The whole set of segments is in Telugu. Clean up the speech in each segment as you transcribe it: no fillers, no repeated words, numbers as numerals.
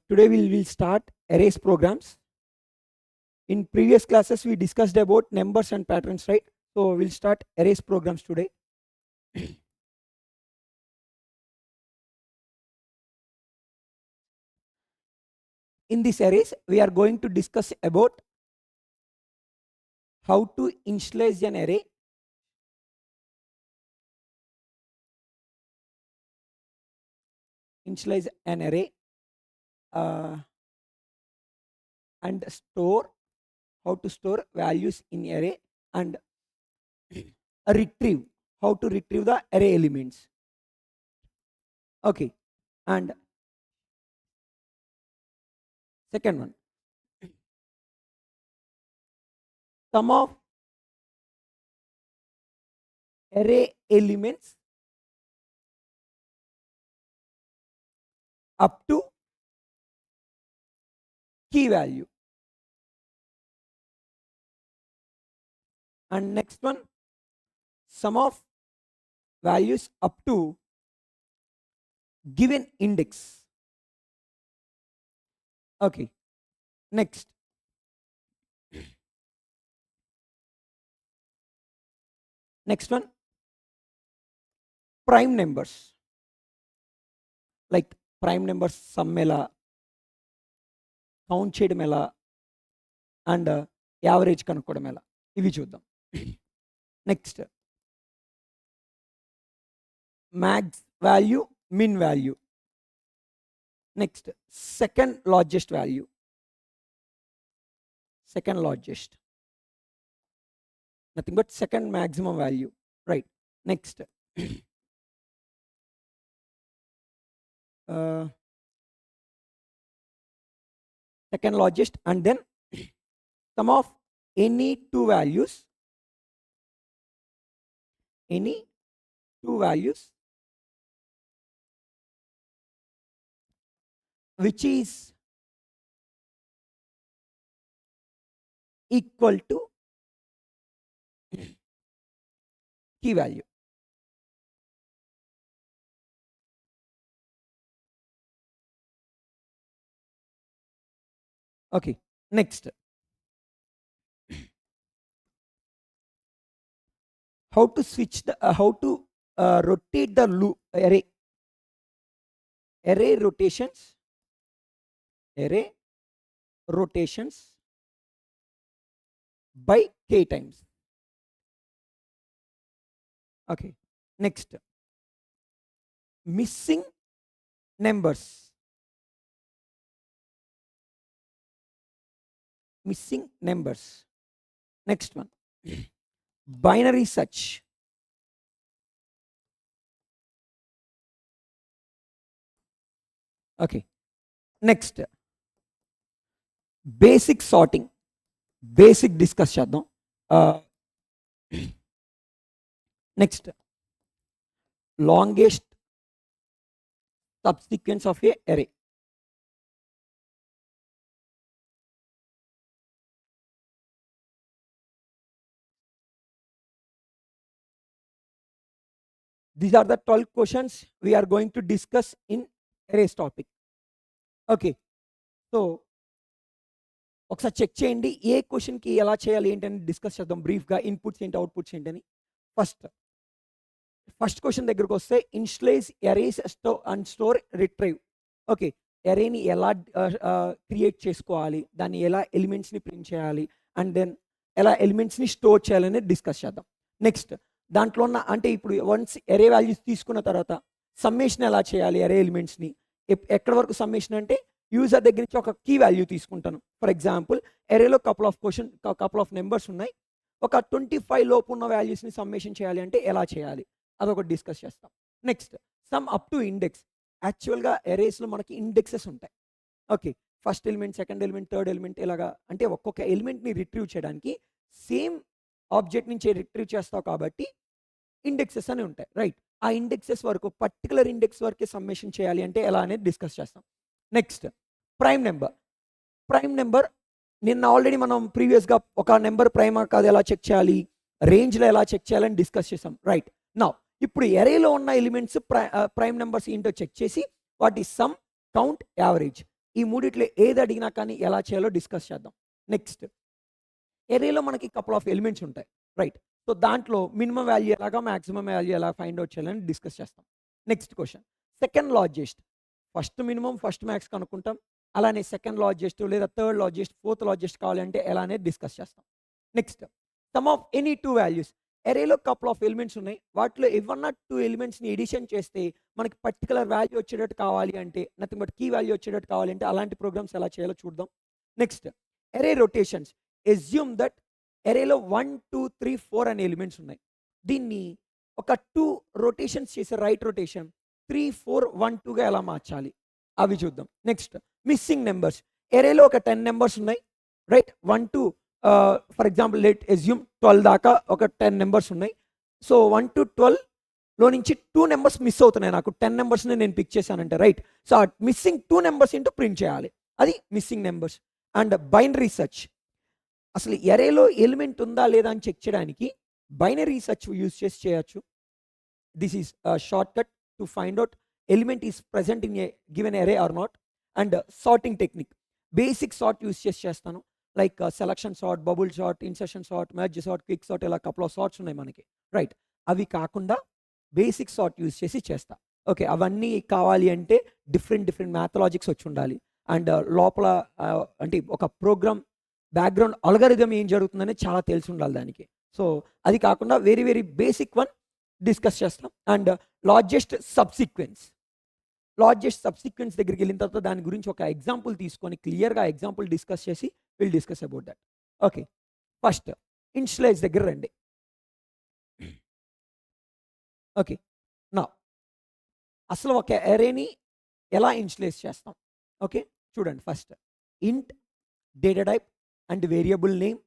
Today we will start arrays programs. In previous classes, we discussed about numbers and patterns, right? So we'll start arrays programs today. In this arrays, we are going to discuss about how to initialize an array, and how to store values in array, and how to retrieve the array elements. Okay, and second one, sum of array elements up to key value. And next one, sum of values up to given index. Okay, next, one, prime numbers. Like prime numbers sum ఎలా, కౌంట్ చేయడం ఎలా, అండ్ యావరేజ్ కనుక్కోవడం ఎలా, ఇవి చూద్దాం. Next, max value, min value. Next, second largest value, nothing but second maximum value, right? Next, second largest, and then sum of any two values which is equal to key value. Okay, next, how to switch the rotate the loop array rotations by k times. Okay, next, missing numbers. Next one, binary search. Okay, next, basic sorting. Basic discuss చేద్దాం. Next, longest subsequence of a array. These are the 12 questions we are going to discuss in arrays topic. Okay, so ఒకసారి చెక్ చేయండి ఏ క్వశ్చన్కి ఎలా చేయాలి ఏంటని డిస్కస్ చేద్దాం బ్రీఫ్గా. ఇన్పుట్స్ ఏంటి, అవుట్పుట్స్ ఏంటని. ఫస్ట్ క్వశ్చన్ దగ్గరకు వస్తే, initialize arrays and store retrieve. Okay, అరేని ఎలా క్రియేట్ చేసుకోవాలి, దాన్ని ఎలా ఎలిమెంట్స్ని ప్రింట్ చేయాలి, అండ్ దెన్ ఎలా ఎలిమెంట్స్ని స్టోర్ చేయాలని డిస్కస్ చేద్దాం. నెక్స్ట్, దాంట్లో ఉన్న అంటే ఇప్పుడు వన్స్ అరే వాల్యూస్ తీసుకున్న తర్వాత సమ్మేషన్ ఎలా చేయాలి అరే ఎలిమెంట్స్ని. ఎక్కడి వరకు సమ్మేషన్ అంటే, యూజర్ దగ్గర నుంచి ఒక కీ వాల్యూ తీసుకుంటాను. ఫర్ ఎగ్జాంపుల్, అరేలో కపుల్ ఆఫ్ నెంబర్స్ ఉన్నాయి, ఒక 25 లోపు ఉన్న వాల్యూస్ని సమ్మేషన్ చేయాలి అంటే ఎలా చేయాలి, అదొకటి డిస్కస్ చేస్తాం. Next, some up to index. యాక్చువల్గా అరేస్లో మనకి ఇండెక్సెస్ ఉంటాయి. Okay, first element, second element, third element, ఇలాగా అంటే ఒక్కొక్క ఎలిమెంట్ని రిట్రీవ్ చేయడానికి సేమ్ ఆబ్జెక్ట్ నుంచి రిట్రీవ్ చేస్తావు కాబట్టి ఇండెక్సెస్ అని ఉంటాయి, రైట్? ఆ ఇండెక్సెస్ వరకు, పర్టికులర్ ఇండెక్స్ వరకే సమ్మేషన్ చేయాలి అంటే ఎలా అనేది డిస్కస్ చేస్తాం. నెక్స్ట్, ప్రైమ్ నెంబర్ నిన్న ఆల్రెడీ మనం ప్రీవియస్గా ఒక నెంబర్ ప్రైమా కాదు ఎలా చెక్ చేయాలి, రేంజ్లో ఎలా చెక్ చేయాలని డిస్కస్ చేసాం, రైట్? నౌ ఇప్పుడు ఎరేలో ఉన్న ఎలిమెంట్స్ ప్రైమ్ నెంబర్స్ ఏంటో చెక్ చేసి వాటి సమ్, కౌంట్, యావరేజ్ ఈ మూడిట్లో ఏది అడిగినా కానీ ఎలా చేయాలో డిస్కస్ చేద్దాం. నెక్స్ట్ ఎరేలో మనకి కపుల్ ఆఫ్ ఎలిమెంట్స్ ఉంటాయి, రైట్? సో దాంట్లో మినిమం వాల్యూ ఎలాగా, మాక్సిమం వాల్యూ ఎలా ఫైండ్ అవుట్ చేయాలని డిస్కస్ చేస్తాం. Next question, second largest, first minimum first max కనుక్కుంటాం. అలానే సెకండ్ లార్జెస్ట్ లేదా థర్డ్ లార్జెస్ట్, ఫోర్త్ లార్జెస్ట్ కావాలంటే ఎలా అనేది డిస్కస్ చేస్తాం. Next sum of any two values, ఎరేలో కపుల్ ఆఫ్ ఎలిమెంట్స్ ఉన్నాయి, వాటిలో ఏవన్నా టూ ఎలిమెంట్స్ని ఎడిషన్ చేస్తే మనకి పర్టికులర్ వాల్యూ వచ్చేటట్టు కావాలి అంటే, నథింగ్ బట్ కీ వాల్యూ వచ్చేటట్టు కావాలంటే అలాంటి ప్రోగ్రామ్స్ ఎలా చేయాలో చూద్దాం. Next array rotations, assume that ఎరేలో 1 2 3 4 అనే ఎలిమెంట్స్ ఉన్నాయి, దీన్ని ఒక 2 రొటేషన్స్ చేసే రైట్ రొటేషన్ 3 4 1 2గా ఎలా మార్చాలి అవి చూద్దాం. నెక్స్ట్ మిస్సింగ్ నెంబర్స్, ఎరేలో ఒక 10 నెంబర్స్ ఉన్నాయి, right? 1 2 for example let assume 12 దాకా ఒక 10 నెంబర్స్ ఉన్నాయి. సో 1 to 12 లో నుంచి 2 నెంబర్స్ మిస్ అవుతున్నాయి, నాకు 10 నెంబర్స్ని నేను పిక్ చేశానంటే, రైట్? సో ఆ మిస్సింగ్ 2 నెంబర్స్ ఇంటూ ప్రింట్ చేయాలి, అది missing numbers. And binary search, అసలు ఎరేలో ఎలిమెంట్ ఉందా లేదా అని చెక్ చేయడానికి బైనరీ సెర్చ్ యూజ్ చేసి చేయొచ్చు. This is short cut to find out element is present in a given array or not. And sorting technique, basic sort use చేసి చేస్తాను, like selection sort, bubble sort, insertion sort, merge sort, quick sort, ఇలా కపుల్ ఆఫ్ సార్ట్స్ ఉన్నాయి మనకి, రైట్? అవి కాకుండా బేసిక్ సార్ట్ యూజ్ చేసి చేస్తా. ఓకే, అవన్నీ కావాలి అంటే డిఫరెంట్ మ్యాథలాజిక్స్ వచ్చి ఉండాలి. అండ్ లోపల అంటే ఒక ప్రోగ్రామ్ బ్యాక్గ్రౌండ్ అల్గారిథం ఏం జరుగుతుందని చాలా తెలిసి ఉండాలి దానికి. సో అది కాకుండా వెరీ బేసిక్ వన్ డిస్కస్ చేస్తాం. అండ్ లార్జెస్ట్ సబ్సీక్వెన్స్, దగ్గరికి వెళ్ళిన తర్వాత దాని గురించి ఒక ఎగ్జాంపుల్ తీసుకొని క్లియర్గా ఎగ్జాంపుల్ డిస్కస్ చేసి will discuss about that. Okay, first initialise దగ్గర రండి. ఓకే, నా అసలు ఒక ఎరేని ఎలా ఇన్షియలైజ్ చేస్తాం? ఓకే, చూడండి, first int data type and variable name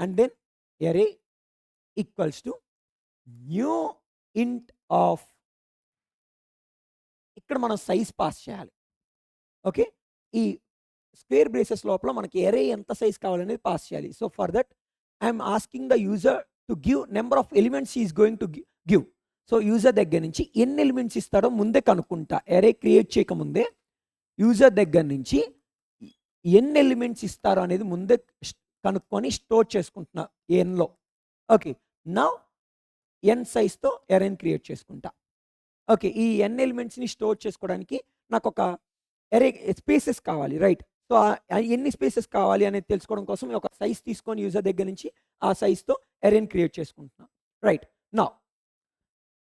and then array equals to new int of, ఇక్కడ మనం సైజ్ పాస్ చేయాలి. ఓకే, ఈ స్క్వేర్ బ్రేసెస్ లోపల మనకి ఎరే ఎంత సైజ్ కావాలనేది పాస్ చేయాలి. So for that I'm asking the user to give number of elements is going to give. So user దగ్గర నుంచి ఎన్ని ఎలిమెంట్స్ ఇస్తాడో ముందే కనుక్కుంటా, ఎరే క్రియేట్ చేయకముందే యూజర్ దగ్గర నుంచి ఎన్ని ఎలిమెంట్స్ ఇస్తారో అనేది ముందే కనుక్కొని స్టోర్ చేసుకుంటున్నా ఎన్లో. ఓకే, నా ఎన్ సైజ్తో ఎరేని క్రియేట్ చేసుకుంటా. ఓకే, ఈ ఎన్ ఎలిమెంట్స్ని స్టోర్ చేసుకోవడానికి నాకు ఒక ఎరే స్పేసెస్ కావాలి, రైట్? సో ఎన్ని స్పేసెస్ కావాలి అనేది తెలుసుకోవడం కోసం ఒక సైజ్ తీసుకొని యూజర్ దగ్గర నుంచి ఆ సైజ్తో ఎరేని క్రియేట్ చేసుకుంటున్నా, రైట్? నా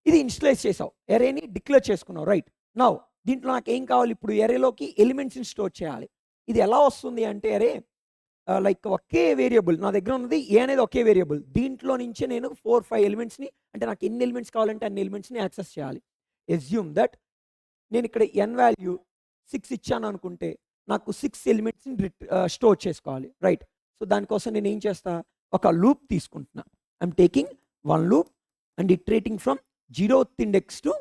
ఇది ఇన్షియలైజ్ చేసావు, ఎరేని డిక్లేర్ చేసుకున్నావు, రైట్? నా దీంట్లో నాకు ఏం కావాలి, ఇప్పుడు ఎరేలోకి ఎలిమెంట్స్ని స్టోర్ చేయాలి. ఇది ఎలా వస్తుంది అంటే ఎరే లైక్ ఒకే వేరియబుల్ నా దగ్గర ఉన్నది ఏ అనేది ఒకే వేరియబుల్, దీంట్లో నుంచే నేను 4 5 ఎలిమెంట్స్ని, అంటే నాకు ఎన్ని ఎలిమెంట్స్ కావాలంటే అన్ని ఎలిమెంట్స్ని యాక్సెస్ చేయాలి. ఎస్యూమ్ దట్ నేను ఇక్కడ ఎన్ వాల్యూ 6 ఇచ్చాను అనుకుంటే నాకు 6 ఎలిమెంట్స్ని స్టోర్ చేసుకోవాలి, రైట్? సో దానికోసం నేను ఏం చేస్తా, ఒక లూప్ తీసుకుంటున్నా. I'm taking one loop and iterating from 0th index to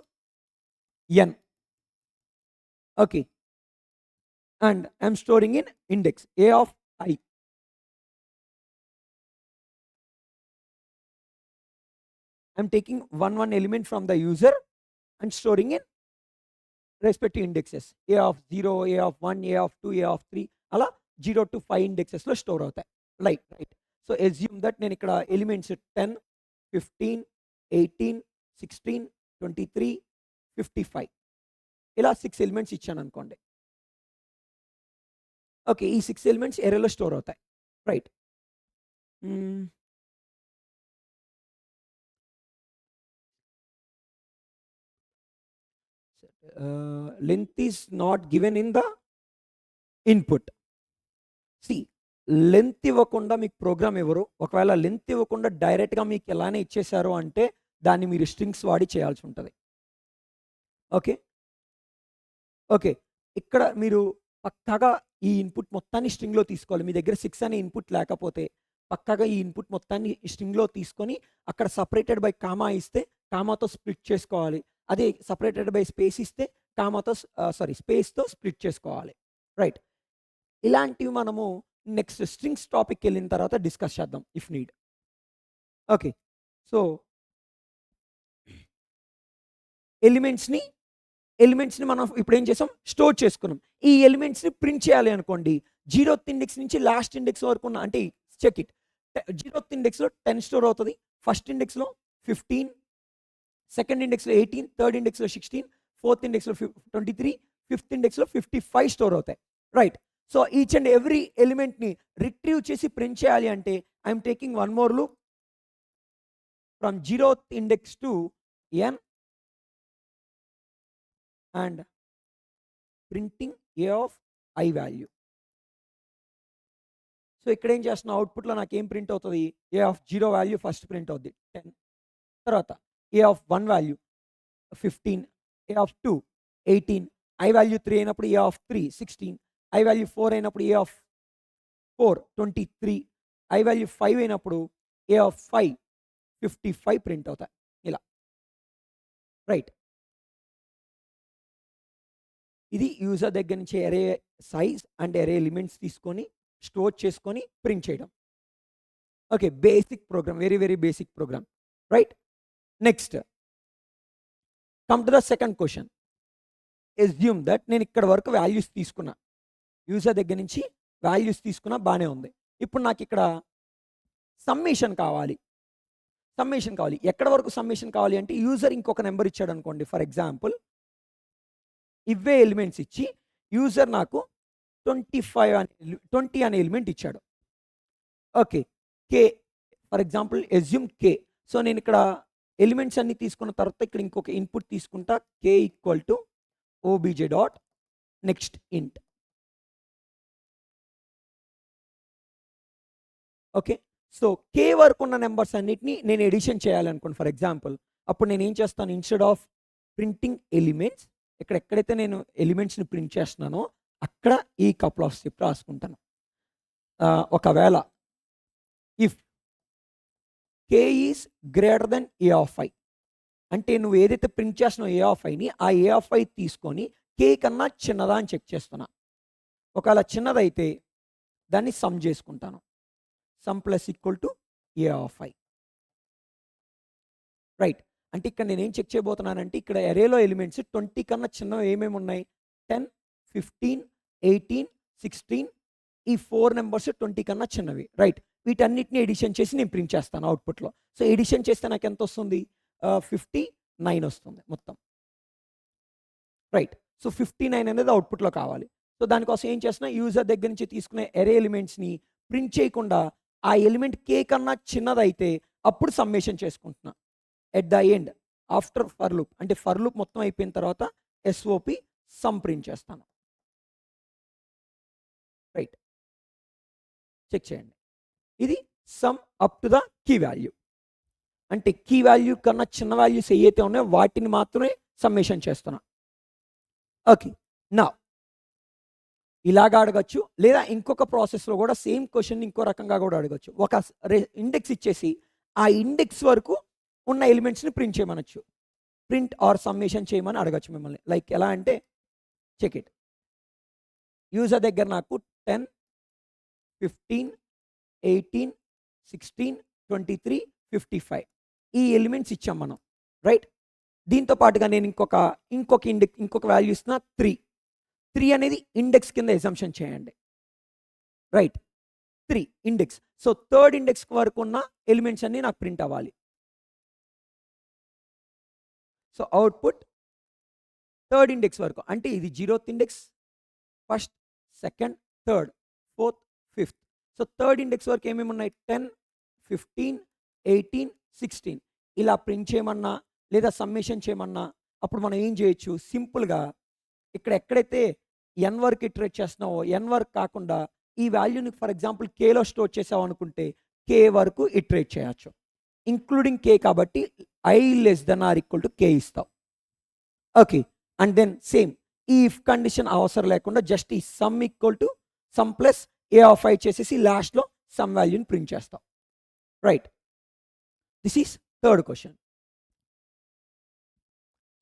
n. Okay, and I'm storing in index a of I. I'm taking one element from the user and storing in respective indexes a of 0, a of 1, a of 2, a of 3, అలా 0 to 5 indexes లో స్టోర్ అవుతాయి, రైట్? సో ఎస్యూమ్ దట్ నేను ఇక్కడ ఎలిమెంట్స్ 10 15 18 16 23 55 ఇలా 6 ఎలిమెంట్స్ ఇచ్చాను అనుకోండి. ఓకే, ఈ 6 ఎలిమెంట్స్ ఎరేలో స్టోర్ అవుతాయి, right? Length is not given in the input. C, length ఇవ్వకుండా మీకు ప్రోగ్రామ్ ఇవ్వరు. ఒకవేళ లెంత్ ఇవ్వకుండా డైరెక్ట్గా మీకు ఎలానే ఇచ్చేశారు అంటే దాన్ని మీరు స్ట్రింగ్స్ వాడి చేయాల్సి ఉంటుంది. ఓకే, ఓకే, ఇక్కడ మీరు పక్కాగా ఈ ఇన్పుట్ మొత్తాన్ని స్ట్రింగ్లో తీసుకోవాలి. మీ దగ్గర 6 అనే ఇన్పుట్ లేకపోతే పక్కాగా ఈ ఇన్పుట్ మొత్తాన్ని స్ట్రింగ్లో తీసుకొని అక్కడ సపరేటెడ్ బై కామా ఇస్తే కామాతో స్ప్లిట్ చేసుకోవాలి. అదే సపరేటెడ్ బై స్పేస్ ఇస్తే కామాతో స్పేస్తో స్ప్లిట్ చేసుకోవాలి, రైట్? ఇలాంటివి మనము నెక్స్ట్ స్ట్రింగ్స్ టాపిక్కి వెళ్ళిన తర్వాత డిస్కస్ చేద్దాం ఇఫ్ నీడ్. ఓకే, సో ఎలిమెంట్స్ని ఎలిమెంట్స్ని మనం ఇప్పుడు ఏం చేసాం, స్టోర్ చేసుకున్నాం. ఈ ఎలిమెంట్స్ని ప్రింట్ చేయాలి అనుకోండి, 0th ఇండెక్స్ నుంచి లాస్ట్ ఇండెక్స్ వరకు ఉన్న, అంటే చెక్ ఇట్, 0th ఇండెక్స్లో 10 స్టోర్ అవుతుంది, ఫస్ట్ ఇండెక్స్లో 15, సెకండ్ ఇండెక్స్లో 18, థర్డ్ ఇండెక్స్లో 16, ఫోర్త్ ఇండెక్స్లో 23, ఫిఫ్త్ ఇండెక్స్లో 55 స్టోర్ అవుతాయి. Right. So each and every ఎలిమెంట్ని రిట్రీవ్ చేసి ప్రింట్ చేయాలి అంటే I'm taking one more loop from 0th index to n and printing a of I value. So ఇక్కడ ఏం చేస్తున్నా, అవుట్పుట్లో నాకు ఏం ప్రింట్ అవుతుంది, a of 0 value first print అవుద్ది 10, తర్వాత a of 1 value 15, a of 2 18, I value 3 అయినప్పుడు a of 3 16, I వాల్యూ 4 అయినప్పుడు a of 4 23, I వాల్యూ 5 అయినప్పుడు a of 5 55 ప్రింట్ అవుతాయి ఇలా. రైట్. ఇది యూజర్ దగ్గర నుంచి array size and array elements తీసుకొని స్టోర్ చేసుకొని ప్రింట్ చేయడం. Okay, basic program, very very basic program. Right. Next come to the second question. Assume that నేను ఇక్కడ వరకు వాల్యూస్ తీసుకున్నా, యూజర్ దగ్గర నుంచి వాల్యూస్ తీసుకున్నా, బాగానే ఉంది. ఇప్పుడు నాకు ఇక్కడ సమ్మేషన్ కావాలి. ఎక్కడ వరకు సమ్మేషన్ కావాలి అంటే, యూజర్ ఇంకొక నెంబర్ ఇచ్చాడు అనుకోండి, ఫర్ ఎగ్జాంపుల్ ఇవే ఎలిమెంట్స్ ఇచ్చి యూజర్ నాకు 20 అనే ఎలిమెంట్ ఇచ్చాడు. Okay, K for example assume K. So నేను ఇక్కడ ఎలిమెంట్స్ అన్ని తీసుకున్న తర్వాత ఇక్కడ ఇంకొక ఇన్పుట్ తీసుకుంటా, K equal to OBJ dot next int. Okay, so K వరకు ఉన్న నెంబర్స్ అన్నిటిని నేను ఎడిషన్ చేయాలనుకోండి ఫర్ ఎగ్జాంపుల్, అప్పుడు నేను ఏం చేస్తాను, ఇన్స్టెడ్ ఆఫ్ ప్రింటింగ్ ఎలిమెంట్స్, ఇక్కడ ఎక్కడైతే నేను ఎలిమెంట్స్ని ప్రింట్ చేస్తున్నానో అక్కడ ఈ కపుల్ ఆఫ్ స్టెప్ రాసుకుంటాను. ఒకవేళ if K is greater then A of I, అంటే నువ్వు ఏదైతే ప్రింట్ చేస్తున్నావు ఏ ఆఫ్ ఐని, ఆ ఏ ఆఫ్ ఐ తీసుకొని కే కన్నా చిన్నదా అని చెక్ చేస్తున్నా. ఒకవేళ చిన్నదైతే దాన్ని సమ్ చేసుకుంటాను, sum plus equal to a of I. Right. అంటే ఇక్కడ నేను ఏం చెక్ చేయబోతున్నానంటే, ఇక్కడ ఎరేలో ఎలిమెంట్స్ 20 కన్నా చిన్నవి ఏమేమి ఉన్నాయి, 10 15 18 16, ఈ 4 నెంబర్స్ 20 కన్నా చిన్నవి. రైట్. వీటన్నిటిని ఎడిషన్ చేసి నేను ప్రింట్ చేస్తాను అవుట్పుట్లో. సో ఎడిషన్ చేస్తే నాకు ఎంత వస్తుంది, 59 వస్తుంది మొత్తం. రైట్. సో 59 అనేది అవుట్పుట్లో కావాలి. సో దానికోసం ఏం చేస్తున్నా, యూజర్ దగ్గర నుంచి తీసుకునే ఎరే ఎలిమెంట్స్ని ప్రింట్ చేయకుండా ఆ ఎలిమెంట్ కే కన్నా చిన్నదైతే అప్పుడు సమ్మేషన్ చేసుకుంటున్నా. At the end after for loop, అంటే ఫర్ లూప్ మొత్తం అయిపోయిన తర్వాత ఎస్ఓపి సమ్ ప్రింట్ చేస్తాను. రైట్. చెక్ చేయండి. ఇది sum up to the key value, అంటే కీ వాల్యూ కన్నా చిన్న వాల్యూస్ ఏవైతే ఉన్నాయో వాటిని మాత్రమే సమ్మేషన్ చేస్తున్నా. ఓకే, నా ఇలాగా అడగచ్చు, లేదా ఇంకొక ప్రాసెస్లో కూడా సేమ్ క్వశ్చన్ ఇంకో రకంగా కూడా అడగచ్చు. ఒక ఇండెక్స్ ఇచ్చేసి ఆ ఇండెక్స్ వరకు ఉన్న ఎలిమెంట్స్ని ప్రింట్ చేయమనొచ్చు, ప్రింట్ ఆర్ సమ్మేషన్ చేయమని అడగచ్చు మిమ్మల్ని. లైక్ ఎలా అంటే, చెక్ ఇట్, యూజర్ దగ్గర నాకు 10 15 18 16 23 55 ఈ ఎలిమెంట్స్ ఇచ్చాం మనం. రైట్. దీంతో పాటుగా నేను ఇంకొక వాల్యూ ఇస్తున్నా 3 అనేది ఇండెక్స్ కింద ఎజంప్షన్ చేయండి. Right. 3 index. So third index వరకు ఉన్న ఎలిమెంట్స్ అన్ని నాకు ప్రింట్ అవ్వాలి. సో అవుట్పుట్ థర్డ్ ఇండెక్స్ వరకు, అంటే ఇది 0th index, first second third fourth fifth. So third index వరకు ఏమేమి ఉన్నాయి, 10 15 18 16 ఇలా ప్రింట్ చేయమన్నా లేదా సమ్మేషన్ చేయమన్నా అప్పుడు మనం ఏం చేయొచ్చు, సింపుల్గా ఇక్కడ ఎక్కడైతే ఎన్ వరకు ఇటరేట్ చేస్తున్నావో ఎన్ వరకు కాకుండా ఈ వాల్యూని ఫర్ ఎగ్జాంపుల్ కేలో స్టోర్ చేసావు అనుకుంటే కే వరకు ఇటరేట్ చేయొచ్చు, ఇంక్లూడింగ్ కే. కాబట్టి I less than or equal to K ఇస్తావు. ఓకే, అండ్ దెన్ సేమ్ ఈ ఇఫ్ కండిషన్ అవసరం లేకుండా జస్ట్ ఈ sum equal to sum plus A of I చేసేసి లాస్ట్లో సమ్ వాల్యూని ప్రింట్ చేస్తాం. Right. This is third question.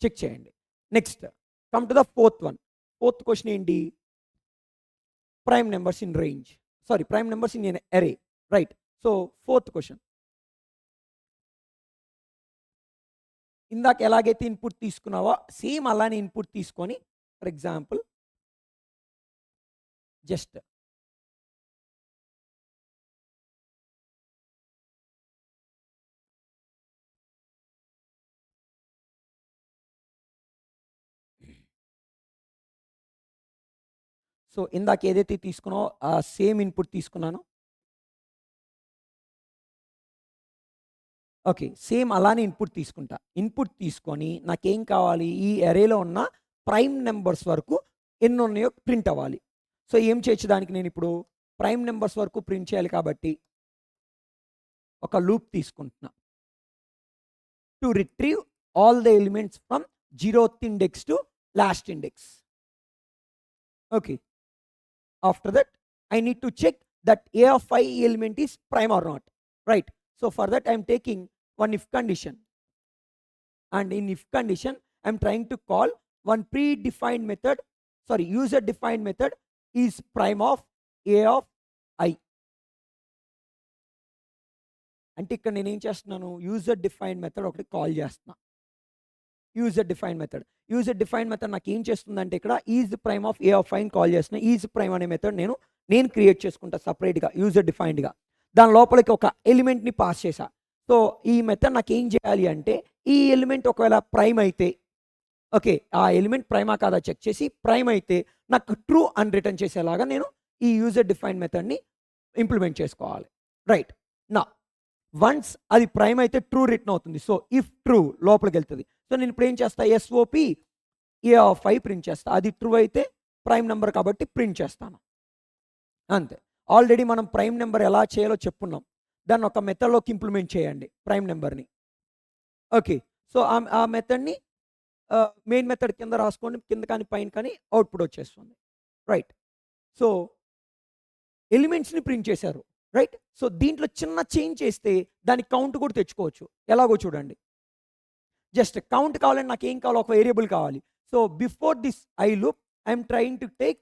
Check చేయండి. Next come to the fourth one. Fourth question ఏంటి, prime numbers in range, sorry prime numbers in N array. Right. So fourth question, ఇందాక ఎలాగైతే ఇన్పుట్ తీసుకున్నావో సేమ్ అలానే ఇన్పుట్ తీసుకొని ఫర్ ఎగ్జాంపుల్ జస్ట్ సో ఇందాక ఏదైతే తీసుకున్నావో ఆ సేమ్ ఇన్పుట్ తీసుకున్నాను. ఓకే. సేమ్ అలానే ఇన్పుట్ తీసుకుంటా. ఇన్పుట్ తీసుకొని నాకేం కావాలి? ఈ అరేలో ఉన్న ప్రైమ్ నంబర్స్ వరకు ఎన్నున్నాయో ప్రింట్ అవ్వాలి. సో ఏం చేయొచ్చు దానికి నేనిప్పుడు ప్రైమ్ నంబర్స్ వరకు ప్రింట్ చేయాలి కాబట్టి ఒక లూప్ తీసుకుంటున్నా. To retrieve all the elements from 0th index to last index. Okay. After that, I need to check that a of I element is prime or not, right? So for that I am taking one if condition, and in if condition I am trying to call one predefined method, sorry, user defined method is prime of a of I. అంటే ఇక్కడ నేను ఏం చేస్తున్నాను? యూజర్ డిఫైన్డ్ మెథడ్ ఒకటి కాల్ చేస్తున్నా. User defined method. User defined method నాకు ఏం చేస్తుందంటే ఇక్కడ is prime of A of I అని కాల్ చేస్తున్నా. ఈజ్ ప్రైమ్ అనే మెథడ్ నేను క్రియేట్ చేసుకుంటా సపరేట్గా యూజర్ డిఫైన్డ్గా. దాని లోపలికి ఒక ఎలిమెంట్ని పాస్ చేశా. సో ఈ మెథడ్ నాకు ఏం చేయాలి అంటే ఈ ఎలిమెంట్ ఒకవేళ ప్రైమ్ అయితే, ఓకే, ఆ ఎలిమెంట్ ప్రైమా కాదా చెక్ చేసి ప్రైమ్ అయితే నాకు ట్రూ అని రిటర్న్ చేసేలాగా నేను ఈ యూజర్ డిఫైన్డ్ మెథడ్ని ఇంప్లిమెంట్ చేసుకోవాలి. రైట్ నా వన్స్ అది ప్రైమ్ అయితే ట్రూ రిటర్న్ అవుతుంది. సో ఇఫ్ ట్రూ లోపలికి వెళ్తుంది. సో నేను ఇప్పుడు ఏం చేస్తా? SOP A of I print చేస్తా. అది ట్రూ అయితే ప్రైమ్ నెంబర్ కాబట్టి ప్రింట్ చేస్తాను. అంతే. ఆల్రెడీ మనం ప్రైమ్ నెంబర్ ఎలా చేయాలో చెప్పున్నాం. దాన్ని ఒక మెథడ్లోకి ఇంప్లిమెంట్ చేయండి ప్రైమ్ నెంబర్ని. ఓకే. సో ఆ మెథడ్ని మెయిన్ మెథడ్ కింద రాసుకోండి, కింద కానీ పైన కానీ అవుట్పుట్ వచ్చేస్తుంది. రైట్. సో ఎలిమెంట్స్ని ప్రింట్ చేశారు. రైట్. సో దీంట్లో చిన్న చేంజ్ చేస్తే దాని కౌంట్ కూడా తెచ్చుకోవచ్చు. ఎలాగో చూడండి. జస్ట్ కౌంట్ కావాలంటే నాకు ఏం కావాలి? ఒక వేరియబుల్ కావాలి. So before this I loop I'm trying to take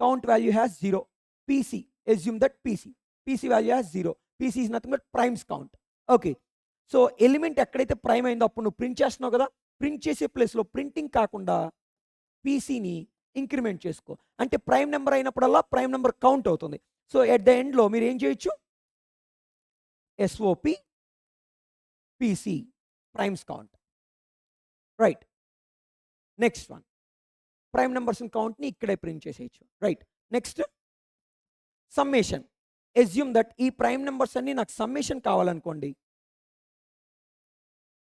count value has 0. PC, assume that PC value has 0. PC is nothing but primes count. Okay. So element ఎక్కడైతే ప్రైమ్ అయిందో అప్పుడు నువ్వు ప్రింట్ చేస్తున్నావు కదా, ప్రింట్ చేసే ప్లేస్లో ప్రింటింగ్ కాకుండా పీసీని ఇంక్రిమెంట్ చేసుకో. అంటే ప్రైమ్ నెంబర్ అయినప్పుడల్లా ప్రైమ్ నెంబర్ కౌంట్ అవుతుంది. సో ఎట్ ద ఎండ్లో మీరు ఏం చేయొచ్చు? SOP PC primes count. Right. Next one prime numbers కౌంట్ని ఇక్కడే ప్రింట్ చేసేయచ్చు. Right. Next summation. Assume that ఈ ప్రైమ్ నెంబర్స్ అన్ని నాకు సమ్మేషన్ కావాలనుకోండి.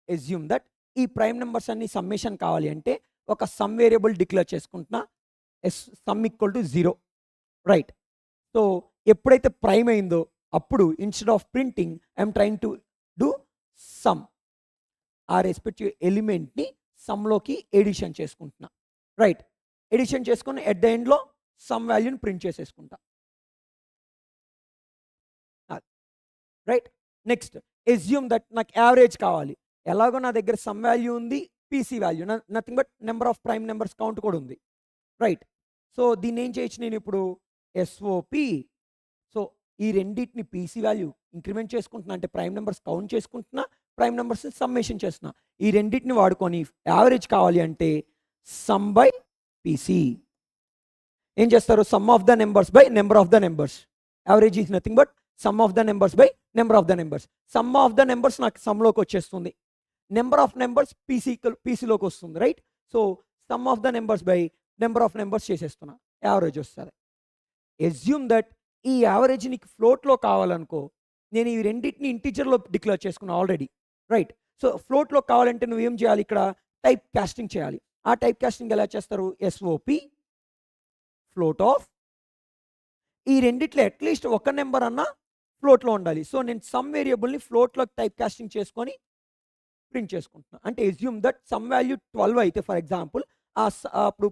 ఎస్యూమ్ దట్ ఈ ప్రైమ్ నెంబర్స్ అన్ని సమ్మేషన్ కావాలి అంటే ఒక సమ్ వేరియబుల్ డిక్లేర్ చేసుకుంటున్నా. Sum equal to 0. Right. So ఎప్పుడైతే ప్రైమ్ అయిందో అప్పుడు instead of printing I'm trying to do sum. ఆ రెస్పెక్టివ్ ఎలిమెంట్ని సమ్లోకి ఎడిషన్ చేసుకుంటున్నా. రైట్. ఎడిషన్ చేసుకుని ఎట్ ద ఎండ్లో సమ్ వాల్యూని ప్రింట్ చేసేసుకుంటా. రైట్. నెక్స్ట్ ఎస్యూమ్ దట్ నాకు యావరేజ్ కావాలి. ఎలాగో నా దగ్గర సమ్ వాల్యూ ఉంది, PC value, nothing but number of prime numbers count కూడా ఉంది. రైట్. సో దీన్ని ఏం చేయొచ్చు నేను ఇప్పుడు? ఎస్ఓపి. సో ఈ రెండింటిని పీసీ వాల్యూ ఇంక్రిమెంట్ చేసుకుంటున్నా, అంటే ప్రైమ్ నెంబర్స్ కౌంట్ చేసుకుంటున్నా, ప్రైమ్ నెంబర్స్ సమ్మేషన్ చేస్తున్నా. ఈ రెండింటిని వాడుకొని యావరేజ్ కావాలి అంటే సమ్ బై పీసీ. ఏం చేస్తారు? Sum of the numbers by number of the numbers. Average is nothing but sum of the numbers by number of the numbers. Sum of the numbers నాకు సమ్లోకి వచ్చేస్తుంది, నెంబర్ ఆఫ్ నెంబర్స్ పీసీలోకి వస్తుంది. Right. So sum of the numbers by number of numbers చేసేస్తున్నా, యావరేజ్ వస్తుంది. ఎస్యూమ్ దట్ ఈ యావరేజ్ నీకు ఫ్లోట్లో కావాలనుకో, నేను ఈ రెండింటిని ఇంటీజర్లో డిక్లేర్ చేసుకున్నా ఆల్రెడీ. రైట్. సో ఫ్లోట్లో కావాలంటే నువ్వేం చేయాలి? ఇక్కడ టైప్ కాస్టింగ్ చేయాలి. ఆ టైప్ కాస్టింగ్ ఎలా చేస్తారు? SOP float of. ఈ రెండిట్లో అట్లీస్ట్ ఒక నెంబర్ అన్నా ఫ్లోట్లో ఉండాలి. సో నేను సమ్ వేరియబుల్ని ఫ్లోట్లో టైప్ కాస్టింగ్ చేసుకొని ప్రింట్ చేసుకుంటున్నాను. అంటే ఎస్యూమ్ దట్ సమ్ వాల్యూ 12 అయితే ఫర్ ఎగ్జాంపుల్ అప్పుడు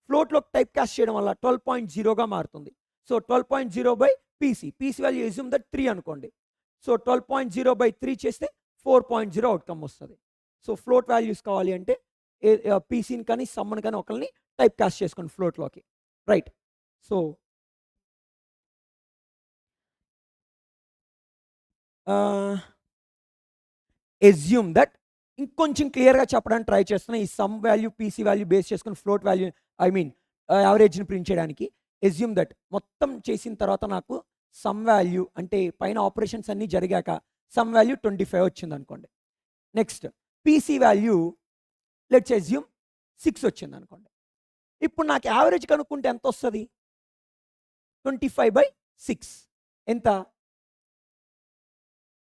ఫ్లోట్లో టైప్ కాస్ట్ చేయడం వల్ల 12.0గా మారుతుంది. So 12.0 by PC value assume that 3 అనుకోండి. సో 12.0 బై 3 చేస్తే 4.0 అవుట్కమ్ వస్తుంది. సో ఫ్లోట్ వాల్యూస్ కావాలి అంటే పీసీని కానీ సమ్ని కానీ ఒకరిని టైప్ కాస్ట్ చేసుకోండి ఫ్లోట్లోకి. రైట్. సో assume that ఇంకొంచెం క్లియర్గా చెప్పడానికి ట్రై చేస్తున్నా. ఈ some value PC value base చేసుకుని ఫ్లోట్ వాల్యూ యావరేజ్ని ప్రింట్ చేయడానికి. ఎస్యూమ్ దట్ మొత్తం చేసిన తర్వాత నాకు సమ్ వాల్యూ అంటే పైన ఆపరేషన్స్ అన్నీ జరిగాక సమ్ వాల్యూ 25 వచ్చింది అనుకోండి. Next PC value let's assume 6 వచ్చింది అనుకోండి. ఇప్పుడు నాకు యావరేజ్ కనుక్కుంటే ఎంత వస్తుంది? 25/6 ఎంత?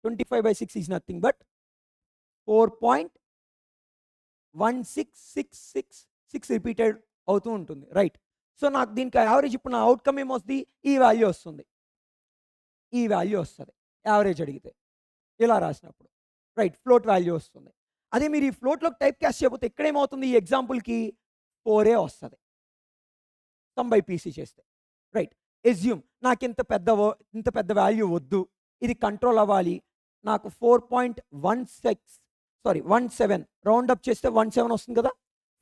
25/6 ఈజ్ నథింగ్ బట్ 4.16666 రిపీటెడ్ అవుతూ ఉంటుంది, రైట్? సో నాకు దీనికి యావరేజ్ ఇప్పుడు నా అవుట్కమ్ ఏమొస్తుంది? ఈ వాల్యూ వస్తుంది, ఈ వాల్యూ వస్తుంది యావరేజ్ అడిగితే ఇలా రాసినప్పుడు, రైట్? ఫ్లోట్ వాల్యూ వస్తుంది. అదే మీరు ఈ ఫ్లోట్లోకి టైప్ క్యాస్ట్ చేయకపోతే ఇక్కడేమవుతుంది? ఈ ఎగ్జాంపుల్కి 4 వస్తుంది సమ్ బై పీసీ చేస్తే, రైట్? ఎస్యూమ్ నాకు ఇంత పెద్ద వాల్యూ వద్దు, ఇది కంట్రోల్ అవ్వాలి, నాకు 17 రౌండ్ అప్ చేస్తే 17 వస్తుంది కదా,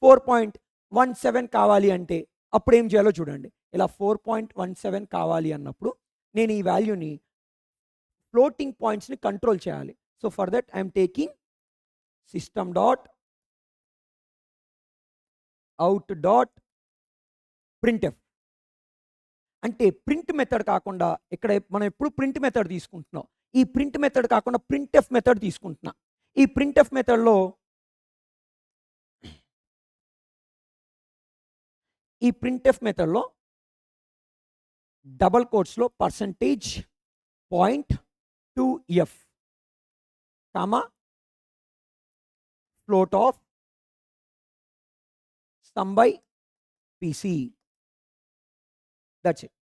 4.17 కావాలి అంటే అప్పుడు ఏం చేయాలో చూడండి. ఇలా 4.17 కావాలి అన్నప్పుడు నేను ఈ వాల్యూని ఫ్లోటింగ్ పాయింట్స్ని కంట్రోల్ చేయాలి. So for that I'm taking system.out.printf. అంటే ప్రింట్ మెథడ్ కాకుండా ఇక్కడ మనం ఎప్పుడు ప్రింట్ మెథడ్ తీసుకుంటున్నాం, ఈ ప్రింట్ మెథడ్ కాకుండా ప్రింట్ఎఫ్ మెథడ్ తీసుకుంటున్నా. ఈ ప్రింట్ఎఫ్ మెథడ్లో డబల్ కోట్స్లో %.2f comma float of sum by PC. That's it.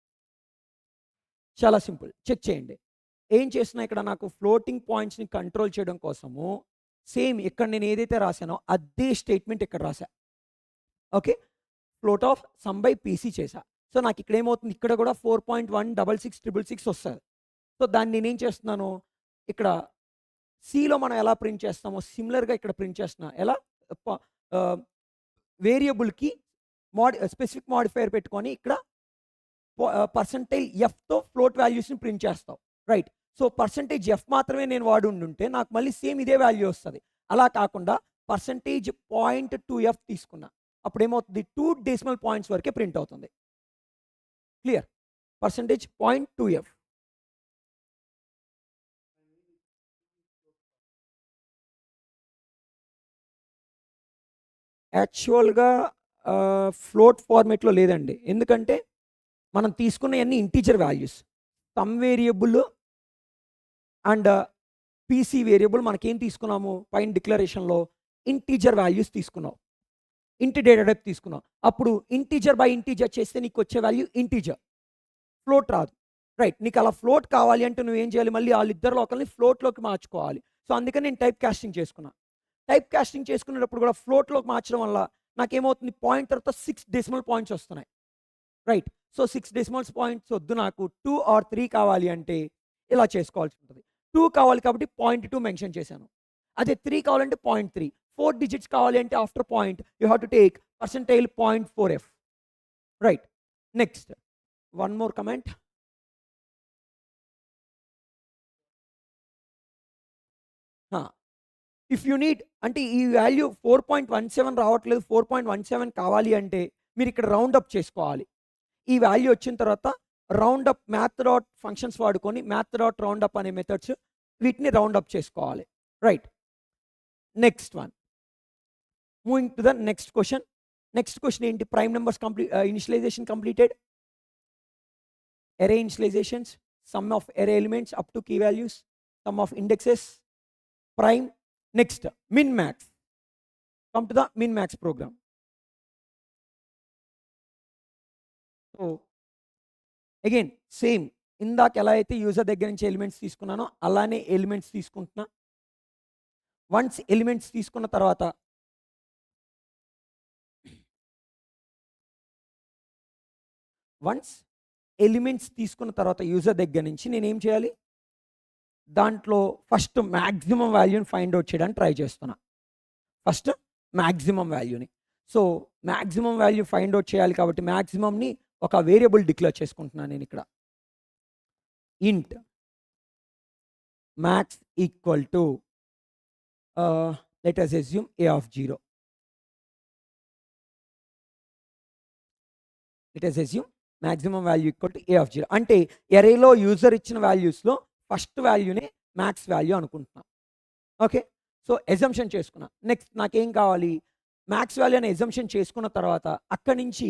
చాలా సింపుల్, చెక్ చేయండి. ఏం చేస్తున్నా ఇక్కడ నాకు ఫ్లోటింగ్ పాయింట్స్ని కంట్రోల్ చేయడం కోసము సేమ్ ఇక్కడ నేను ఏదైతే రాశానో అదే స్టేట్మెంట్ ఇక్కడ రాశా. Okay, float of sum by PC చేశా. సో నాకు ఇక్కడ ఏమవుతుంది? ఇక్కడ కూడా 4.16666 వస్తుంది. సో దాన్ని నేనేం చేస్తున్నాను, ఇక్కడ సిలో మనం ఎలా ప్రింట్ చేస్తామో సిమిలర్గా ఇక్కడ ప్రింట్ చేస్తున్నా. ఎలా? వేరియబుల్కి స్పెసిఫిక్ మాడిఫైయర్ పెట్టుకొని ఇక్కడ %f ఫ్లోట్ వాల్యూస్ని ప్రింట్ చేస్తాం, రైట్? సో %f మాత్రమే నేను వాడి ఉండుంటే నాకు మళ్ళీ సేమ్ ఇదే వాల్యూ వస్తుంది. అలా కాకుండా %.2f తీసుకున్నా, అప్పుడు ఏమవుతుంది? 2 డెసిమల్ పాయింట్స్ వరకే ప్రింట్ అవుతుంది. క్లియర్? %.2f. యాక్చువల్గా ఫ్లోట్ ఫార్మేట్లో లేదండి, ఎందుకంటే మనం తీసుకున్నవన్నీ integer values. Sum variable and PC variable మనకేం తీసుకున్నాము? పైన డిక్లరేషన్లో ఇంటీజర్ వాల్యూస్ తీసుకున్నాం, ఇంటి డేటా టైప్ తీసుకున్నాం. అప్పుడు ఇంటీజర్ బై ఇంటీజర్ చేస్తే నీకు వచ్చే వాల్యూ ఇంటీజర్, ఫ్లోట్ రాదు, రైట్? నీకు అలా ఫ్లోట్ కావాలి అంటే నువ్వేం చేయాలి? మళ్ళీ వాళ్ళిద్దరిలో ఒకరిని ఫ్లోట్లోకి మార్చుకోవాలి. సో అందుకని నేను టైప్ కాస్టింగ్ చేసుకున్నా. టైప్ కాస్టింగ్ చేసుకునేటప్పుడు కూడా ఫ్లోట్లోకి మార్చడం వల్ల నాకేమవుతుంది? పాయింట్ తర్వాత 6 డెసిమల్ పాయింట్స్ వస్తున్నాయి, రైట్? సో 6 డెసిమల్ పాయింట్స్ వద్దు, నాకు 2 or 3 కావాలి అంటే ఇలా చేసుకోవాల్సి ఉంటుంది. 2 కావాలి కాబట్టి 0.2 మెన్షన్ చేశాను. అదే 3 కావాలంటే 0.3. 4 డిజిట్స్ కావాలి అంటే after point you have to take %.4f, right? Next one more comment. If you need అంటే ఈ వాల్యూ 4.17 రావట్లేదు, 4.17 కావాలి అంటే మీరు ఇక్కడ రౌండ్ అప్ చేసుకోవాలి. ఈ వాల్యూ వచ్చిన తర్వాత round up math dot functions వాడుకొని మ్యాథ్ డాట్ రౌండ్ అప్ అనే మెథడ్స్ వీటిని రౌండ్ అప్ చేసుకోవాలి, right? Next one, moving to the next question. Next question ఏంటి? Prime numbers initialization completed, array initializations, sum of array elements up to key values, sum of indexes, prime. Next, min max. Come to the min max program. So again same ఇందాక ఎలా అయితే యూజర్ దగ్గర నుంచి ఎలిమెంట్స్ తీసుకున్నానో అలానే ఎలిమెంట్స్ తీసుకుంటున్నా. వన్స్ ఎలిమెంట్స్ తీసుకున్న తర్వాత యూజర్ దగ్గర నుంచి నేనేం చేయాలి? దాంట్లో ఫస్ట్ మ్యాక్సిమం వాల్యూని ఫైండ్ అవుట్ చేయడానికి ట్రై చేస్తున్నా. ఫస్ట్ మ్యాక్సిమం వాల్యూని. So maximum value find out చేయాలి కాబట్టి మ్యాక్సిమంని ఒక వేరియబుల్ డిక్లేర్ చేసుకుంటున్నాను నేను ఇక్కడ. ఇంట్ max equal to let us assume a of 0. Let us assume maximum value equal to a of 0. అంటే ఎరేలో యూజర్ ఇచ్చిన వాల్యూస్లో ఫస్ట్ వాల్యూనే మ్యాక్స్ వాల్యూ అనుకుంటున్నాం. ఓకే, సో ఎజంప్షన్ చేసుకున్నా. నెక్స్ట్ నాకేం కావాలి, మ్యాక్స్ వాల్యూ అనే ఎజంప్షన్ చేసుకున్న తర్వాత అక్కడి నుంచి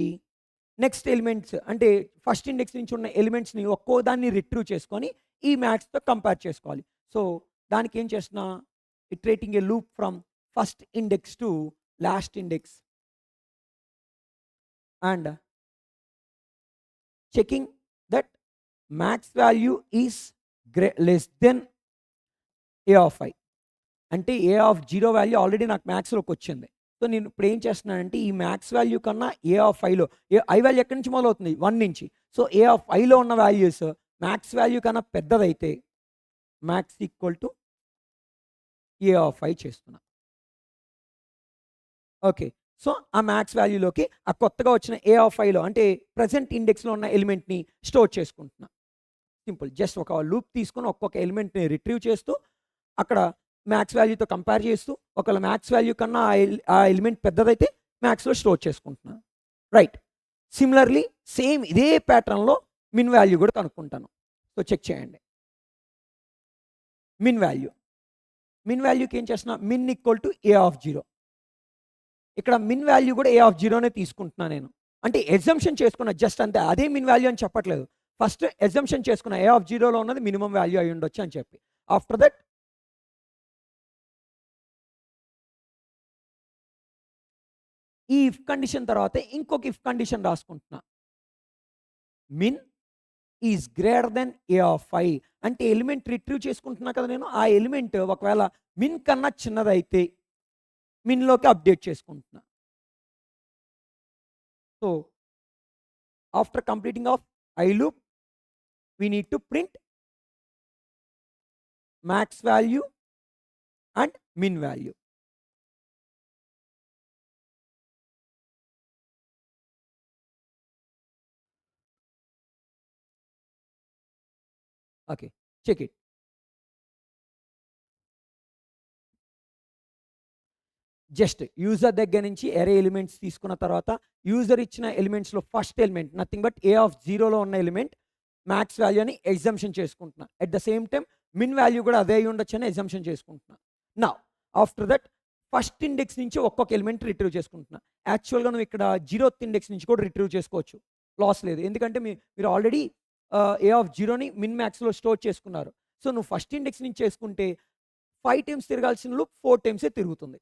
నెక్స్ట్ ఎలిమెంట్స్ అంటే ఫస్ట్ ఇండెక్స్ నుంచి ఉన్న ఎలిమెంట్స్ని ఒక్కో దాన్ని రిట్రీవ్ చేసుకొని ఈ మ్యాక్స్తో కంపేర్ చేసుకోవాలి. సో దానికి ఏం చేస్తున్నా, iterating a loop from first index to last index and checking that max value is less than a of I. అంటే a of 0 వాల్యూ ఆల్రెడీ నాకు మ్యాక్స్లోకి వచ్చింది. సో నేను ఇప్పుడు ఏం చేస్తున్నానంటే ఈ మ్యాక్స్ వాల్యూ కన్నా a of Iలో ఐ వాల్యూ ఎక్కడి నుంచి మొదలవుతుంది, 1 నుంచి. సో a of Iలో ఉన్న వాల్యూస్ మ్యాక్స్ వాల్యూ కన్నా పెద్దదైతే max equal to a of I చేస్తున్నా. ఓకే, సో ఆ మ్యాక్స్ వాల్యూలోకి ఆ కొత్తగా వచ్చిన a of Iలో అంటే ప్రజెంట్ ఇండెక్స్లో ఉన్న ఎలిమెంట్ని స్టోర్ చేసుకుంటున్నా. సింపుల్, జస్ట్ ఒక లూప్ తీసుకొని ఒక్కొక్క ఎలిమెంట్ని రిట్రీవ్ చేస్తూ అక్కడ మ్యాక్స్ వాల్యూతో కంపేర్ చేస్తూ ఒకవేళ మ్యాక్స్ వాల్యూ కన్నా ఆ ఎలిమెంట్ పెద్దదైతే మ్యాక్స్లో స్టోర్ చేసుకుంటున్నా. రైట్, సిమిలర్లీ సేమ్ ఇదే ప్యాటర్న్లో మిన్ వాల్యూ కూడా కనుక్కుంటాను. సో చెక్ చేయండి. మిన్ వాల్యూకి ఏం చేస్తున్నా, మిన్ ఈక్వల్ టు a of 0. ఇక్కడ మిన్ వాల్యూ కూడా a of 0నే తీసుకుంటున్నా నేను. అంటే ఎగ్జంప్షన్ చేసుకున్న జస్ట్ అంతే, అదే మిన్ వాల్యూ అని చెప్పట్లేదు. ఫస్ట్ ఎగ్జంప్షన్ చేసుకున్న a of 0లో ఉన్నది మినిమం వాల్యూ అయి ఉండొచ్చు అని చెప్పి. ఆఫ్టర్ దట్ ఈ ఇఫ్ కండిషన్ తర్వాత ఇంకొక ఇఫ్ కండిషన్ రాసుకుంటున్నా. Min is greater than a of I. అంటే ఎలిమెంట్ రిట్రీవ్ చేసుకుంటున్నా కదా నేను, ఆ ఎలిమెంట్ ఒకవేళ మిన్ కన్నా చిన్నదైతే మిన్లోకి అప్డేట్ చేసుకుంటున్నా. So after completing of I loop we need to print max value and min value. Okay, check it. Just user దగ్గర నుంచి ఎరే ఎలిమెంట్స్ తీసుకున్న తర్వాత యూజర్ ఇచ్చిన ఎలిమెంట్స్లో first element nothing but a of 0లో ఉన్న ఎలిమెంట్ మ్యాక్స్ వాల్యూ అని ఎగ్జంప్షన్ చేసుకుంటున్నా. At the same time min value కూడా అదే అయి ఉండొచ్చు అని ఎగ్జంప్షన్ చేసుకుంటున్నా. నా ఆఫ్టర్ దట్ ఫస్ట్ ఇండెక్స్ నుంచి ఒక్కొక్క ఎలిమెంట్ రిట్రీవ్ చేసుకుంటున్నా. యాక్చువల్గా నువ్వు ఇక్కడ 0th ఇండెక్స్ నుంచి కూడా రిట్రీవ్ చేసుకోవచ్చు, లాస్ లేదు. ఎందుకంటే మీరు ఆల్రెడీ a of 0ని మిన్ మ్యాక్స్లో స్టోర్ చేసుకున్నారు. సో నువ్వు ఫస్ట్ ఇండెక్స్ నుంచి చేసుకుంటే 5 టైమ్స్ తిరగాల్సిన లూప్ 4 టైమ్సే తిరుగుతుంది.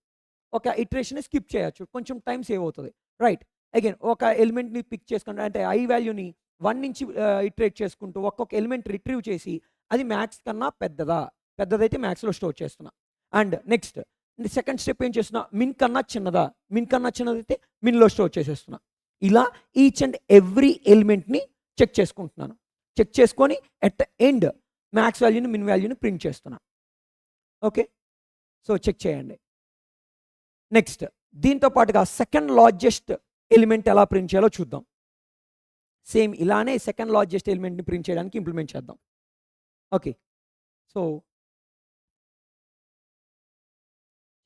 ఒక ఇటరేషన్ స్కిప్ చేయొచ్చు, కొంచెం టైం సేవ్ అవుతుంది. రైట్, అగైన్ ఒక ఎలిమెంట్ని పిక్ చేసుకుంటే అంటే ఐ వాల్యూని 1 నుంచి ఇటరేట్ చేసుకుంటూ ఒక్కొక్క ఎలిమెంట్ రిట్రీవ్ చేసి అది మ్యాక్స్ కన్నా పెద్దదైతే మ్యాక్స్లో స్టోర్ చేస్తున్నా. అండ్ నెక్స్ట్ సెకండ్ స్టెప్ ఏం చేస్తున్నా, మిన్ కన్నా చిన్నదైతే మిన్లో స్టోర్ చేసేస్తున్నా. ఇలా ఈచ్ అండ్ ఎవ్రీ ఎలిమెంట్ని చెక్ చేసుకుంటున్నాను. చెక్ చేసుకొని ఎట్ ద ఎండ్ మ్యాక్స్ వాల్యూని మిన్ వాల్యూని ప్రింట్ చేస్తున్నా. ఓకే, సో చెక్ చేయండి. నెక్స్ట్ దీంతో పాటుగా సెకండ్ లార్జెస్ట్ ఎలిమెంట్ ఎలా ప్రింట్ చేయాలో చూద్దాం. సేమ్ ఇలానే సెకండ్ లార్జెస్ట్ ఎలిమెంట్ని ప్రింట్ చేయడానికి ఇంప్లిమెంట్ చేద్దాం. ఓకే, సో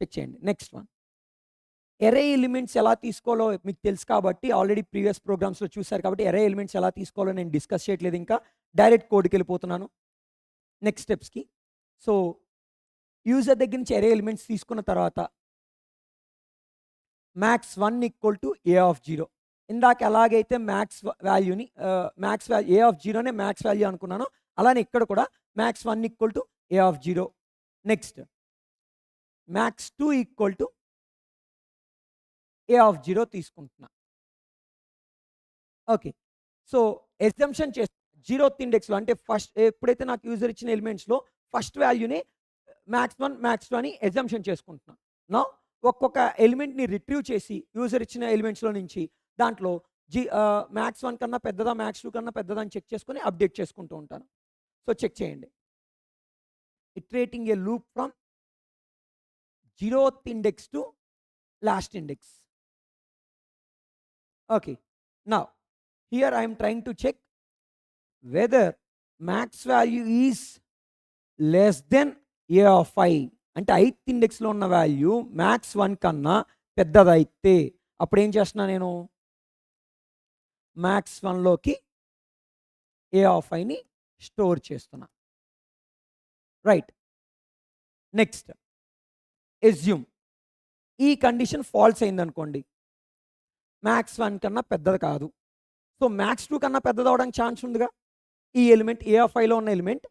చెక్ చేయండి. నెక్స్ట్ వన్, ఎరే ఎలిమెంట్స్ ఎలా తీసుకోవాలో మీకు తెలుసు కాబట్టి ఆల్రెడీ ప్రీవియస్ ప్రోగ్రామ్స్లో చూసారు కాబట్టి ఎరే ఎలిమెంట్స్ ఎలా తీసుకోవాలో నేను డిస్కస్ చేయట్లేదు, ఇంకా డైరెక్ట్ కోడ్కి వెళ్ళిపోతున్నాను నెక్స్ట్ స్టెప్స్కి. సో యూజర్ దగ్గర నుంచి ఎరే ఎలిమెంట్స్ తీసుకున్న తర్వాత max 1 equal to a of 0. ఇందాక ఎలాగైతే మ్యాక్స్ వాల్యూని a of 0నే మ్యాక్స్ వాల్యూ అనుకున్నాను, అలానే ఇక్కడ కూడా max 1 equal to a of 0. Next max 2 equal to a of 0 తీసుకుంటున్నా. ఓకే, సో ఎగ్జంప్షన్ చేసి 0th ఇండెక్స్లో అంటే ఫస్ట్ ఎప్పుడైతే నాకు యూజర్ ఇచ్చిన ఎలిమెంట్స్లో ఫస్ట్ వాల్యూని మ్యాక్స్ 1 మ్యాక్స్ 2 అని ఎగ్జంప్షన్ చేసుకుంటున్నా. నా ఒక్కొక్క ఎలిమెంట్ని రిట్రీవ్ చేసి యూజర్ ఇచ్చిన ఎలిమెంట్స్లో నుంచి దాంట్లో మ్యాక్స్ 1 కన్నా పెద్దదా మ్యాక్స్ 2 కన్నా పెద్దదా అని చెక్ చేసుకొని అప్డేట్ చేసుకుంటూ ఉంటాను. సో చెక్ చేయండి. Iterating a loop from 0th index to last index. Okay, now here I'm trying to check whether max value is less than a of I అంటే ith ఇండెక్స్లో ఉన్న వాల్యూ మ్యాక్స్ 1 కన్నా పెద్దదైతే అప్పుడు ఏం చేస్తున్నా నేను మ్యాక్స్ 1లోకి ఏ ఆఫ్ ఐని స్టోర్ చేస్తున్నా. రైట్. నెక్స్ట్ ఎస్యూమ్ ఈ కండిషన్ ఫాల్స్ అయిందనుకోండి, మ్యాక్స్ 1 కన్నా పెద్దది కాదు. సో మ్యాక్స్ 2 కన్నా పెద్దది అవడానికి ఛాన్స్ ఉందిగా. ఈ ఎలిమెంట్ ఏ ఆఫ్ ఐలో ఉన్న ఎలిమెంట్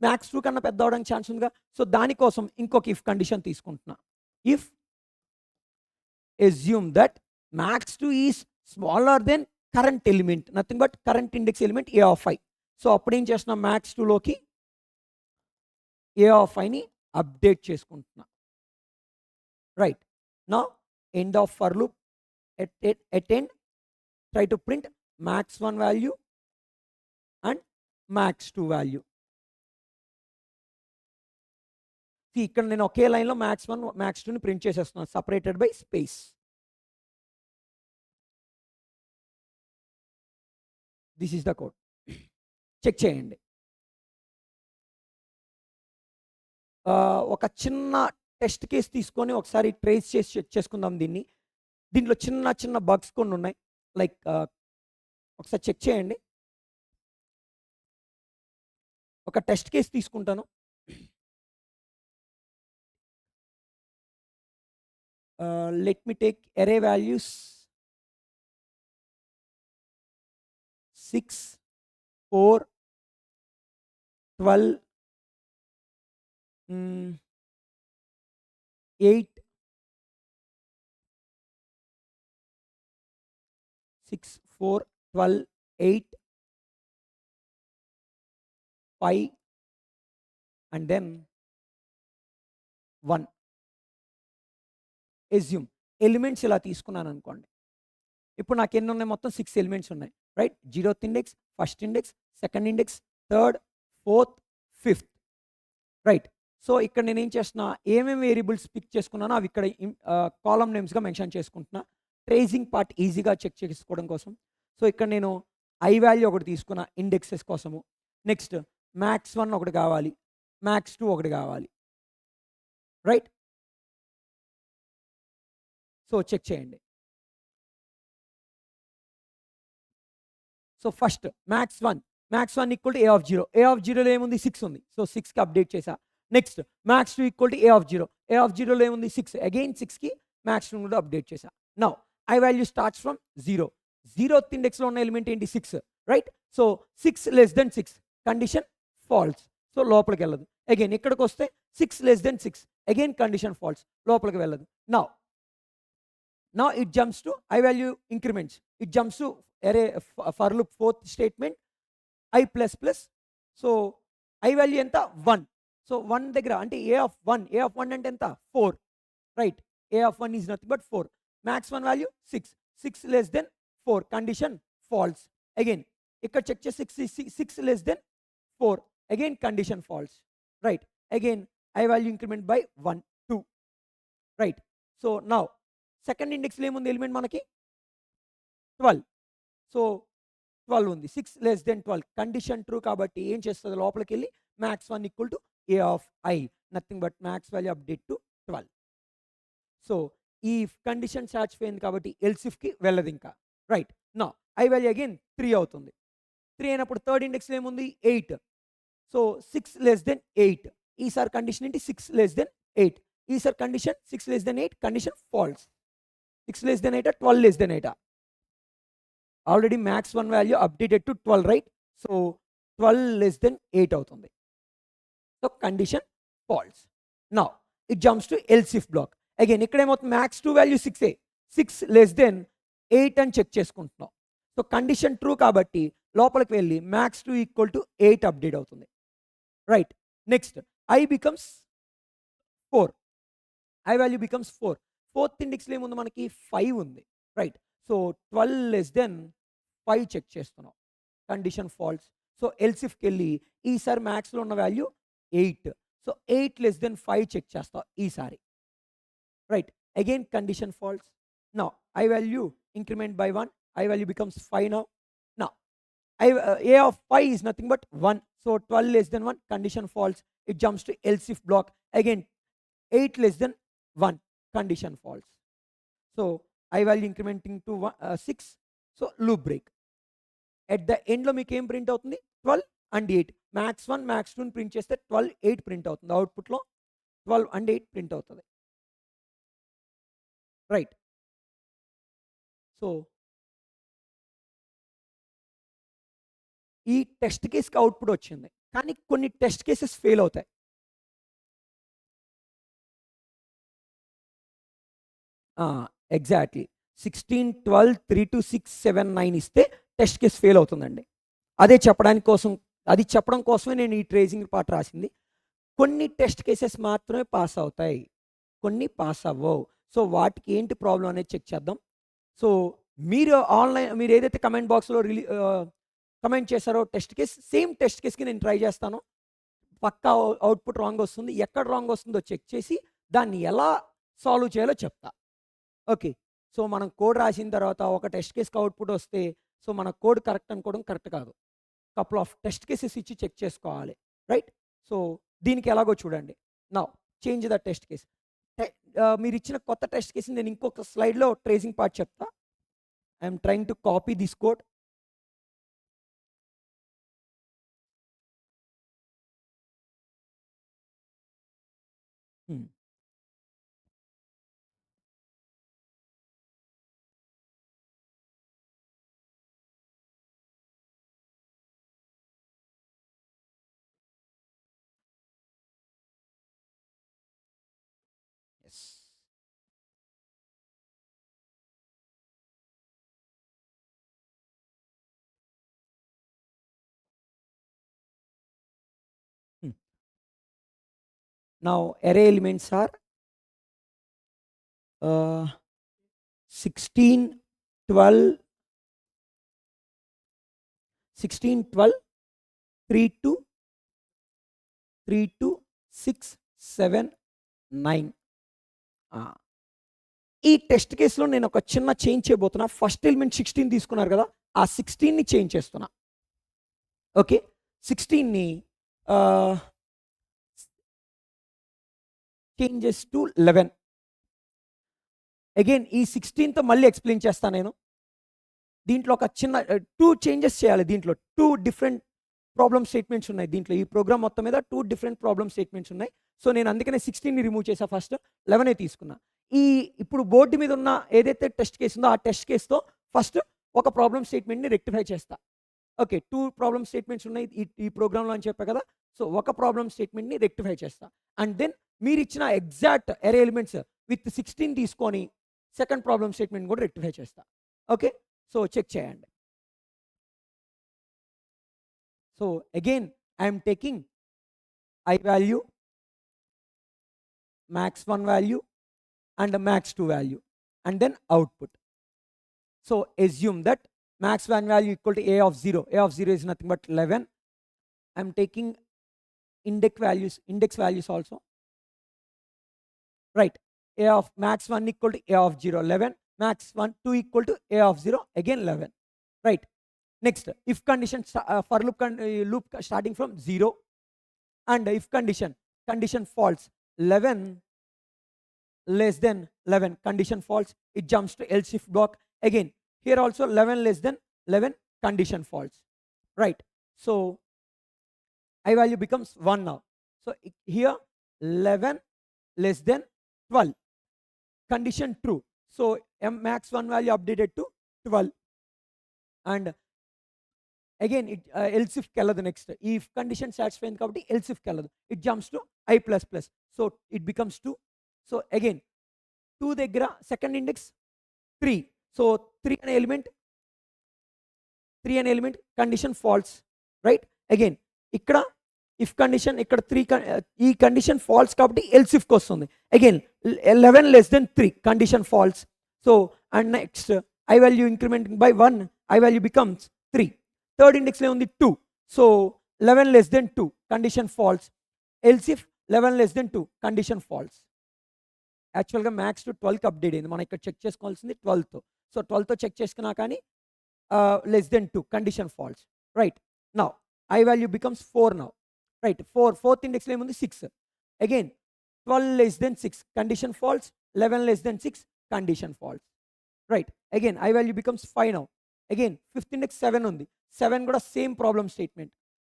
మ్యాక్స్ 2 కన్నా పెద్ద అవడానికి ఛాన్స్ ఉందిగా. సో దానికోసం ఇంకొక ఇఫ్ కండిషన్ తీసుకుంటున్నా. If assume that max 2 is smaller than current element, nothing but current index element a of I. So అప్పుడు ఏం చేస్తున్నా మ్యాక్స్ 2లోకి ఏ ఆఫ్ ఐని అప్డేట్ చేసుకుంటున్నా. Right. Now end of for loop at end try to print max 1 value and max 2 value. ఇక్కడ నేను ఒకే లైన్లో మ్యాక్స్ 1 మ్యాక్స్ 2ని ప్రింట్ చేసేస్తున్నాను separated by space. This is the code. Check చేయండి. ఒక చిన్న టెస్ట్ కేస్ తీసుకొని ఒకసారి ట్రేస్ చేసి చెక్ చేసుకుందాం దీన్ని. దీంట్లో చిన్న చిన్న బగ్స్ కొన్ని ఉన్నాయి. లైక్ ఒకసారి చెక్ చేయండి. ఒక టెస్ట్ కేస్ తీసుకుంటాను. Let me take array values 6, 4, 12, 8, 6, 4, 12, 8, 5 and then 1. Assume elements ఇలా తీసుకున్నాను అనుకోండి. ఇప్పుడు నాకు ఎన్ని ఉన్నాయి? మొత్తం 6 ఎలిమెంట్స్ ఉన్నాయి. Right. 0th index, first index, second index, third, fourth, fifth. Right. So ఇక్కడ నేను ఏం చేస్తున్నా, ఏమేమి వేరియబుల్స్ పిక్ చేసుకున్నానో అవి ఇక్కడ కాలమ్ నేమ్స్గా మెన్షన్ చేసుకుంటున్నా. ట్రేసింగ్ పార్ట్ ఈజీగా చెక్ చేసుకోవడం కోసం. సో ఇక్కడ నేను ఐ వాల్యూ ఒకటి తీసుకున్నా ఇండెక్సెస్ కోసము. నెక్స్ట్ మ్యాక్స్ 1 ఒకటి కావాలి, మ్యాక్స్ 2 ఒకటి కావాలి. రైట్. సో చెక్ చేయండి. So first max 1 equal to a of 0. A of 0లో ఏముంది? 6 ఉంది. సో 6కి అప్డేట్ చేసా. Next max 2 equal to a of 0. A of 0లో ఏముంది? 6. అగైన్ 6కి మ్యాక్స్ 2 కూడా అప్డేట్ చేసా. Now I value starts from 0. 0th ఇండెక్స్లో ఉన్న ఎలిమెంట్ ఏంటి? 6. Right. So 6 less than 6 condition false. So లోపలికి వెళ్ళదు. అగైన్ ఇక్కడికి వస్తే 6 less than 6 again condition falls, లోపలికి వెళ్ళదు. Now it jumps to I value increments. It jumps to array for loop fourth statement I plus plus. So I value enta 1. So 1 దగ్గర అంటే a of 1 అంటే ఎంత? 4. Right. a of 1 is nothing but 4. max 1 value 6 less than 4 condition false. Again ఇక్కడ చెక్ చేసి 6 less than 4 again condition false. Right. Again I value increment by 1 2. Right. So now second ఇండెక్స్లో ఏముంది ఎలిమెంట్ మనకి? 12. సో 12 ఉంది. 6 లెస్ దెన్ 12 కండిషన్ ట్రూ కాబట్టి ఏం చేస్తుంది? లోపలికి వెళ్ళి max 1 equal to a of I, nothing but max value update to 12. So ఈ కండిషన్ సాటిస్ఫై అయింది కాబట్టి ఎల్సిఫ్కి వెళ్ళదు ఇంకా. రైట్. నా ఐ వాల్యూ అగైన్ 3 అవుతుంది. 3 అయినప్పుడు థర్డ్ ఇండెక్స్లో ఏముంది? 8. So 6 less then 8. ఈసారి కండిషన్ ఏంటి? 6 లెస్ దెన్ 8. ఈసారి condition 6 less then 8 condition false. 6 less than 8, 12 less than 8. Already max 1 value updated to 12, right? So 12 less than 8 అవుతుంది. So condition false. Now it jumps to else if block. Again ఇక్కడ ఏమవుతుంది? max 2 value 6 6 less than 8 అని చెక్ చేసుకుంటున్నాం. సో కండిషన్ ట్రూ కాబట్టి లోపలికి వెళ్ళి max 2 ఈక్వల్ టు 8 అప్డేట్ అవుతుంది. Right. Next I becomes 4. I value becomes 4. Fourth ఇండెక్స్లో ఏముంది మనకి? 5 ఉంది. Right. So 12 less than 5 check చేస్తున్నాం, కండిషన్ ఫాల్స్. సో ఎల్సిఫ్కి వెళ్ళి ఈసారి మ్యాక్స్లో ఉన్న value 8. So 8 less than 5 check చేస్తాం ఈసారి. రైట్. Again condition false. నా I value increment by 1. I value becomes 5 now. నా a of 5 is nothing but 1. So 12 less than 1 condition false. It jumps to else if block. Again 8 less than 1, condition false. So I value incrementing to 6, so loop break. At the end లో మీకు ఏం ప్రింట్ అవుతుంది? 12 and 8. max 1 max 2 ని ప్రింట్ చేస్తే 12 8 ప్రింట్ అవుతుంది. అవుట్పుట్లో 12 and 8 ప్రింట్ అవుతుంది. రైట్. సో ఈ టెస్ట్ కేస్కి అవుట్పుట్ వచ్చింది, కానీ కొన్ని టెస్ట్ కేసెస్ ఫెయిల్ అవుతాయి. ఎగ్జాక్ట్లీ 16 12 3 2 6 7 9 ఇస్తే టెస్ట్ కేస్ ఫెయిల్ అవుతుందండి. అది చెప్పడం కోసమే నేను ఈ ట్రేసింగ్ పార్ట్ రాసింది. కొన్ని టెస్ట్ కేసెస్ మాత్రమే పాస్ అవుతాయి, కొన్ని పాస్ అవ్వవు. సో వాటికి ఏంటి ప్రాబ్లం అనేది చెక్ చేద్దాం. సో మీరు ఏదైతే కమెంట్ బాక్స్లో కమెంట్ చేశారో టెస్ట్ కేస్, సేమ్ టెస్ట్ కేస్కి నేను ట్రై చేస్తాను. పక్కా అవుట్పుట్ రాంగ్ వస్తుంది, ఎక్కడ రాంగ్ వస్తుందో చెక్ చేసి దాన్ని ఎలా సాల్వ్ చేయాలో చెప్తా. ఓకే. సో మనం కోడ్ రాసిన తర్వాత ఒక టెస్ట్ కేస్కి అవుట్పుట్ వస్తే, సో మన కోడ్ కరెక్ట్ అనుకోవడం కరెక్ట్ కాదు. కపుల్ ఆఫ్ టెస్ట్ కేసెస్ ఇచ్చి చెక్ చేసుకోవాలి. రైట్. సో దీనికి ఎలాగో చూడండి. Now change the test case. మీరు ఇచ్చిన కొత్త టెస్ట్ కేసు నేను ఇంకొక స్లైడ్లో ట్రేసింగ్ పార్ట్ చెప్తా. I'm trying to copy this code. Yes. Now array elements are 16 12 3 2 6 7 9. ఈ టెస్ట్ కేసులో నేను ఒక చిన్న చేంజ్ చేయబోతున్నా. ఫస్ట్ ఎలిమెంట్ 16 తీసుకున్నారు కదా, ఆ 16ని చేంజ్ చేస్తున్నా. ఓకే. 16ని చేంజెస్ టు 11. అగైన్ ఈ 16తో మళ్ళీ ఎక్స్ప్లెయిన్ చేస్తాను నేను. దీంట్లో ఒక చిన్న 2 చేంజెస్ చేయాలి. దీంట్లో 2 డిఫరెంట్ ప్రాబ్లమ్ స్టేట్మెంట్స్ ఉన్నాయి. దీంట్లో ఈ ప్రోగ్రామ్ మొత్తం మీద 2 డిఫరెంట్ ప్రాబ్లమ్ స్టేట్మెంట్స్ ఉన్నాయి. సో నేను అందుకనే 16ని రిమూవ్ చేసా, ఫస్ట్ 11 తీసుకున్నా. ఇప్పుడు బోర్డు మీద ఉన్న ఏదైతే టెస్ట్ కేసు ఉందో ఆ టెస్ట్ కేసుతో ఫస్ట్ ఒక ప్రాబ్లమ్ స్టేట్మెంట్ని రెక్టిఫై చేస్తా. ఓకే. 2 ప్రాబ్లమ్ స్టేట్మెంట్స్ ఉన్నాయి ఈ ప్రోగ్రామ్లో అని చెప్పా కదా. సో ఒక ప్రాబ్లమ్ స్టేట్మెంట్ని రెక్టిఫై చేస్తా. అండ్ దెన్ మీరు ఇచ్చిన ఎగ్జాక్ట్ ఎరే ఎలిమెంట్స్ విత్ 16 తీసుకొని సెకండ్ ప్రాబ్లమ్ స్టేట్మెంట్ కూడా రెక్టిఫై చేస్తా. ఓకే. సో చెక్ చేయండి. So again I'm taking I value, max 1 value and max 2 value, and then output. So assume that max 1 value equal to a of 0. A of 0 is nothing but 11. I'm taking index values also. Right. A of max 1 equal to a of 0, 11. Max 1 2 equal to a of 0, again 11. Right. Next, if condition for loop starting from 0, and if condition false, 11 less than 11, condition false, it jumps to else if block. Again here also 11 less than 11, condition false. Right. So I value becomes 1 now. So here 11 less than 12, condition true. So max 1 value updated to 12, and again it else if kelladu. Next, if condition satisfied kabatti else if kelladu, it jumps to I plus plus, so it becomes 2. So again 2 దగ్గర second index 3, so 3 అనే element condition false. Right. Again ఇక్కడ if condition ఇక్కడ 3 ఈ condition false కాబట్టి else if వస్తుంది. Again 11 less than 3, condition false. So and next I value incrementing by 1, I value becomes 3. Third index లో ఉంది 2, so 11 less than 2, condition false. Else if 11 less than 2, condition false. యాక్చువల్గా మ్యాక్స్ టు 12కి అప్డేట్ అయింది, మనం ఇక్కడ చెక్ చేసుకోవాల్సింది 12తో. సో 12తో చెక్ చేసుకున్నా కానీ less than 2, condition false. Right. Now I value becomes 4 now. Right. 4th ఇండెక్స్లో ఏముంది 6. Again 12 less than 6, condition false. 11 less than 6, condition false. Right, again I value becomes 5 now. Again 5th index 7 undi, 7 kuda same problem statement,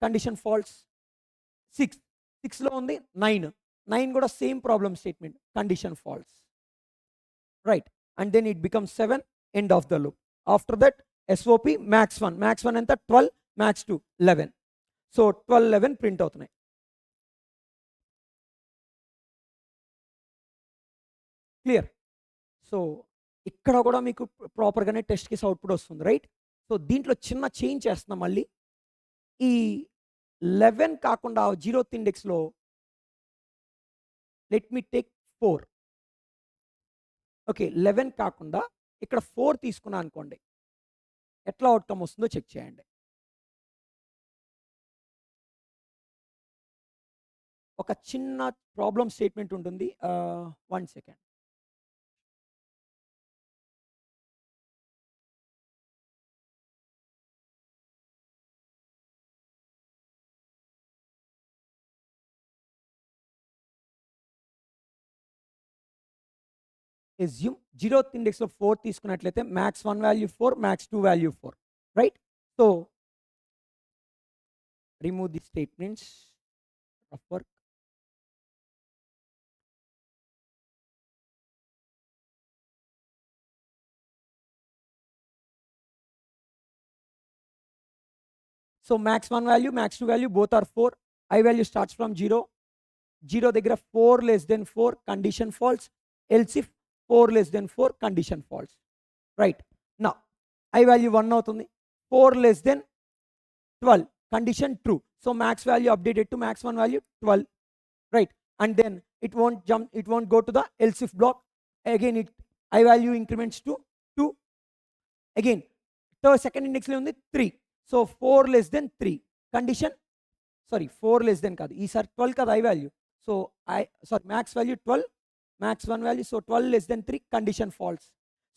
condition false. 6 lo undi 9, 9 kuda same problem statement, condition false. Right, and then it becomes 7, end of the loop. After that SOP max 1 enta 12, max 2 11. So 12 11 print అవుతున్నాయి. క్లియర్. సో ఇక్కడ కూడా మీకు ప్రాపర్గానే టెస్ట్ కేస్ అవుట్పుట్ వస్తుంది, రైట్. సో దీంట్లో చిన్న చేంజ్ చేస్తున్నాం మళ్ళీ. ఈ 11 కాకుండా 0th ఇండెక్స్లో లెట్ మీ టేక్ 4. ఓకే, 11 కాకుండా ఇక్కడ 4 తీసుకున్నా అనుకోండి, ఎట్లా అవుట్కమ్ వస్తుందో చెక్ చేయండి. ఒక చిన్న ప్రాబ్లం స్టేట్మెంట్ ఉంటుంది. 1 సెకండ్. assume 0th ఇండెక్స్లో 4 తీసుకున్నట్లయితే max 1 value 4, max 2 value 4, right. So remove the statements of work. So max 1 value, max 2 value both are 4. I value starts from 0. 0 దగ్గర 4 less than 4, condition false. Else if 4 less than 4, condition false. Right. Now I value 1 అవుతుంది. 4 less than 12, condition true. So max value updated to max 1 value 12. Right. And then it won't go to the else if block. Again I value increments to 2. Again second index లో ఉంది 3. So 4 less than 3, condition 4 less than కాదు, ఈసారి 12 కదా I value. So max value 12, max 1 value, so 12 less than 3, condition false.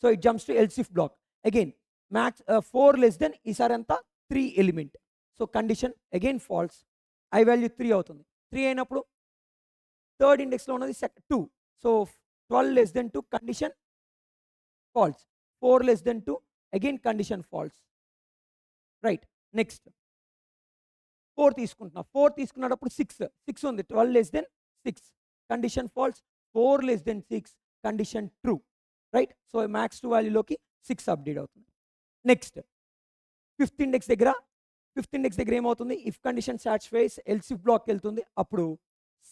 So it jumps to else if block. Again max 4 less than ఈసారి అంతా 3 element, so condition again false. I value 3 అవుతుంది. 3 అయినప్పుడు థర్డ్ ఇండెక్స్లో ఉన్నది 2. So 12 less than 2, condition false. 4 less than 2, again condition false. Right. Next 4 తీసుకుంటున్నా. 4 తీసుకున్నప్పుడు 6 ఉంది. 12 less than 6, condition false. 4 less than 6, condition true, right. So max 2 వాల్యూలోకి 6 అప్డేట్ అవుతుంది. నెక్స్ట్ ఫిఫ్త్ ఇండెక్స్ దగ్గర ఏమవుతుంది, if condition satisfies else if బ్లాక్కి వెళ్తుంది, అప్పుడు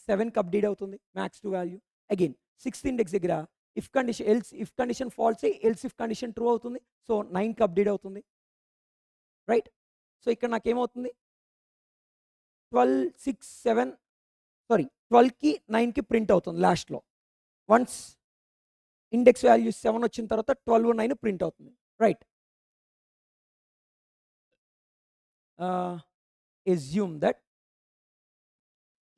7కి అప్డేట్ అవుతుంది max 2 value. Again sixth index దగ్గర ఇఫ్ కండిషన్ ఫాల్స్ అయ్యి ఎల్స్ ఇఫ్ కండిషన్ ట్రూ అవుతుంది, సో 9కి అప్డేట్ అవుతుంది, రైట్. సో ఇక్కడ నాకేమవుతుంది, 12కి 9కి ప్రింట్ అవుతుంది లాస్ట్లో. వన్స్ ఇండెక్స్ వాల్యూ 7 వచ్చిన తర్వాత 12 9 ప్రింట్ అవుతుంది, రైట్. ఎస్యూమ్ దట్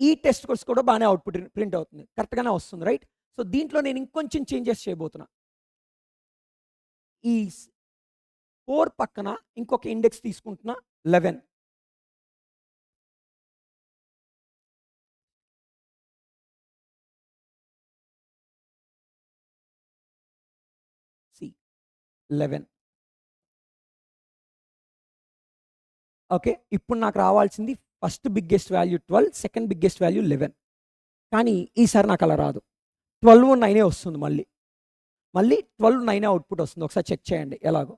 ఈ టెస్ట్ కోర్స్ కూడా బాగానే అవుట్పుట్ ప్రింట్ అవుతుంది, కరెక్ట్గానే వస్తుంది, రైట్. సో దీంట్లో నేను ఇంకొంచెం చేంజెస్ చేయబోతున్నా. ఈ 4 పక్కన ఇంకొక ఇండెక్స్ తీసుకుంటున్నా, 11. సి 11. ఓకే, ఇప్పుడు నాకు రావాల్సింది first biggest value 12, second biggest value 11. కానీ ఈసారి నాకు అలా రాదు, 12 9 వస్తుంది. మళ్ళీ 12 9 అవుట్పుట్ వస్తుంది. ఒకసారి చెక్ చేయండి ఎలాగో.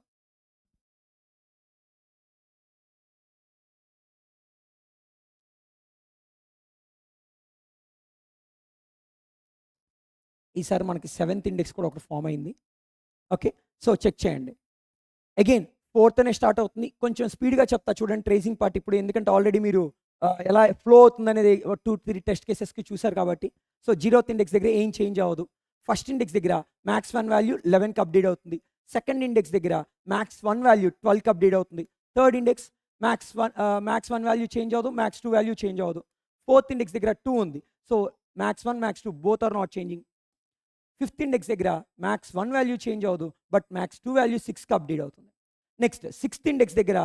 ఈసారి మనకి 7th ఇండెక్స్ కూడా ఒకటి ఫామ్ అయింది. ఓకే, సో చెక్ చేయండి. అగైన్ 4th అనే స్టార్ట్ అవుతుంది. కొంచెం స్పీడ్గా చెప్తా చూడండి ట్రేసింగ్ పార్ట్ ఇప్పుడు, ఎందుకంటే ఆల్రెడీ మీరు ఎలా ఫ్లో అవుతుంది అనేది 2-3 టెస్ట్ కేసెస్కి చూసారు కాబట్టి. సో 0th ఇండెక్స్ దగ్గర ఏం చేంజ్ అవ్వదు. ఫస్ట్ ఇండెక్స్ దగ్గర మ్యాక్స్ 1 వాల్యూ 11కి అప్డేట్ అవుతుంది. సెకండ్ ఇండెక్స్ దగ్గర మ్యాక్స్ 1 వాల్యూ 12కి అప్డేట్ అవుతుంది. Third index max 1 value change అవ్వదు, మ్యాక్స్ 2 వాల్యూ చేంజ్ అవ్వదు. ఫోర్త్ ఇండెక్స్ దగ్గర 2 ఉంది, so max 1 max 2 both are not changing. Fifth index దగ్గర మ్యాక్స్ 1 వాల్యూ చేంజ్ అవ్వదు, బట్ మ్యాక్స్ 2 వాల్యూ 6కి అప్డేట్ అవుతుంది. నెక్స్ట్ సిక్స్త్ ఇండెక్స్ దగ్గర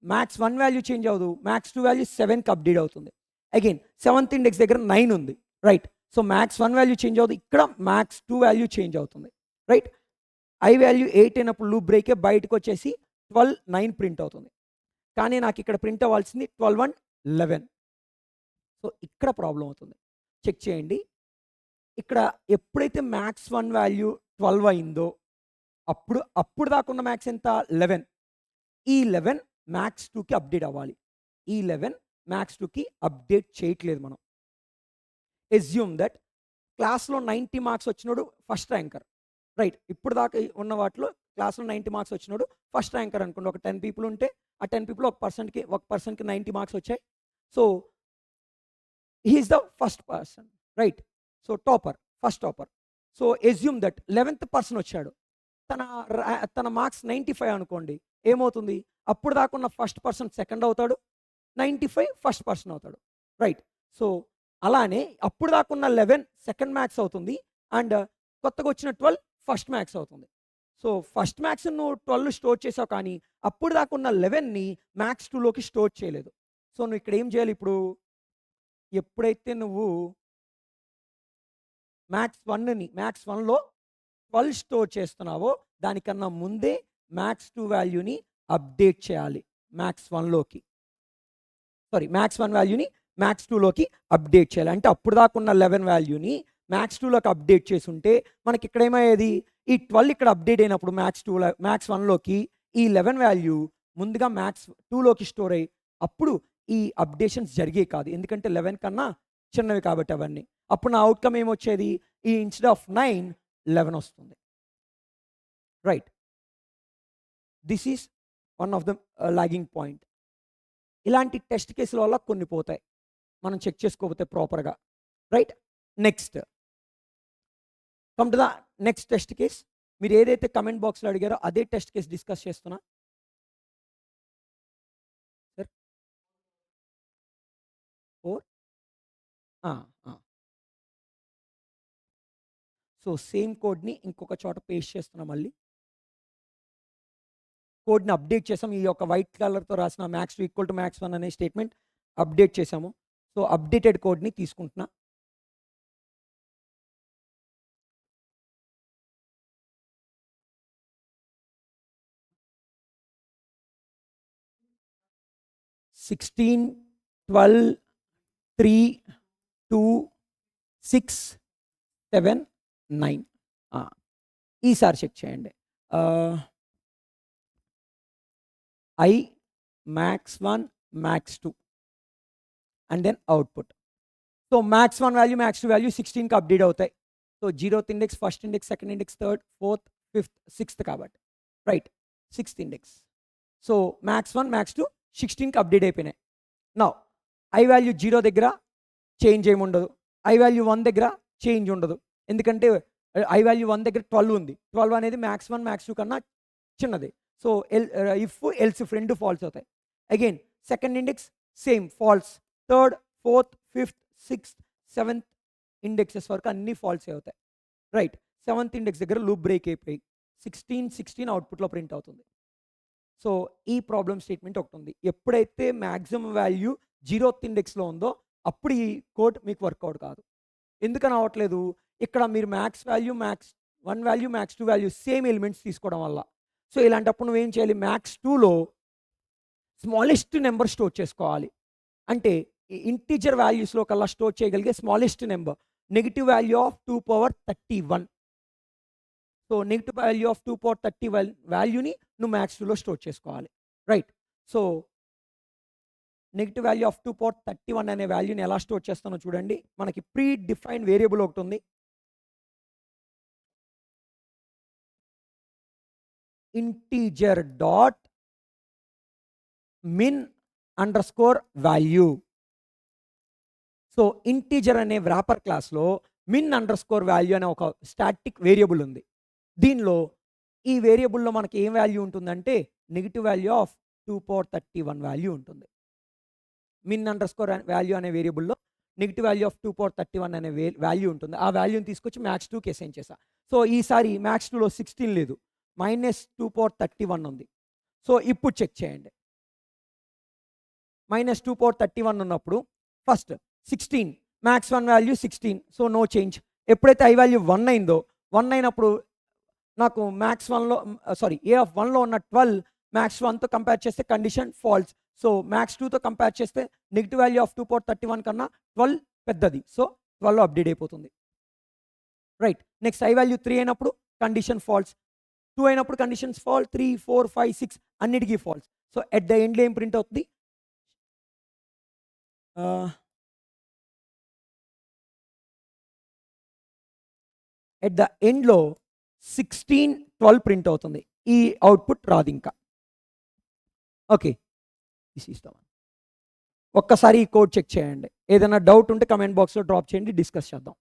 మ్యాక్స్ 1 వాల్యూ చేంజ్ అవ్వదు, మ్యాక్స్ 2 వాల్యూ 7కి అప్డేట్ అవుతుంది. అగైన్ 7th ఇండెక్స్ దగ్గర 9 ఉంది, right. So max 1 value change అవుతుంది, ఇక్కడ మ్యాక్స్ 2 వాల్యూ చేంజ్ అవుతుంది, రైట్. ఐ వాల్యూ 8 అయినప్పుడు లూప్ బ్రేక్ బయటకు వచ్చేసి 12 9 ప్రింట్ అవుతుంది. కానీ నాకు ఇక్కడ ప్రింట్ అవ్వాల్సింది 12 1 11. సో ఇక్కడ ప్రాబ్లం అవుతుంది. చెక్ చేయండి. ఇక్కడ ఎప్పుడైతే మ్యాక్స్ 1 వాల్యూ 12 అయిందో అప్పుడు దాకా ఉన్న మ్యాక్స్ ఎంత 11. ఈ 11 మ్యాక్స్ 2కి అప్డేట్ అవ్వాలి. ఈ 11 మ్యాక్స్ 2కి అప్డేట్ చేయట్లేదు మనం. ఎస్యూమ్ దట్ క్లాస్లో 90 మార్క్స్ వచ్చినోడు ఫస్ట్ ర్యాంకర్, రైట్. ఇప్పుడు దాకా ఉన్న వాటిలో క్లాస్లో 90 మార్క్స్ వచ్చినోడు ఫస్ట్ ర్యాంకర్ అనుకోండి. ఒక 10 పీపుల్ ఉంటే ఆ 10 పీపుల్ ఒక పర్సన్కి 90 మార్క్స్ వచ్చాయి. So he is the first person, right. So topper, first topper. So assume that 11th person వచ్చాడు, తన మార్క్స్ 95 అనుకోండి. ఏమవుతుంది, అప్పుడు దాకా ఉన్న ఫస్ట్ పర్సన్ సెకండ్ అవుతాడు, 95 ఫస్ట్ పర్సన్ అవుతాడు, రైట్. సో అలానే అప్పుడు దాకా ఉన్న 11 సెకండ్ మ్యాక్స్ అవుతుంది, అండ్ కొత్తగా వచ్చిన 12 ఫస్ట్ మ్యాక్స్ అవుతుంది. సో ఫస్ట్ మ్యాక్స్ నువ్వు 12 స్టోర్ చేసావు, కానీ అప్పుడు దాకా ఉన్న 11ని మ్యాక్స్ 2లోకి స్టోర్ చేయలేదు. సో నువ్వు ఇక్కడ ఏం చేయాలి, ఇప్పుడు ఎప్పుడైతే నువ్వు మ్యాక్స్ 1లో 12 స్టోర్ చేస్తున్నావో దానికన్నా ముందే మ్యాక్స్ 2 వాల్యూని అప్డేట్ చేయాలి మ్యాక్స్ 1లోకి. మ్యాక్స్ 1 వాల్యూని మ్యాక్స్ 2లోకి అప్డేట్ చేయాలి. అంటే అప్పుడు దాకా ఉన్న 11 వాల్యూని మ్యాక్స్ 2లోకి అప్డేట్ చేసి ఉంటే మనకి ఇక్కడ ఏమయ్యేది, ఈ 12 ఇక్కడ అప్డేట్ అయినప్పుడు మ్యాక్స్ 1లోకి ఈ 11 వాల్యూ ముందుగా మ్యాక్స్ 2లోకి స్టోర్ అయ్యి అప్పుడు ఈ అప్డేషన్స్ జరిగే కాదు, ఎందుకంటే 11 కన్నా చిన్నవి కాబట్టి అవన్నీ. అప్పుడు నా అవుట్కమ్ ఏమొచ్చేది, ఈ ఇన్స్టెడ్ ఆఫ్ 9 11 వస్తుంది, రైట్. This is one of the logging point. ఇలాంటి టెస్ట్ కేసుల వల్ల కొన్ని పోతాయి మనం చెక్ చేసుకోకపోతే ప్రాపర్గా, right. Next come to the next test case. మీరు ఏదైతే కమెంట్ బాక్స్లో అడిగారో అదే టెస్ట్ కేస్ డిస్కస్ చేస్తున్నా. సార్ 4. సో సేమ్ కోడ్ని ఇంకొక చోట పేస్ట్ చేస్తున్నా. మళ్ళీ కోడ్ని అప్డేట్ చేసాం. ఈ యొక్క వైట్ కలర్తో రాసిన మ్యాక్స్ 2 ఈక్వల్ టు మ్యాక్స్ 1 అనే స్టేట్మెంట్ అప్డేట్ చేసాము. సో అప్డేటెడ్ కోడ్ని తీసుకుంటున్నా. "16 12 3 2 6 7 9" ఈసారి చెక్ చేయండి. I max 1 max 2 and then output. So max 1 value max 2 value 16కి అప్డేట్ అవుతాయి. So 0th index, first index, second index, third, fourth, fifth, sixth కాబట్టి, right. 6th index. So max 1 max 2 16కి అప్డేట్ అయిపోయినాయి. నౌ ఐ వాల్యూ 0 దగ్గర చేంజ్ ఏమి ఉండదు, ఐ వాల్యూ 1 దగ్గర చేంజ్ ఉండదు, ఎందుకంటే ఐ వాల్యూ 1 దగ్గర 12 ఉంది. 12 అనేది మ్యాక్స్ 1 మ్యాక్స్ 2 కన్నా చిన్నది. సో ఇఫ్ ఎల్స్ ఇఫ్ రెండు ఫాల్స్ అవుతాయి. Again second index same false, third, fourth, fifth, sixth, 7th indexes వరకు అన్ని ఫాల్స్ అవుతాయి, రైట్. 7th ఇండెక్స్ దగ్గర లూప్ బ్రేక్ అయిపోయి 16 అవుట్పుట్లో ప్రింట్ అవుతుంది. సో ఈ ప్రాబ్లమ్ స్టేట్మెంట్ ఒకటి ఉంది. ఎప్పుడైతే మ్యాక్సిమం వాల్యూ 0th ఇండెక్స్లో ఉందో అప్పుడు ఈ కోడ్ మీకు వర్కౌట్ కాదు. ఎందుకని అవ్వట్లేదు, ఇక్కడ మీరు max 1 value max 2 value same elements తీసుకోవడం వల్ల. సో ఇలాంటప్పుడు నువ్వేం చేయాలి, మ్యాక్స్ 2లో స్మాలెస్ట్ నెంబర్ స్టోర్ చేసుకోవాలి. అంటే ఇంటీజర్ వాల్యూస్లో కల్లా స్టోర్ చేయగలిగే smallest number negative value of 2 power 31. So negative value of 2 power 31 వాల్యూని నువ్వు మ్యాక్స్ 2లో స్టోర్ చేసుకోవాలి, right. So negative value of 2 power 31 అనే వాల్యూని ఎలా స్టోర్ చేస్తానో చూడండి. మనకి ప్రీ డిఫైన్డ్ వేరియబుల్ ఒకటి ఉంది, integer dot min underscore value. So integer అనే వ్రాపర్ క్లాస్లో మిన్ అండర్ స్కోర్ వాల్యూ అనే ఒక స్టాటిక్ వేరియబుల్ ఉంది. దీనిలో ఈ వేరియబుల్లో మనకి ఏం వాల్యూ ఉంటుందంటే negative value of 2 power 31 value ఉంటుంది. మిన్ అండర్ స్కోర్ వాల్యూ అనే వేరియబుల్లో నెగిటివ్ వాల్యూ ఆఫ్ 2 power 31 అనే వాల్యూ ఉంటుంది. ఆ వాల్యూని తీసుకొచ్చి మ్యాక్స్ 2కి అసైన్ చేసా. సో ఈసారి మ్యాక్స్ 2లో 16 లేదు, -2 power 31 ఉంది. సో ఇప్పుడు చెక్ చేయండి. -2 power 31 ఉన్నప్పుడు first 16 max 1 value 16, so no change. ఎప్పుడైతే ఐ వాల్యూ 1 అయిందో, 1 అయినప్పుడు నాకు మ్యాక్స్ 1లో సారీ ఏ ఆఫ్ 1లో ఉన్న 12 మ్యాక్స్ 1తో కంపేర్ చేస్తే కండిషన్ ఫాల్స్. సో మ్యాక్స్ 2తో కంపేర్ చేస్తే నెగెటివ్ వాల్యూ ఆఫ్ 2 power 31 కన్నా 12 పెద్దది, సో 12లో అప్డేట్ అయిపోతుంది. రైట్. నెక్స్ట్ ఐ వాల్యూ 3 అయినప్పుడు కండిషన్ ఫాల్స్, 2 అయినప్పుడు కండిషన్స్ ఫాల్, 3, 4, 5, 6 అన్నిటికీ ఫాల్స్. సో ఎట్ ద ఎండ్లో ఏం ప్రింట్ అవుతుంది, ఎట్ ద ఎండ్లో 16, 12 ప్రింట్ అవుతుంది. ఈ అవుట్పుట్ రాదు ఇంకా. Okay, this is the one. ఒక్కసారి ఈ కోడ్ చెక్ చేయండి. ఏదైనా డౌట్ ఉంటే కమెంట్ బాక్స్లో డ్రాప్ చేయండి, డిస్కస్ చేద్దాం.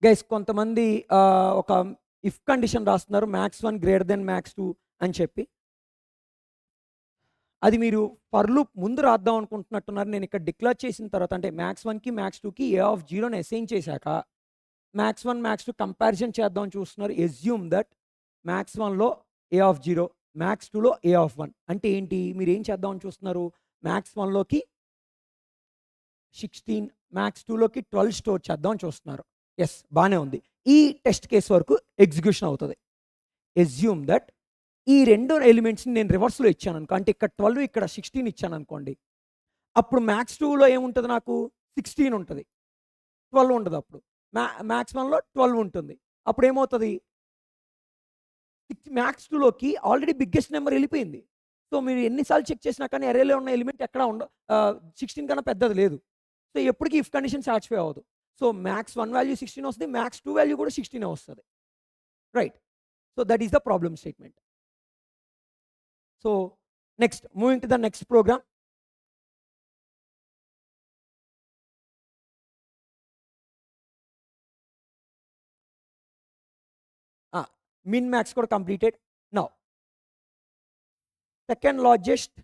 గైస్ కొంతమంది ఒక ఇఫ్ కండిషన్ రాస్తున్నారు మ్యాక్స్ 1 గ్రేటర్ దెన్ మ్యాక్స్ 2 అని చెప్పి. అది మీరు ఫర్ లూప్ ముందు రాద్దాం అనుకుంటున్నట్టున్నారు. నేను ఇక్కడ డిక్లేర్ చేసిన తర్వాత అంటే మ్యాక్స్ 1కి మ్యాక్స్ 2కి ఏ ఆఫ్ 0ని అసైన్ చేశాక మ్యాక్స్ 1 మ్యాక్స్ 2 కంపారిజన్ చేద్దాం చూస్తున్నారు. ఎస్యూమ్ దట్ మ్యాక్స్ 1లో ఏ ఆఫ్ 0, మ్యాక్స్ 2లో ఏ ఆఫ్ 1 అంటే ఏంటి, మీరు ఏం చేద్దామని చూస్తున్నారు, మ్యాక్స్ 1లోకి 16, మ్యాక్స్ 2లోకి 12 స్టోర్ చేద్దామని చూస్తున్నారు. ఎస్, బాగానే ఉంది. ఈ టెస్ట్ కేస్ వరకు ఎగ్జిక్యూషన్ అవుతుంది. ఎస్యూమ్ దట్ ఈ రెండు ఎలిమెంట్స్ని నేను రివర్స్లో ఇచ్చాను అనుకో, అంటే ఇక్కడ 12 ఇక్కడ 16 ఇచ్చాను అనుకోండి, అప్పుడు మ్యాక్స్ 2లో ఏముంటుంది, నాకు 16 ఉంటుంది, 12 ఉండదు. అప్పుడు మ్యాక్స్ 1లో 12 ఉంటుంది. అప్పుడు ఏమవుతుంది, మ్యాక్స్ 2లోకి ఆల్రెడీ బిగ్గెస్ట్ నెంబర్ వెళ్ళిపోయింది. సో మీరు ఎన్నిసార్లు చెక్ చేసినా కానీ అరేలో ఉన్న ఎలిమెంట్ ఎక్కడ 16 కన్నా పెద్దది లేదు. సో ఎప్పటికీ ఇఫ్ కండిషన్ సాటిస్ఫై అవ్వదు. సో మ్యాక్స్ 1 వాల్యూ 16 వస్తుంది, మ్యాక్స్ 2 వాల్యూ కూడా 16 వస్తుంది. Right. So that is the problem statement. So next moving to the next program. Min max కూడా కంప్లీటెడ్. నౌ సెకండ్ లార్జెస్ట్,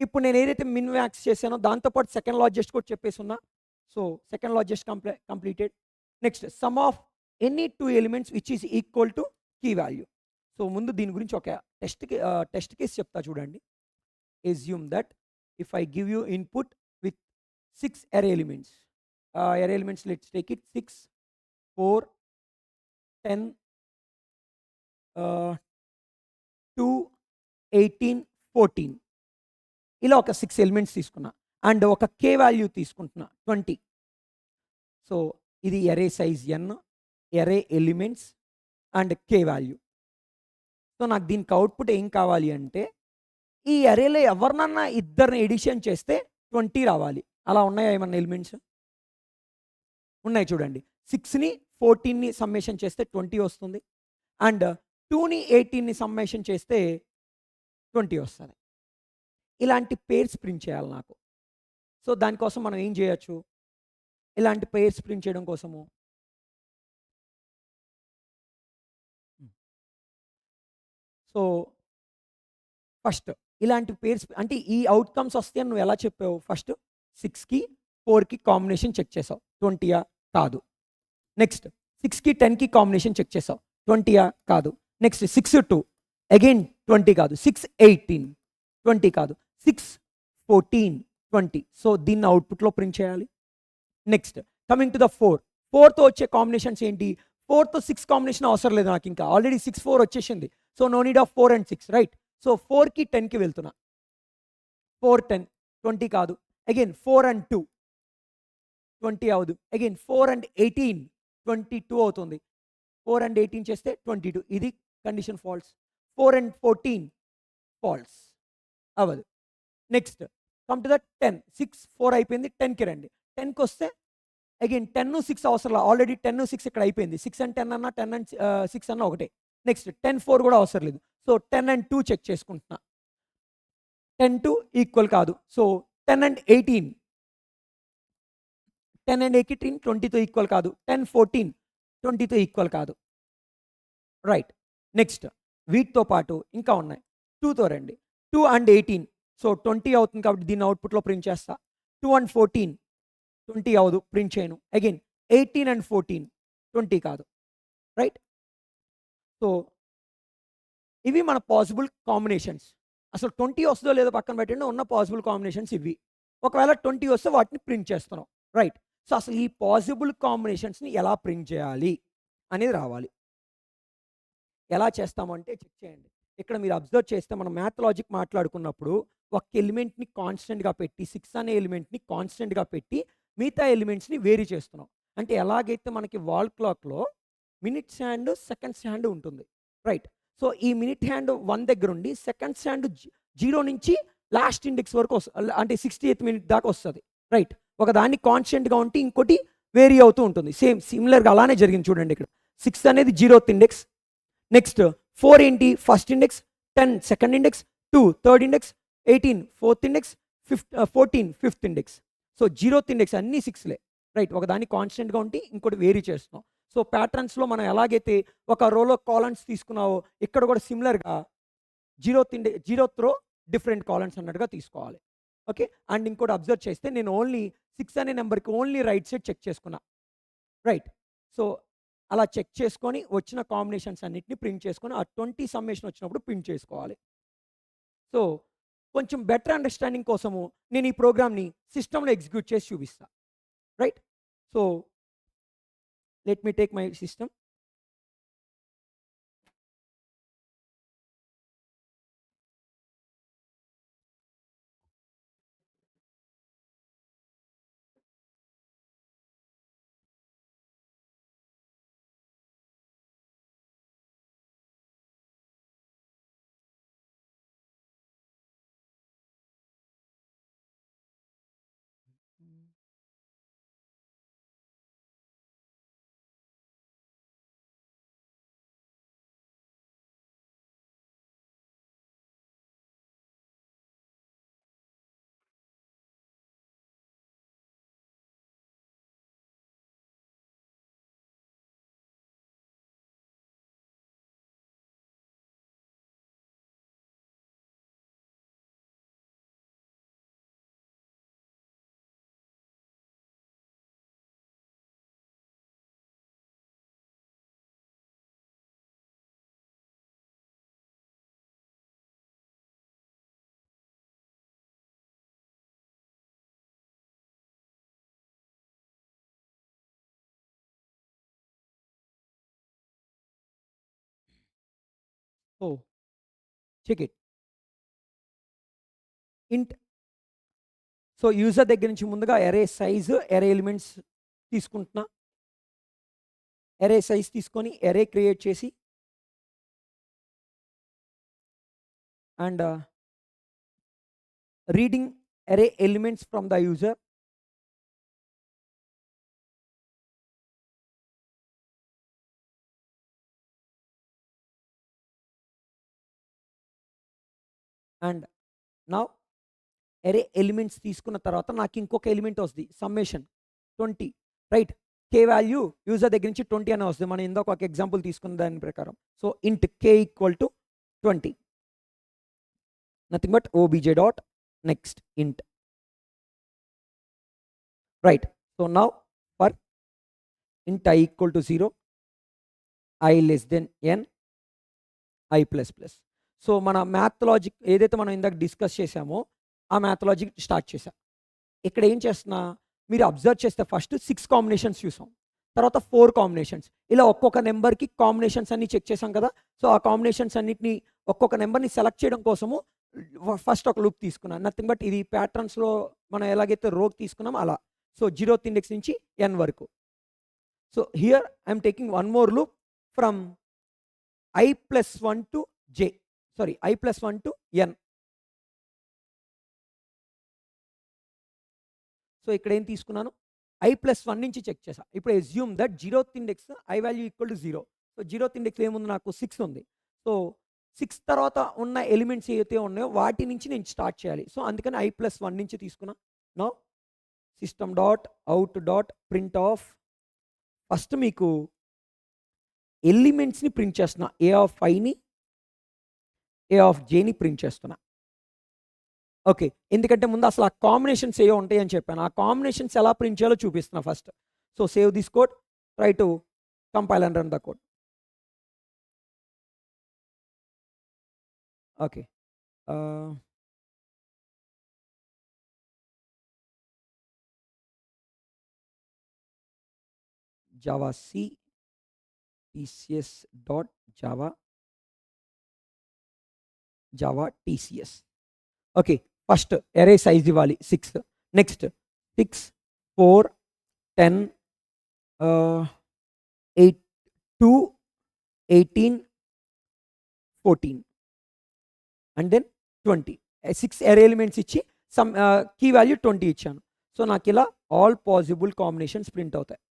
ఇప్పుడు నేను ఏదైతే మిన్ మ్యాక్స్ చేశానో దాంతోపాటు సెకండ్ లార్జెస్ట్ కూడా చెప్పేసి ఉన్నా. So second largest completed. Next sum of any 2 elements which is equal to key value. So ముందు దీని గురించి ఒక టెస్ట్ కేస్ చెప్తా చూడండి. Assume that if I give you input with 6 array elements, array elements let's take it 6, 4, 10, 2, 18, 14 ఇలా ఒక 6 ఎలిమెంట్స్ తీసుకున్నా అండ్ ఒక కే వాల్యూ తీసుకుంటున్నా 20. సో ఇది array size n, array elements and K value. So నాకు దీనికి అవుట్పుట్ ఏం కావాలి అంటే ఈ అరేలో ఎవరినన్నా ఇద్దరిని ఎడిషన్ చేస్తే 20 రావాలి. అలా ఉన్నాయా ఏమన్నా ఎలిమెంట్స్? ఉన్నాయి చూడండి. 6ని 14ని సమ్మేషన్ చేస్తే 20 వస్తుంది అండ్ 2ని 18ని సమ్మేషన్ చేస్తే 20 వస్తుంది. ఇలాంటి పేర్స్ ప్రింట్ చేయాలి నాకు. సో దానికోసం మనం ఏం చేయొచ్చు, ఇలాంటి పేర్స్ ప్రింట్ చేయడం కోసము సో ఫస్ట్ ఇలాంటి పేర్స్ అంటే ఈ అవుట్కమ్స్ వస్తే నువ్వు ఎలా చెప్పావు, ఫస్ట్ 6కి 4కి కాంబినేషన్ చెక్ చేసావు, 20యా కాదు. నెక్స్ట్ 6కి 10కి కాంబినేషన్ చెక్ చేసావు, 20యా కాదు. నెక్స్ట్ 6, 2 అగైన్ 20 కాదు. 6, 18 20 కాదు. 6, 14 20. సో దీన్ని అవుట్పుట్లో ప్రింట్ చేయాలి. నెక్స్ట్ కమింగ్ టు ద 4తో వచ్చే కాంబినేషన్స్ ఏంటి, 4తో 6 కాంబినేషన్ అవసరం లేదు నాకు, ఇంకా ఆల్రెడీ 6, 4 వచ్చేసింది. So no need of 4 and 6, right. So 4కి 10కి వెళ్తున్నా, 4, 10 20 కాదు. అగైన్ 4 and 2 20 అవదు. అగైన్ 4 and 18 22 అవుతుంది. 4 and 18 చేస్తే 22, ఇది కండిషన్ ఫాల్స్. 4 and 14 ఫాల్స్ అవ్వదు. నెక్స్ట్ కమ్ టు ద 10, 6, 4 అయిపోయింది. 10కి రండి. 10కి వస్తే అగైన్ 10, 6 అవసరం, ఆల్రెడీ 10, 6 ఇక్కడ అయిపోయింది. 6 and 10 అన్నా 10 and 6 అన్నా ఒకటే. నెక్స్ట్ 10, 4 కూడా అవసరం లేదు. సో 10 and 2 చెక్ చేసుకుంటున్నా, 10, 2 ఈక్వల్ కాదు. సో 10 and 18 10 and 18 20తో ఈక్వల్ కాదు. 10, 14 20తో ఈక్వల్ కాదు, రైట్. నెక్స్ట్ వీటితో పాటు ఇంకా ఉన్నాయి. 2తో రండి. 2 and 18 సో 20 అవుతుంది కాబట్టి దీన్ని అవుట్పుట్లో ప్రింట్ చేస్తా. 2 and 14 20 అవదు, ప్రింట్ చేయను. అగైన్ 18 and 14 20 కాదు, రైట్. సో ఇవి మన పాసిబుల్ కాంబినేషన్స్. అసలు 20 వస్తుందో లేదో పక్కన పెట్టండి. ఉన్న పాసిబుల్ కాంబినేషన్స్ ఇవి. ఒకవేళ 20 వస్తే వాటిని ప్రింట్ చేస్తున్నాం. రైట్. సో, అసలు ఈ పాసిబుల్ కాంబినేషన్స్‌ని ఎలా ప్రింట్ చేయాలి అనేది రావాలి. ఎలా చేస్తామంటే చెక్ చేయండి. ఇక్కడ మీరు అబ్జర్వ్ చేస్తే మనం మ్యాథ్ లాజిక్ మాట్లాడుకున్నప్పుడు ఒక ఎలిమెంట్‌ని కాన్స్టెంట్‌గా పెట్టి 6 అనే ఎలిమెంట్‌ని కాన్స్టెంట్‌గా పెట్టి మిగతా ఎలిమెంట్స్‌ని వేరీ చేస్తున్నాం. అంటే ఎలాగైతే మనకి వాల్ క్లాక్‌లో మినిట్స్ హ్యాండ్, సెకండ్స్ హ్యాండ్ ఉంటుంది. రైట్. సో, ఈ మినిట్ హ్యాండ్ 1 దగ్గరుండి సెకండ్స్ హ్యాండ్ 0 నుంచి లాస్ట్ ఇండెక్స్ వరకు అంటే 68th మినిట్ దాకా వస్తది. రైట్. ఒకదాన్ని కాన్స్టెంట్‌గా ఉంటే ఇంకోటి వేరీ అవుతూ ఉంటుంది. సిమిలర్‌గా అలానే జరిగింది చూడండి ఇక్కడ. 6 అనేది 0th ఇండెక్స్. నెక్స్ట్ 4 ఏంటి? First index, 10 second index, 2 third index, 18 fourth index, 14 fifth index. So, 0th index అన్నీ 6లే. రైట్. ఒకదాన్ని కాన్స్టెంట్‌గా ఉంటే ఇంకోటి వేరీ చేస్తున్నాం. సో, ప్యాటర్న్స్‌లో మనం ఎలాగైతే ఒక రోలో కాలమ్స్ తీసుకున్నావో ఇక్కడ కూడా సిమిలర్‌గా 0th రో డిఫరెంట్ కాలమ్స్ అన్నట్టుగా తీసుకోవాలి. ఓకే. అండ్ ఇంకోటి అబ్జర్వ్ చేస్తే నేను ఓన్లీ 6 అనే నెంబర్‌కి ఓన్లీ రైట్ సైడ్ చెక్ చేసుకున్నా. రైట్. సో, అలా చెక్ చేసుకొని వచ్చిన కాంబినేషన్స్ అన్నిటిని ప్రింట్ చేసుకొని ఆ 20 సమ్మేషన్ వచ్చినప్పుడు ప్రింట్ చేసుకోవాలి. సో, కొంచెం బెటర్ అండర్‌స్టాండింగ్ కోసము నేను ఈ ప్రోగ్రామ్‌ని సిస్టమ్‌లో ఎగ్జిక్యూట్ చేసి చూపిస్తా. Right. So, let me take my system. Oh! Check it. Int so, user దగ్గర నుంచి ముందుగా అరే సైజ్, అరే ఎలిమెంట్స్ తీసుకుంటున్నా. అరే సైజ్ తీసుకొని అరే క్రియేట్ చేసి అండ్ రీడింగ్ అరే elements from the user. And now అరే ఎలిమెంట్స్ తీసుకున్న తర్వాత నాకు ఇంకొక ఎలిమెంట్ వస్తది. సమ్మేషన్ 20. రైట్. కే వాల్యూ యూజర్ దగ్గర నుంచి 20 అనే వస్తది. మనం ఇందాక ఒక ఎగ్జాంపుల్ తీసుకున్న దాని ప్రకారం. So, int K equal to 20. Nothing but OBJ dot next int. Right. So, now for int I equal to 0, I less than N, I plus plus. So, మన మ్యాథ్ లాజిక్ ఏదైతే మనం ఇందాక డిస్కస్ చేసామో ఆ మ్యాథ్ లాజిక్ స్టార్ట్ చేశా. ఇక్కడ ఏం చేస్తున్నా మీరు అబ్జర్వ్ చేస్తే ఫస్ట్ 6 కాంబినేషన్స్ చూసాం. తర్వాత 4 కాంబినేషన్స్. ఇలా ఒక్కొక్క నెంబర్‌కి కాంబినేషన్స్ అన్నీ చెక్ చేసాం కదా! సో, ఆ కాంబినేషన్స్ అన్నిటిని ఒక్కొక్క నెంబర్‌ని సెలెక్ట్ చేయడం కోసము ఫస్ట్ ఒక లూప్ తీసుకున్నాను. నథింగ్ బట్ ఇది ప్యాటర్న్స్‌లో మనం ఎలాగైతే రోకి తీసుకున్నామో అలా. సో, 0th ఇండెక్స్ నుంచి n వరకు. So, here I am taking one more loop from i+1 to j. Sorry i+1 to n. So, ఇక్కడ ఏం తీసుకున్నాను? i+1 నుంచి చెక్ చేశా. ఇప్పుడు assume that 0th index i value equal to 0. So, 0th ఇండెక్స్‌లో ఏముంది నాకు 6 ఉంది. సో, 6 తర్వాత ఉన్న ఎలిమెంట్స్ ఏవైతే ఉన్నాయో వాటి నుంచి నేను స్టార్ట్ చేయాలి. సో, అందుకని i+1 నుంచి తీసుకున్నా. Now system dot out dot print of first మీకు ఎలిమెంట్స్‌ని ప్రింట్ చేస్తున్నా. ఏ ఆఫ్ ఐని, ఏ ఆఫ్ జేని ప్రింట్ చేస్తున్నా. ఓకే. ఎందుకంటే ముందు అసలు ఆ కాంబినేషన్స్ ఏవో ఉంటాయని చెప్పాను. ఆ కాంబినేషన్స్ ఎలా ప్రింట్ చేయాలో చూపిస్తున్నా first. So, save this code, try to compile and run the code. Okay. Ah, Java C TCS dot Java Java TCS. Okay. First array size ఇవ్వాలి 6. Next 6, 4, 10, 8, 2, 18, 14 and then 20. 6 అరే ఎలిమెంట్స్ ఇచ్చి సమ్ కీ వాల్యూ 20 ఇచ్చాను. సో నాకిలా ఆల్ పాసిబుల్ కాంబినేషన్స్ ప్రింట్ అవుతాయి.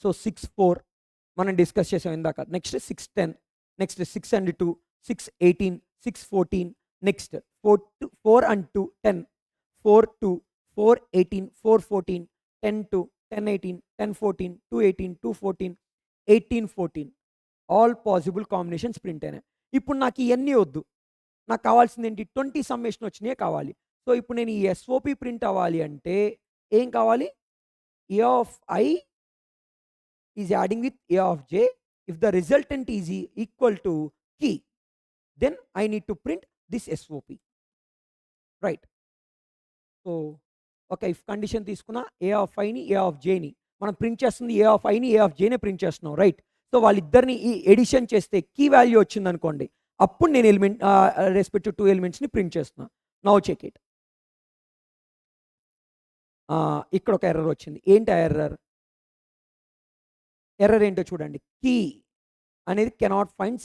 సో 6, 4 మనం డిస్కస్ చేసాం ఇందాక. Next 6, 10, next 6 and 2, 6, 18, 6, 14, next 4 and 2, 10, 4, 2, 4, 18, 4, 14, 10, 2, 10, 18, 10, 14, 2, 18, 2, 14, 18, 14 all possible combinations print అయినాయి. ఇప్పుడు నాకు ఇవన్నీ వద్దు. నాకు కావాల్సింది ఏంటి? 20 సమ్మేషన్ వచ్చినాయే కావాలి. సో ఇప్పుడు నేను ఈ ఎస్ఓపి ప్రింట్ అవ్వాలి అంటే ఏం కావాలి? A of I is adding with a of j. If the resultant is equal to key, then I need to print this SOP. Right. So ఒక ఇఫ్ కండిషన్ తీసుకున్న ఏ ఆఫ్ ఐని ఏ ఆఫ్ జేని మనం ప్రింట్ చేస్తుంది ఏ ఆఫ్ ఐని ఏ ఆఫ్ జేనే ప్రింట్ చేస్తున్నాం. రైట్. సో వాళ్ళిద్దరిని ఈ ఎడిషన్ చేస్తే కీ వాల్యూ వచ్చింది అనుకోండి, అప్పుడు నేను ఎలిమెంట్ రెస్పెక్టివ్ 2 ఎలిమెంట్స్ని ప్రింట్ చేస్తున్నాను. Now check it. ఇక్కడ ఒక ఎర్రర్ వచ్చింది. ఏంటి ఆ ఎర్రర్? ఎర్రర్ ఏంటో చూడండి. కీ అనేది కెనాట్ ఫైండ్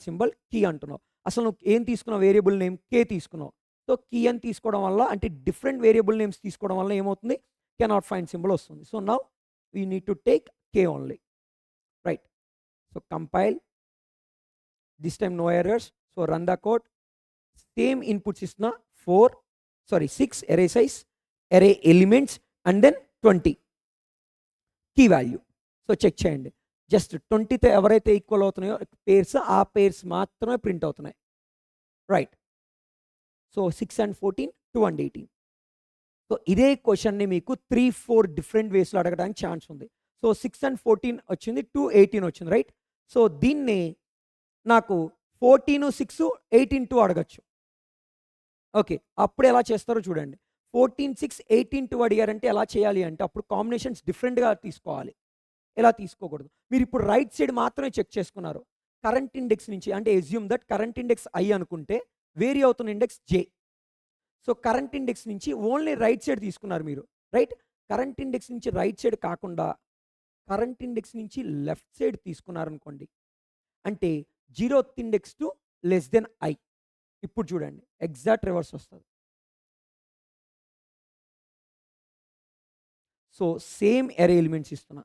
సింబల్ కీ అంటున్నావు. అసలు నువ్వు ఏం తీసుకున్నావు? వేరియబుల్ నేమ్ కే తీసుకున్నావు. సో కీ అని తీసుకోవడం వల్ల అంటే డిఫరెంట్ వేరియబుల్ నేమ్స్ తీసుకోవడం వల్ల ఏమవుతుంది? కెనాట్ ఫైండ్ సింబల్ వస్తుంది. So now we need to take k only. Right. So compile. This time no errors. So run the code. Same inputs ఇస్తున్నా 6 array size, array elements and then 20 k value. So check చేయండి. జస్ట్ 20తో ఎవరైతే ఈక్వల్ అవుతున్నాయో పేర్స్, ఆ పేర్స్ మాత్రమే ప్రింట్ అవుతున్నాయి. Right. So 6 and 14, 2 and 18. So ఇదే క్వశ్చన్ని మీకు 3-4 డిఫరెంట్ వేస్లో అడగడానికి ఛాన్స్ ఉంది. సో 6 and 14 వచ్చింది, 2, 18 వచ్చింది. రైట్. సో దీన్ని నాకు 14, 6, 18, 2 అడగచ్చు. ఓకే. అప్పుడు ఎలా చేస్తారో చూడండి. 14, 6, 18, 2 అడిగారంటే ఎలా చేయాలి అంటే అప్పుడు కాంబినేషన్స్ డిఫరెంట్గా తీసుకోవాలి. ఎలా తీసుకోకూడదు. మీరు ఇప్పుడు రైట్ సైడ్ మాత్రమే చెక్ చేసుకున్నారు. కరెంట్ ఇండెక్స్ నుంచి అంటే assume that current index I అనుకుంటే వేరీ అవుతున్న ఇండెక్స్ జే. సో కరెంట్ ఇండెక్స్ నుంచి ఓన్లీ రైట్ సైడ్ తీసుకున్నారు మీరు. రైట్. కరెంట్ ఇండెక్స్ నుంచి రైట్ సైడ్ కాకుండా కరెంట్ ఇండెక్స్ నుంచి లెఫ్ట్ సైడ్ తీసుకున్నారనుకోండి, అంటే 0th index to less than I. ఇప్పుడు చూడండి ఎగ్జాక్ట్ రివర్స్ వస్తుంది. సో సేమ్ అరే ఎలిమెంట్స్ ఇస్తున్నా.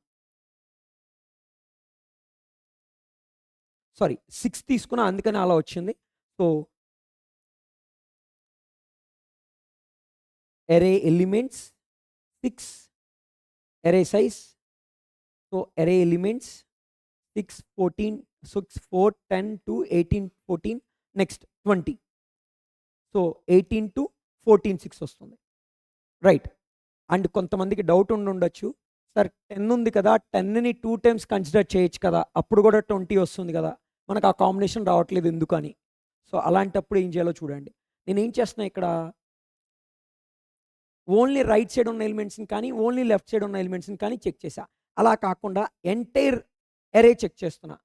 సారీ 6 తీసుకున్నా, అందుకని అలా వచ్చింది. So array elements 6, array size. So array elements 6, 14, 6, 4, 10, 2, 18, 14, next 20. So 18 to 14, 6 వస్తుంది. రైట్. అండ్ కొంతమందికి డౌట్ ఉండొచ్చు, సార్ 10 ఉంది కదా, 10ని 2 times కన్సిడర్ చేయొచ్చు కదా, అప్పుడు కూడా 20 వస్తుంది కదా, మనకు ఆ కాంబినేషన్ రావట్లేదు ఎందుకని. సో అలాంటప్పుడు ఏం చేయాలో చూడండి. నేను ఏం చేస్తున్నా ఇక్కడ, ఓన్లీ రైట్ సైడ్ ఉన్న ఎలిమెంట్స్ని కానీ ఓన్లీ లెఫ్ట్ సైడ్ ఉన్న ఎలిమెంట్స్ని కానీ చెక్ చేశా. అలా కాకుండా ఎంటైర్ ఎరే చెక్ చేస్తున్నా.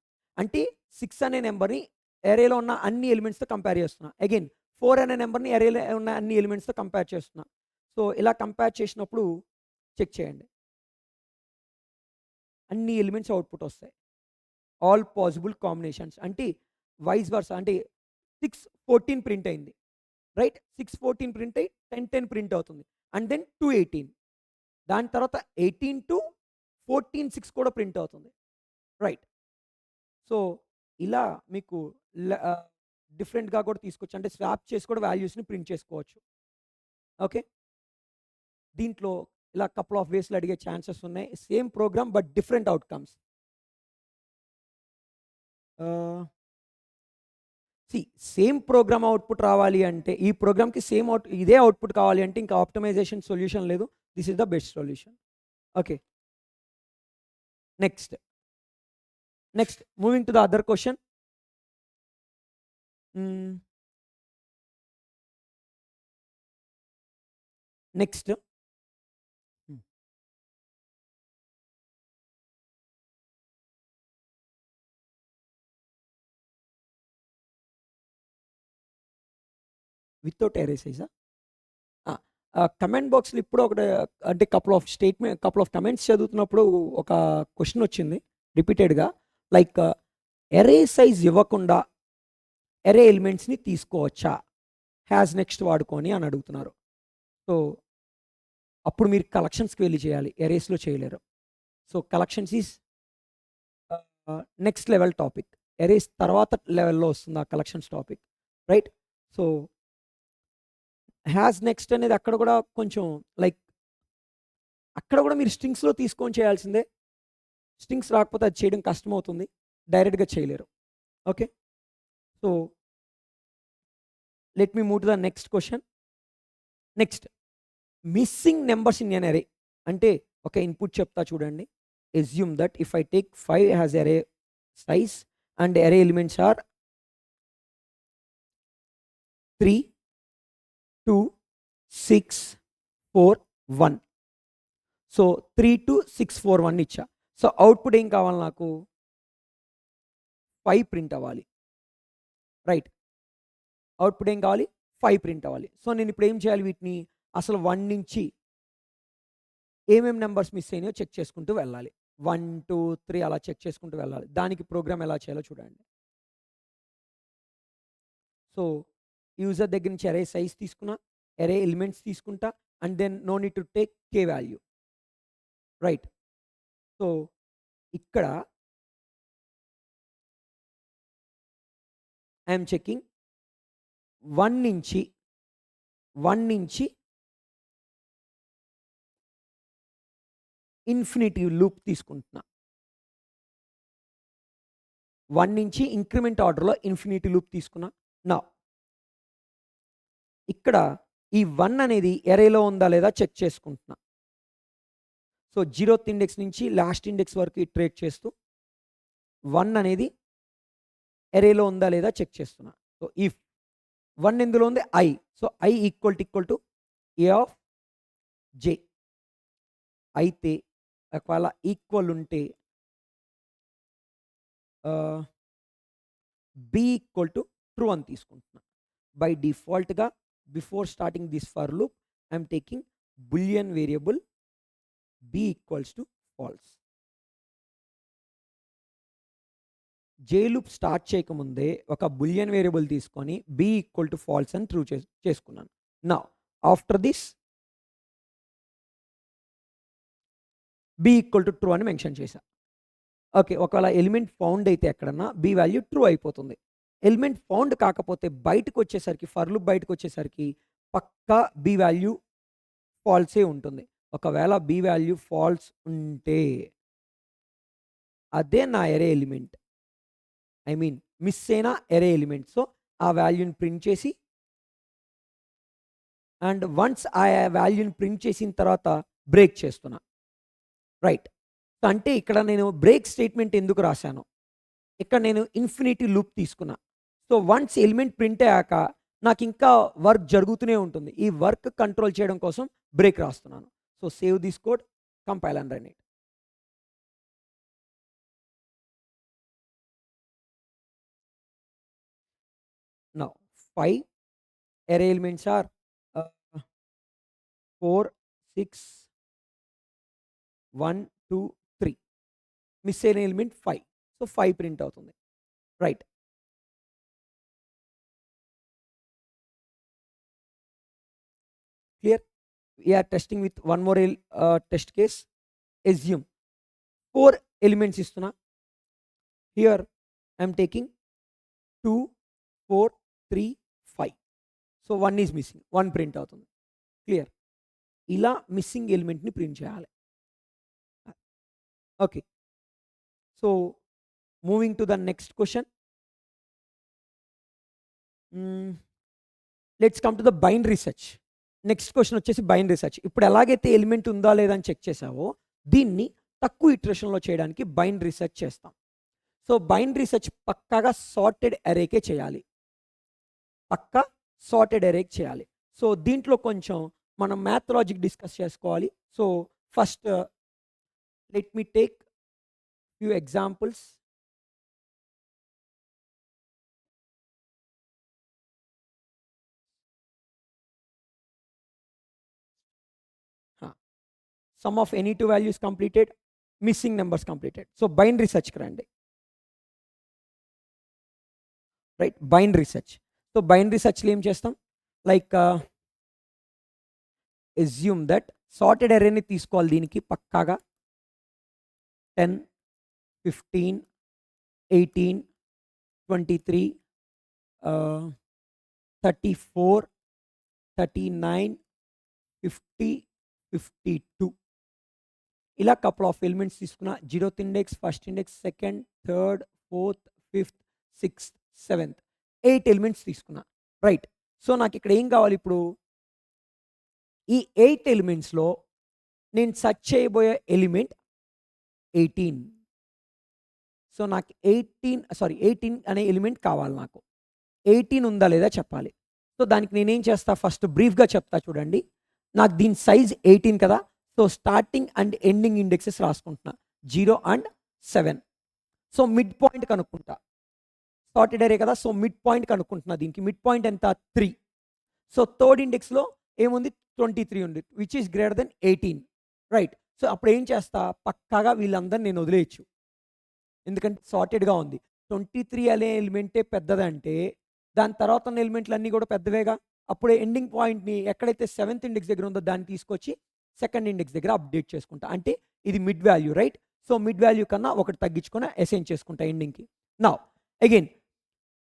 అంటే 6 అనే నెంబర్ని ఎరేలో ఉన్న అన్ని ఎలిమెంట్స్తో కంపేర్ చేస్తున్నా. అగైన్ 4 అనే నెంబర్ని ఎరేలో ఉన్న అన్ని ఎలిమెంట్స్తో కంపేర్ చేస్తున్నా. సో ఇలా కంపేర్ చేసినప్పుడు చెక్ చేయండి, అన్ని ఎలిమెంట్స్ అవుట్పుట్ వస్తాయి. ఆల్ పాసిబుల్ కాంబినేషన్స్ అంటే వైస్ వర్సా. అంటే 6, 14 ప్రింట్ అయింది. రైట్. 6, 14 ప్రింట్ అయ్యి 10, 10 ప్రింట్ అవుతుంది. And then 2, 18. దాని తర్వాత 18 to 14, 6 కూడా ప్రింట్ అవుతుంది. రైట్. సో ఇలా మీకు డిఫరెంట్గా కూడా తీసుకోవచ్చు. అంటే స్వాప్ చేసి కూడా వాల్యూస్ని ప్రింట్ చేసుకోవచ్చు. ఓకే. దీంట్లో ఇలా కపుల్ ఆఫ్ వేస్లో అడిగే ఛాన్సెస్ ఉన్నాయి. Same program but different outcomes. Same program output రావాలి అంటే ఈ ప్రోగ్రామ్కి ఇదే అవుట్పుట్ కావాలి అంటే ఇంకా ఆప్టిమైజేషన్ సొల్యూషన్ లేదు. This is the best solution. Okay. Next moving to the other question. Next without array సైజా? కమెంట్ బాక్స్లో ఇప్పుడు ఒకటి, అంటే కపుల్ ఆఫ్ కమెంట్స్ చదువుతున్నప్పుడు ఒక క్వశ్చన్ వచ్చింది రిపీటెడ్గా, లైక్ ఎరే సైజ్ ఇవ్వకుండా ఎరే ఎలిమెంట్స్ని తీసుకోవచ్చా హ్యాస్ నెక్స్ట్ వాడుకొని అని అడుగుతున్నారు. సో అప్పుడు మీరు కలెక్షన్స్కి వెళ్ళి చేయాలి, ఎరేస్లో చేయలేరు. So collections is next level topic. Erase తర్వాత లెవెల్లో వస్తుంది ఆ collections topic, right? So has next అనేది అక్కడ కూడా కొంచెం లైక్ అక్కడ కూడా మీరు స్ట్రింగ్స్లో తీసుకొని చేయాల్సిందే. స్ట్రింగ్స్ రాకపోతే అది చేయడం కష్టమవుతుంది, డైరెక్ట్గా చేయలేరు. Okay, so let me move to the next question. Next, missing numbers in N array. అంటే ఒక ఇన్పుట్ చెప్తా చూడండి. assume that if I take 5 as array size and array elements are 3, 2, 6, 4, 1. So 3, 2, 6, 4, 1 ఇచ్చా. సో అవుట్పుట్ ఏం కావాలి నాకు? 5 ప్రింట్ అవ్వాలి, రైట్? అవుట్పుట్ ఏం కావాలి? 5 ప్రింట్ అవ్వాలి. సో నేను ఇప్పుడు ఏం చేయాలి? వీటిని అసలు 1 నుంచి ఏమేమి నెంబర్స్ మిస్ అయినాయో చెక్ చేసుకుంటూ వెళ్ళాలి. 1, 2, 3 అలా చెక్ చేసుకుంటూ వెళ్ళాలి. దానికి ప్రోగ్రామ్ ఎలా చేయాలో చూడండి. సో యూజర్ దగ్గర నుంచి అరే సైజ్ తీసుకున్నా, అరే ఎలిమెంట్స్ తీసుకుంటా, and then no need to take k value, right? So ఇక్కడ ఐఎమ్ చెకింగ్ 1 నుంచి ఇన్ఫినిటీ లూప్ తీసుకుంటున్నా. 1 నుంచి ఇంక్రిమెంట్ ఆర్డర్లో ఇన్ఫినిటీ లూప్ తీసుకున్నా. నా ఇక్కడ ఈ 1 అనేది ఎరేలో ఉందా లేదా చెక్ చేసుకుంటున్నా. సో 0th ఇండెక్స్ నుంచి లాస్ట్ ఇండెక్స్ వరకు ఇటరేట్ చేస్తూ 1 అనేది ఎరేలో ఉందా లేదా చెక్ చేస్తున్నా. సో ఇఫ్ 1 ఎందులో ఉంది? I. So I equal to a of J. అయితే ఒకవేళ ఈక్వల్ ఉంటే బి ఈక్వల్ టు ట్రూ అని తీసుకుంటున్నా. బై డిఫాల్ట్గా before starting this for loop I'm taking boolean variable B equals to false. J loop start చేయకముందే ఒక బులియన్ వేరియబుల్ తీసుకొని బి ఈక్వల్ టు ఫాల్స్ అని ట్రూ చేసుకున్నాను. నా after this B equal to true అని మెన్షన్ చేశా. ఓకే, ఒకవేళ ఎలిమెంట్ ఫౌండ్ అయితే ఎక్కడన్నా బి వాల్యూ ట్రూ అయిపోతుంది. ఎలిమెంట్ ఫౌండ్ కాకపోతే బయటకు వచ్చేసరికి, ఫర్ లూప్ బయటకు వచ్చేసరికి పక్కా బి వాల్యూ ఫాల్సే ఉంటుంది. ఒకవేళ బి వాల్యూ ఫాల్స్ ఉంటే అదే నా ఎరే ఎలిమెంట్, ఐ మీన్ మిస్ అయిన ఎరే ఎలిమెంట్. సో ఆ వాల్యూని ప్రింట్ చేసి, అండ్ వన్స్ ఆ వాల్యూని ప్రింట్ చేసిన తర్వాత బ్రేక్ చేస్తున్నా, రైట్? అంటే ఇక్కడ నేను బ్రేక్ స్టేట్మెంట్ ఎందుకు రాశాను? ఇక్కడ నేను ఇన్ఫినిటీ లూప్ తీసుకున్నా. సో వన్స్ ఎలిమెంట్ ప్రింట్ అయ్యాక నాకు ఇంకా వర్క్ జరుగుతూనే ఉంటుంది. ఈ వర్క్ కంట్రోల్ చేయడం కోసం బ్రేక్ రాస్తున్నాను. So save this code, compile and run it. Now 5 array elements are 4, 6, 1, 2, 3. Miss అయిన ఎలిమెంట్ 5. సో 5 ప్రింట్ అవుతుంది, right? Clear? We're testing with one more test case. assume 4 elements ఇస్తున్నా. Here I'm taking 2, 4, 3, 5. So 1 is missing, 1 print అవుతుంది. క్లియర్? ఇలా మిస్సింగ్ ఎలిమెంట్ని ప్రింట్ చేయాలి. Okay, so moving to the next question. Let's come to the binary search. Next question వచ్చేసి బైనరీ సెర్చ్. ఇప్పుడు ఎలాగైతే ఎలిమెంట్ ఉందా లేదా అని చెక్ చేసావో, దీన్ని తక్కువ ఇటరేషన్లో చేయడానికి బైనరీ సెర్చ్ చేస్తాం. సో బైనరీ సెర్చ్ పక్కాగా సార్టెడ్ అరేకే చేయాలి. పక్కా సార్టెడ్ అరేకి చేయాలి. సో దీంట్లో కొంచెం మనం మ్యాథ్ లాజిక్ డిస్కస్ చేసుకోవాలి. So first let me take few examples. Sum of any two values completed, missing numbers completed. So binary సెర్చ్కి రండి. Right, binary search. So binary సెర్చ్లో ఏం చేస్తాం, లైక్ assume that సార్టెడ్ అరేని తీసుకోవాలి. దీనికి పక్కాగా 10, 15, 18, 23, 34, 39, 50, 52 ఇలా కపుల్ ఆఫ్ ఎలిమెంట్స్ తీసుకున్న. 0th index, first index, second, third, fourth, fifth, sixth, seventh, 8 elements తీసుకున్నా. రైట్. సో నాకు ఇక్కడ ఏం కావాలి ఇప్పుడు, ఈ 8 ఎలిమెంట్స్లో నేను సెర్చ్ చేయబోయే ఎలిమెంట్ 18. సో నాకు 18 అనే ఎలిమెంట్ కావాలి. నాకు 18 ఉందా లేదా చెప్పాలి. సో దానికి నేనేం చేస్తా, ఫస్ట్ బ్రీఫ్గా చెప్తా చూడండి. నాకు దీని సైజ్ 18 కదా. So starting and ending indexes రాసుకుంటున్నా, 0 and 7. సో మిడ్ పాయింట్ కనుక్కుంటా. సార్టెడ్ అరే కదా, సో మిడ్ పాయింట్ కనుక్కుంటున్నా. దీనికి మిడ్ పాయింట్ ఎంత, 3. సో థర్డ్ ఇండెక్స్లో ఏముంది, 23 ఉంది, which is greater then 18. Right. So అప్పుడు ఏం చేస్తా, పక్కాగా వీళ్ళందరినీ నేను వదిలేయచ్చు, ఎందుకంటే సార్టెడ్గా ఉంది. 23 అనే ఎలిమెంటే పెద్దదంటే దాని తర్వాత ఉన్న ఎలిమెంట్లు అన్నీ కూడా పెద్దవేగా. అప్పుడే ఎండింగ్ పాయింట్ని ఎక్కడైతే 7th ఇండెక్స్ దగ్గర ఉందో దాన్ని తీసుకొచ్చి సెకండ్ ఇండెక్స్ దగ్గర అప్డేట్ చేసుకుంటా. అంటే ఇది mid value. Right. So mid value కన్నా ఒకటి తగ్గించుకొని అసైన్ చేసుకుంటా ఎండింగ్కి. నా అగైన్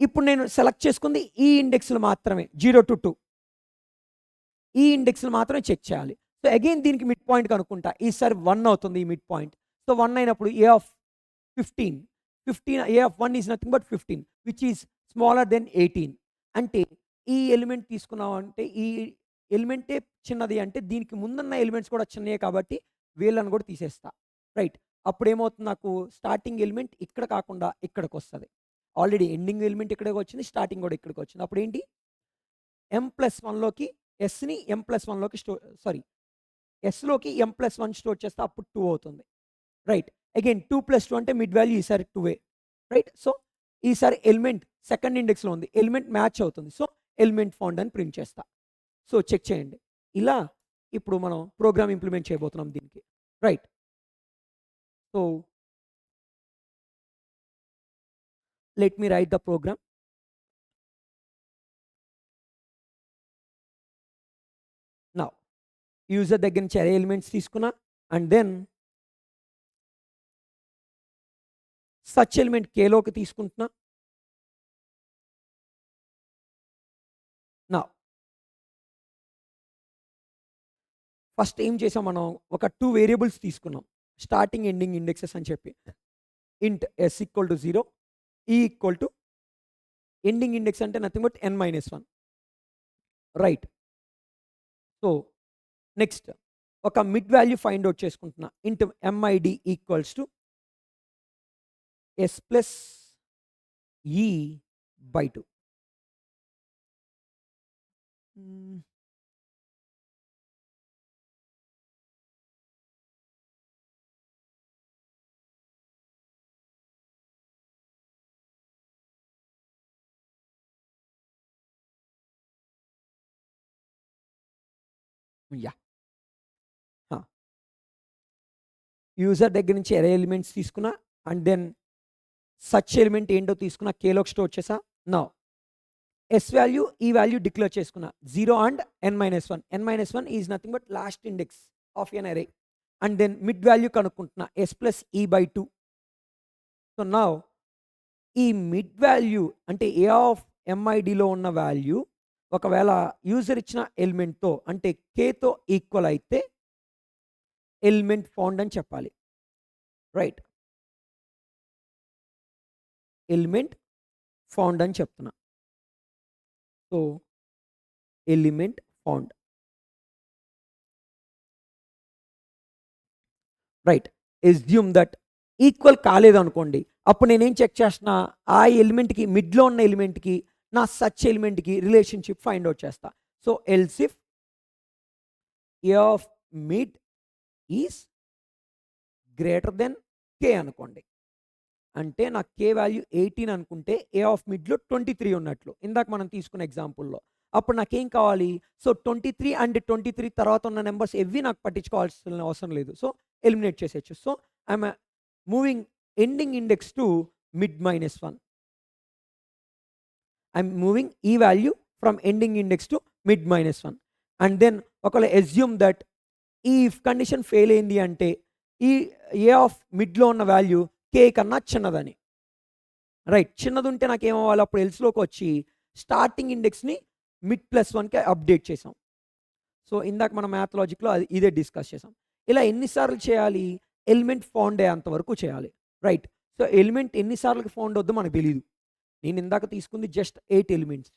ఇప్పుడు నేను సెలెక్ట్ చేసుకుంది ఈ ఇండెక్స్లు మాత్రమే, 0 to 2 ఈ ఇండెక్స్లు మాత్రమే చెక్ చేయాలి. సో అగైన్ దీనికి మిడ్ పాయింట్ కనుక్కుంటా. ఈసారి 1 అవుతుంది ఈ మిడ్ పాయింట్. సో 1 అయినప్పుడు a of 15, a of 1 is nothing but 15, which is smaller than 18. అంటే ఈ ఎలిమెంట్ తీసుకున్నాం అంటే ఈ ఎలిమెంటే చిన్నది, అంటే దీనికి ముందున్న ఎలిమెంట్స్ కూడా చిన్నయే కాబట్టి వీళ్ళని కూడా తీసేస్తా. రైట్. అప్పుడు ఏమవుతుంది, నాకు స్టార్టింగ్ ఎలిమెంట్ ఇక్కడ కాకుండా ఇక్కడికి వస్తుంది. ఆల్రెడీ ఎండింగ్ ఎలిమెంట్ ఇక్కడికి వచ్చింది, స్టార్టింగ్ కూడా ఇక్కడికి వచ్చింది. అప్పుడు ఏంటి, m+1లోకి ఎస్ని m+1లోకి ఎస్లోకి m+1 స్టోర్ చేస్తే అప్పుడు 2 అవుతుంది. రైట్. అగైన్ 2+2 అంటే మిడ్ వాల్యూ ఈసారి 2. రైట్. సో ఈసారి ఎలిమెంట్ సెకండ్ ఇండెక్స్లో ఉంది, ఎలిమెంట్ మ్యాచ్ అవుతుంది. సో ఎలిమెంట్ ఫౌండ్ అని ప్రింట్ చేస్తా. సో చెక్ చేయండి. ఇలా ఇప్పుడు మనం ప్రోగ్రామ్ ఇంప్లిమెంట్ చేయబోతున్నాం దీనికి. Right. So let me write the program. నా యూజర్ దగ్గర నుంచి అరే ఎలిమెంట్స్ తీసుకున్నా అండ్ దెన్ సచ్ ఎలిమెంట్ కేలోకి తీసుకుంటున్నా. నా ఫస్ట్ ఏం చేసాం, మనం ఒక 2 వేరియబుల్స్ తీసుకున్నాం, స్టార్టింగ్ ఎండింగ్ ఇండెక్సెస్ అని చెప్పి. ఇంట్ s = 0, e = ఎండింగ్ ఇండెక్స్ అంటే nothing but n-1. Right. So next ఒక మిడ్ వాల్యూ ఫైండ్ అవుట్ చేసుకుంటున్నా. ఇంట్ mid = s + e/2. Yeah. User దగ్గర నుంచి అరే ఎలిమెంట్స్ తీసుకున్నా అండ్ దెన్ సచ్ ఎలిమెంట్ ఏంటో తీసుకున్నా, కేలోకి స్టోర్ చేసా. నా S value, E value declare చేసుకున్నా, 0 and n-1. n-1 is nothing but last index of N array. And then mid value కనుక్కుంటున్నా, s + e/2. సో నా ఈ మిడ్ వాల్యూ అంటే ఏ ఆఫ్ MIDలో ఉన్న వాల్యూ ఒకవేళ యూజర్ ఇచ్చిన ఎలిమెంట్తో అంటే కేతో ఈక్వల్ అయితే ఎలిమెంట్ ఫౌండ్ అని చెప్పాలి. రైట్. ఎలిమెంట్ ఫౌండ్ అని చెప్తున్నా. So element found. Right. Assume that equal కాలేదు అనుకోండి, అప్పుడు నేనేం చెక్ చేస్తున్నా, ఆ ఎలిమెంట్కి మిడ్లో ఉన్న ఎలిమెంట్కి నా సచ్ ఎలిమెంట్కి రిలేషన్షిప్ ఫైండ్ అవుట్ చేస్తా. So else if a of mid is greater than K అనుకోండి. అంటే నాకు కే వాల్యూ 18 అనుకుంటే ఏ ఆఫ్ మిడ్లో 23 ఉన్నట్లు ఇందాక మనం తీసుకున్న ఎగ్జాంపుల్లో. అప్పుడు నాకేం కావాలి? సో 23 అండ్ 23 తర్వాత ఉన్న నెంబర్స్ ఎవ్వి నాకు పట్టించుకోవాల్సిన అవసరం లేదు. సో ఎలిమినేట్ చేసేయచ్చు. So I'm moving ending index to mid -1. I'm moving ఈ value from ending index to mid -1. And then ఒకవేళ అస్యూమ్ దట్ ఈ ఇఫ్ కండిషన్ ఫెయిల్ అయింది అంటే ఈ ఏ ఆఫ్ మిడ్లో ఉన్న వాల్యూ కే కన్నా చిన్నదని. రైట్, చిన్నది ఉంటే నాకేమవ్వాలి? అప్పుడు ఎల్స్లోకి వచ్చి స్టార్టింగ్ ఇండెక్స్ని మిడ్ +1కి అప్డేట్ చేసాం. సో ఇందాక మన మ్యాథ్ లాజిక్లో ఇదే డిస్కస్ చేసాం. ఇలా ఎన్నిసార్లు చేయాలి? ఎలిమెంట్ ఫౌండ్ అయ్యేంత వరకు చేయాలి. రైట్, సో ఎలిమెంట్ ఎన్నిసార్లకి ఫౌండ్ అవుద్దో మనకు తెలియదు. నేను ఇందాక తీసుకుంది జస్ట్ 8 ఎలిమెంట్స్.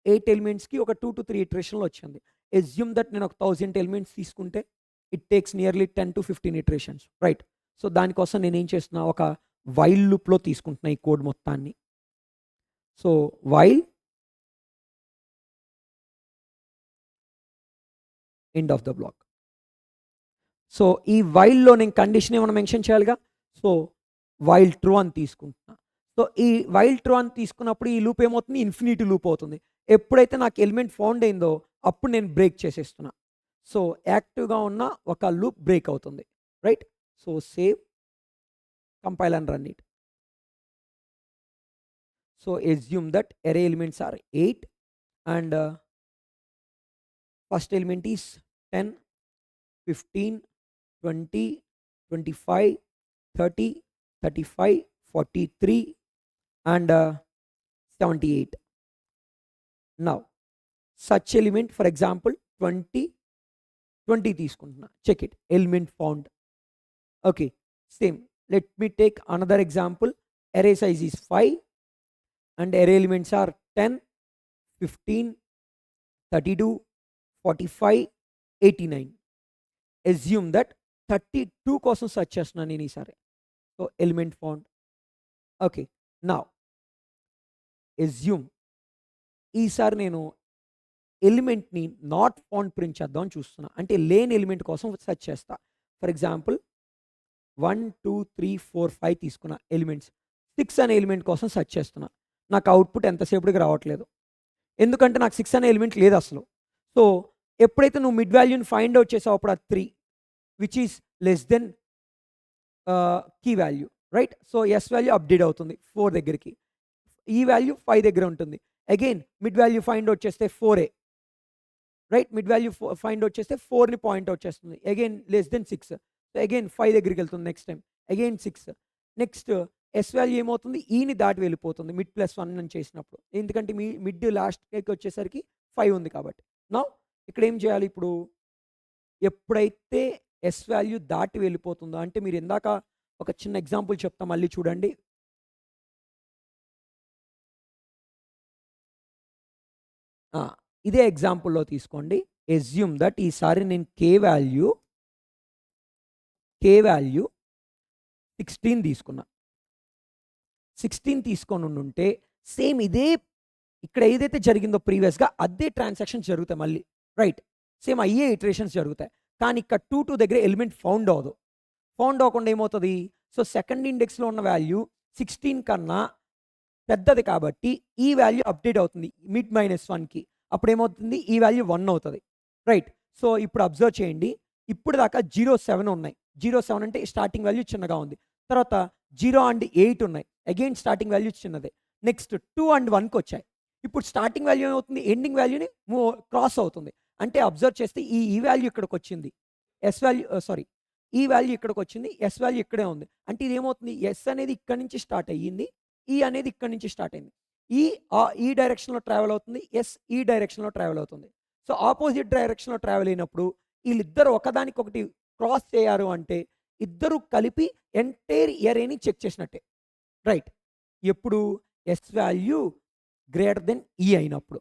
8 ఎలిమెంట్స్కి ఒక 2 to 3 ఇటరేషన్లో వచ్చింది. అస్యూమ్ దట్ నేను ఒక 1000 ఎలిమెంట్స్ తీసుకుంటే it takes nearly 10 to 15 iterations. Right, so దానికోసం నేనేం చేస్తున్నా? ఒక వైల్ లూప్లో తీసుకుంటున్నా ఈ కోడ్ మొత్తాన్ని. So while end of the block. So ఈ వైల్లో నేను కండిషన్ ఏమైనా మెన్షన్ చేయాలిగా. సో వైల్ ట్రూ అని తీసుకుంటున్నా. సో ఈ వైల్ ట్రూ అని తీసుకున్నప్పుడు ఈ లూప్ ఏమవుతుంది? ఇన్ఫినిటీ లూప్ అవుతుంది. ఎప్పుడైతే నాకు ఎలిమెంట్ ఫౌండ్ అయిందో అప్పుడు నేను బ్రేక్ చేసేస్తున్నా. సో యాక్టివ్గా ఉన్న ఒక లూప్ బ్రేక్ అవుతుంది. Right, so save, compile and run it. So assume that array elements are 8 and first element is 10, 15, 20, 25, 30, 35, 43 and 78. Now such element, for example 20 తీసుకుంటున్నా. Check it, element found. Okay, same. Let me take another example. Array size is 5 and array elements are 10, 15, 32, 45, 89. Assume that 32 కోసం సెర్చ్ చేస్తున్నాను నేను ఈసారి. So element found. Okay, now assume ఈసారి నేను ఎలిమెంట్ని నాట్ ఫౌండ్ ప్రింట్ చేద్దామని చూస్తున్నా. అంటే లేని ఎలిమెంట్ కోసం సెర్చ్ చేస్తా. ఫర్ ఎగ్జాంపుల్ 1, 2, 3, 4, 5 తీసుకున్న ఎలిమెంట్స్. 6 అనే ఎలిమెంట్ కోసం సెర్చ్ చేస్తున్నా. నాకు అవుట్పుట్ ఎంతసేపటికి రావట్లేదు, ఎందుకంటే నాకు 6 అనే ఎలిమెంట్ లేదు అసలు. సో ఎప్పుడైతే నువ్వు మిడ్ వాల్యూని ఫైండ్ అవుట్ చేసావు అప్పుడు ఆ 3 which is less than k value. Right, so s value update అవుతుంది 4 దగ్గరికి, ఈ వాల్యూ 5 దగ్గర ఉంటుంది. Again mid value find out చేస్తే 4a. Right, mid value find out చేస్తే 4ని పాయింట్ అవుట్ చేస్తుంది. Again less than 6, so again 5 దగ్గరికి వెళ్తుంది. Next time again 6. Next s value ఏమవుతుంది? ఈని దాటి వెళ్ళిపోతుంది మిడ్ +1 అని చేసినప్పుడు, ఎందుకంటే మీ మిడ్ లాస్ట్కి వచ్చేసరికి 5 ఉంది కాబట్టి. నా ఇక్కడ ఏం చేయాలి? ఇప్పుడు ఎప్పుడైతే ఎస్ వాల్యూ దాటి వెళ్ళిపోతుందో, అంటే మీరు ఇందాక ఒక చిన్న ఎగ్జాంపుల్ చెప్తా, మళ్ళీ చూడండి. ఇదే ఎగ్జాంపుల్లో తీసుకోండి. assume దట్ ఈసారి నేను కే వాల్యూ 16 తీసుకున్నా. 16 తీసుకొని ఉంటే సేమ్ ఇదే ఇక్కడ ఏదైతే జరిగిందో ప్రీవియస్గా అదే ట్రాన్సాక్షన్స్ జరుగుతాయి మళ్ళీ. రైట్, సేమ్ అయ్యే ఇటరేషన్స్ జరుగుతాయి. కానీ ఇక్కడ 2 దగ్గర ఎలిమెంట్ ఫౌండ్ అవ్వదు. ఫౌండ్ అవ్వకుండా ఏమవుతుంది? సో సెకండ్ ఇండెక్స్లో ఉన్న వాల్యూ 16 కన్నా పెద్దది కాబట్టి ఈ వాల్యూ అప్డేట్ అవుతుంది మిడ్ -1కి. అప్పుడు ఏమవుతుంది? ఈ వాల్యూ 1 అవుతుంది. రైట్, సో ఇప్పుడు అబ్జర్వ్ చేయండి. ఇప్పుడు దాకా 0, 7 ఉన్నాయి. 0, 7 అంటే స్టార్టింగ్ వాల్యూ చిన్నగా ఉంది. తర్వాత 0 and 8 ఉన్నాయి. అగైన్ స్టార్టింగ్ వాల్యూ చిన్నదే. నెక్స్ట్ 2 and 1కి వచ్చాయి. ఇప్పుడు స్టార్టింగ్ వాల్యూ ఏమవుతుంది? ఎండింగ్ వాల్యూని క్రాస్ అవుతుంది. అంటే అబ్జర్వ్ చేస్తే ఈ వాల్యూ ఇక్కడికి వచ్చింది, ఎస్ వాల్యూ ఈ వాల్యూ ఇక్కడికి వచ్చింది, ఎస్ వాల్యూ ఇక్కడే ఉంది. అంటే ఇది ఏమవుతుంది? ఎస్ అనేది ఇక్కడ నుంచి స్టార్ట్ అయ్యింది, ఈ అనేది ఇక్కడ నుంచి స్టార్ట్ అయింది. ఈ డైరెక్షన్లో ట్రావెల్ అవుతుంది, ఎస్ ఈ డైరెక్షన్లో ట్రావెల్ అవుతుంది. సో ఆపోజిట్ డైరెక్షన్లో ట్రావెల్ అయినప్పుడు వీళ్ళిద్దరు ఒకదానికొకటి క్రాస్ చేయారు అంటే ఇద్దరు కలిపి ఎంటైర్ ఎరేని చెక్ చేసినట్టే. రైట్, ఎప్పుడు? ఎస్ వాల్యూ గ్రేటర్ దెన్ ఈ అయినప్పుడు.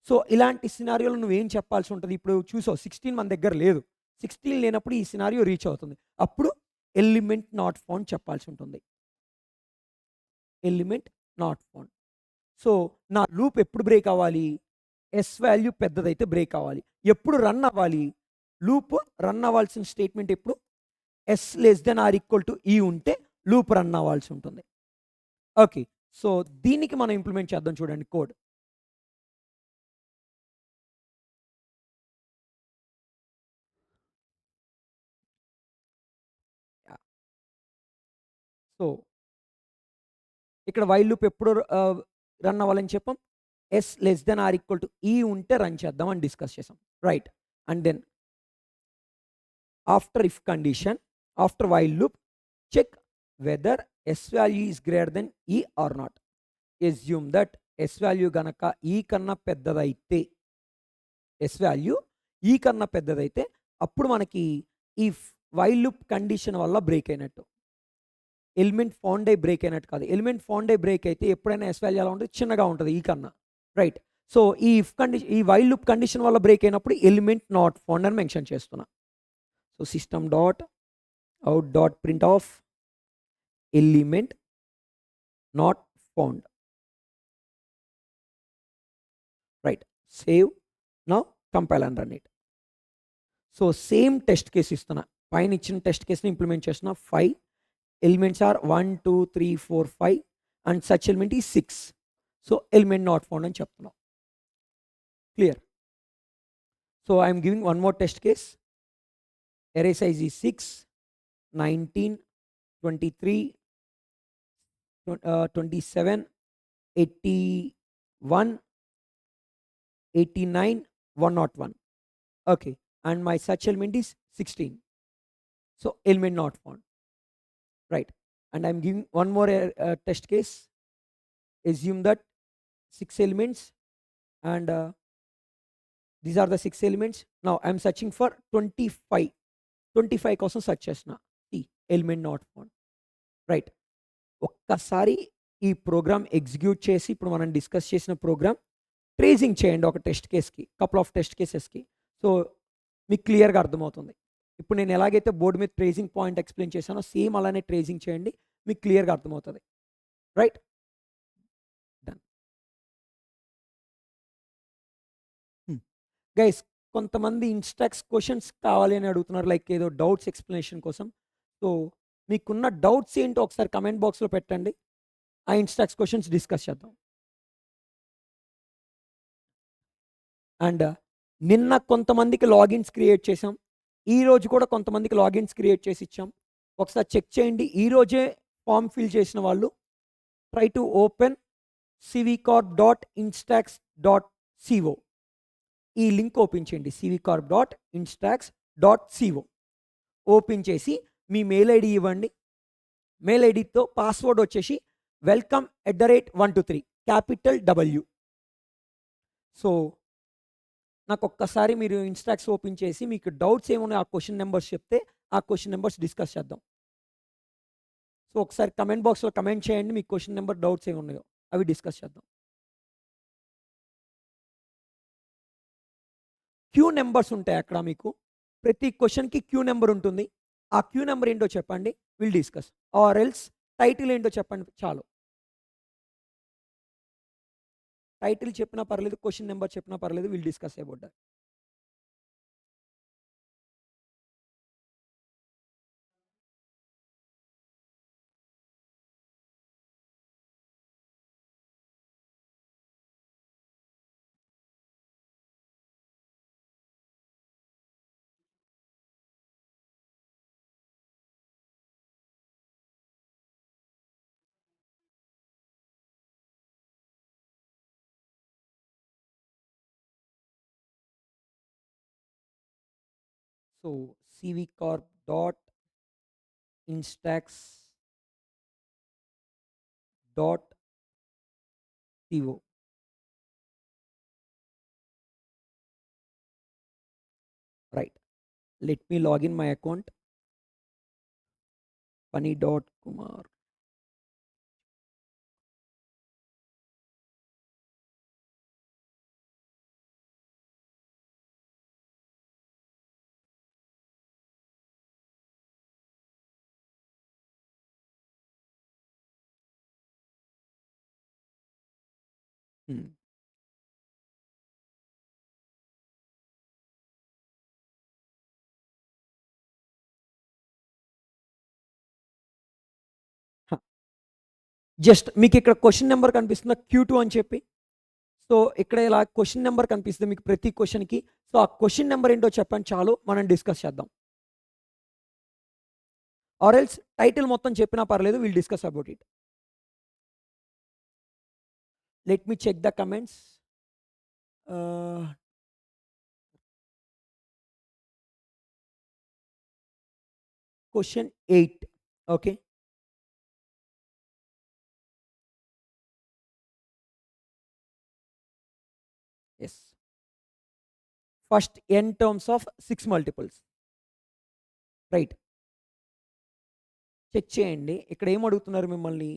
సో ఇలాంటి సినారియోలో నువ్వేం చెప్పాల్సి ఉంటుంది? ఇప్పుడు చూసావు 16 మన దగ్గర లేదు. 16 లేనప్పుడు ఈ సినారియో రీచ్ అవుతుంది. అప్పుడు ఎలిమెంట్ నాట్ ఫౌండ్ చెప్పాల్సి ఉంటుంది. Element not found. సో నా లూప్ ఎప్పుడు బ్రేక్ అవ్వాలి? ఎస్ వాల్యూ పెద్దదైతే బ్రేక్ అవ్వాలి. ఎప్పుడు రన్ అవ్వాలి? లూప్ రన్ అవ్వాల్సిన స్టేట్మెంట్ ఎప్పుడు s less than or equal to ఈ ఉంటే లూప్ రన్ అవ్వాల్సి ఉంటుంది. ఓకే. సో దీనికి మనం ఇంప్లిమెంట్ చేద్దాం చూడండి కోడ్. సో ఇక్కడ వైల్ లూప్ ఎప్పుడు రన్ అవ్వాలని చెప్పాం? S less than or equal to ఈ ఉంటే రన్ చేద్దాం అని డిస్కస్ చేసాం, right? And then after if condition, after while loop, check whether S value is greater than E or not. Assume that S value గనక ఈ కన్నా పెద్దదైతే, ఎస్ వాల్యూ ఈ కన్నా పెద్దదైతే అప్పుడు మనకి ఈ వైల్ లూప్ కండిషన్ వల్ల బ్రేక్ అయినట్టు. ఎలిమెంట్ ఫౌండ్ అయి బ్రేక్ అయినట్టు కాదు. ఎలిమెంట్ ఫౌండ్ అయి బ్రేక్ అయితే ఎప్పుడైనా ఎస్ వాల్యూ ఎలా ఉంటుంది? చిన్నగా ఉంటుంది ఈ కన్నా, రైట్? సో ఈ ఇఫ్ కండిషన్, ఈ వైల్ లూప్ కండిషన్ వల్ల బ్రేక్ అయినప్పుడు ఎలిమెంట్ నాట్ ఫౌండ్ అని మెన్షన్ చేస్తున్నా. So system dot out dot print of element not found, right? Save, now compile and run it. So same test case ఇస్తున్నా, పైన ఇచ్చిన టెస్ట్ కేసుని ఇంప్లిమెంట్ చేస్తున్నా. 5 elements are 1 2 3 4 5 and such element is 6. So element not found అని చెప్తున్నాం. Clear? So I am giving one more test case. Array size is 6, 19, 23, 27, 81, 89, 101. Okay, and my such element is 16. So element not found, right? And I'm giving one more test case. Assume that 6 elements and these are the 6 elements. Now I'm searching for 25. 25 కోసం సెర్చ్ చేసిన, ఈ ఎలిమెంట్ నాట్ ఫౌండ్, రైట్? ఒక్కసారి ఈ ప్రోగ్రామ్ ఎగ్జిక్యూట్ చేసి ఇప్పుడు మనం డిస్కస్ చేసిన ప్రోగ్రామ్ ట్రేసింగ్ చేయండి ఒక టెస్ట్ కేస్కి, కపుల్ ఆఫ్ టెస్ట్ కేసెస్కి. సో మీకు క్లియర్గా అర్థమవుతుంది. ఇప్పుడు నేను ఎలాగైతే బోర్డు మీద ట్రేసింగ్ పాయింట్ ఎక్స్ప్లెయిన్ చేశానో సేమ్ అలానే ట్రేసింగ్ చేయండి, మీకు క్లియర్గా అర్థమవుతుంది, రైట్? డన్. గైస్, కొంతమంది ఇన్స్ట్రక్ట్స్ క్వశ్చన్స్ కావాలి అని అడుగుతున్నారు, లైక్ ఏదో డౌట్స్ ఎక్స్ప్లెనేషన్ కోసం. సో మీకున్న డౌట్స్ ఏంటో ఒకసారి కమెంట్ బాక్స్లో పెట్టండి, ఆ ఇన్స్ట్రక్ట్స్ క్వశ్చన్స్ డిస్కస్ చేద్దాం. అండ్ నిన్న కొంతమందికి లాగిన్స్ క్రియేట్ చేసాం, ఈ రోజు కూడా కొంతమందికి లాగిన్స్ క్రియేట్ చేసి ఇచ్చాం. ఒకసారి చెక్ చేయండి. ఈరోజే ఫామ్ ఫిల్ చేసిన వాళ్ళు ట్రై టు ఓపెన్ cvcorp.instax.co. ఈ లింక్ ఓపెన్ చేయండి, cvcorp.instax.co. ఓపెన్ చేసి మీ మెయిల్ ఐడి ఇవ్వండి. మెయిల్ ఐడితో పాస్వర్డ్ వచ్చేసి welcome@123 క్యాపిటల్ W. సో నాకు ఒక్కసారి మీరు ఇన్స్ట్రాక్ట్స్ ఓపెన్ చేసి మీకు డౌట్స్ ఏమున్నాయో ఆ క్వశ్చన్ నెంబర్స్ చెప్తే ఆ క్వశ్చన్ నెంబర్స్ డిస్కస్ చేద్దాం. సో ఒకసారి కమెంట్ బాక్స్లో కమెంట్ చేయండి, మీ క్వశ్చన్ నెంబర్ డౌట్స్ ఏమున్నాయో అవి డిస్కస్ చేద్దాం. క్యూ నెంబర్స్ ఉంటాయి అక్కడ, మీకు ప్రతి క్వశ్చన్కి క్యూ నెంబర్ ఉంటుంది. ఆ క్యూ నెంబర్ ఏంటో చెప్పండి, will discuss. Or else title ఏంటో చెప్పండి చాలు. టైటిల్ చెప్పినా పర్లేదు, క్వశ్చన్ నెంబర్ చెప్పినా పర్లేదు, will discuss about that. So cvcorp.instax.co. Right. Let me log in my account. Funny.kumar. హ్మ్. హ! జస్ట్ మీకిక్కడ క్వెషన్ నంబర్ కనిపిస్తుందా? Q2 అని చెప్పి. సో, ఇక్కడ ఇలా క్వెషన్ నంబర్ కనిపిస్తది మీకు ప్రతి క్వెషన్‌కి. సో, ఆ క్వెషన్ నంబర్ ఏంటో చెప్పండి చాలు మనం డిస్కస్ చేద్దాం. ఆర్ ఎల్స్ టైటిల్ మొత్తం చెప్పినా పర్లేదు. Will discuss about it. Let me check the comments. Ah, question 8 okay. Yes. First n terms of 6 multiples. Right. Check చేయండి. ఇక్కడ ఏం అడుగుతున్నారు మిమ్మల్ని?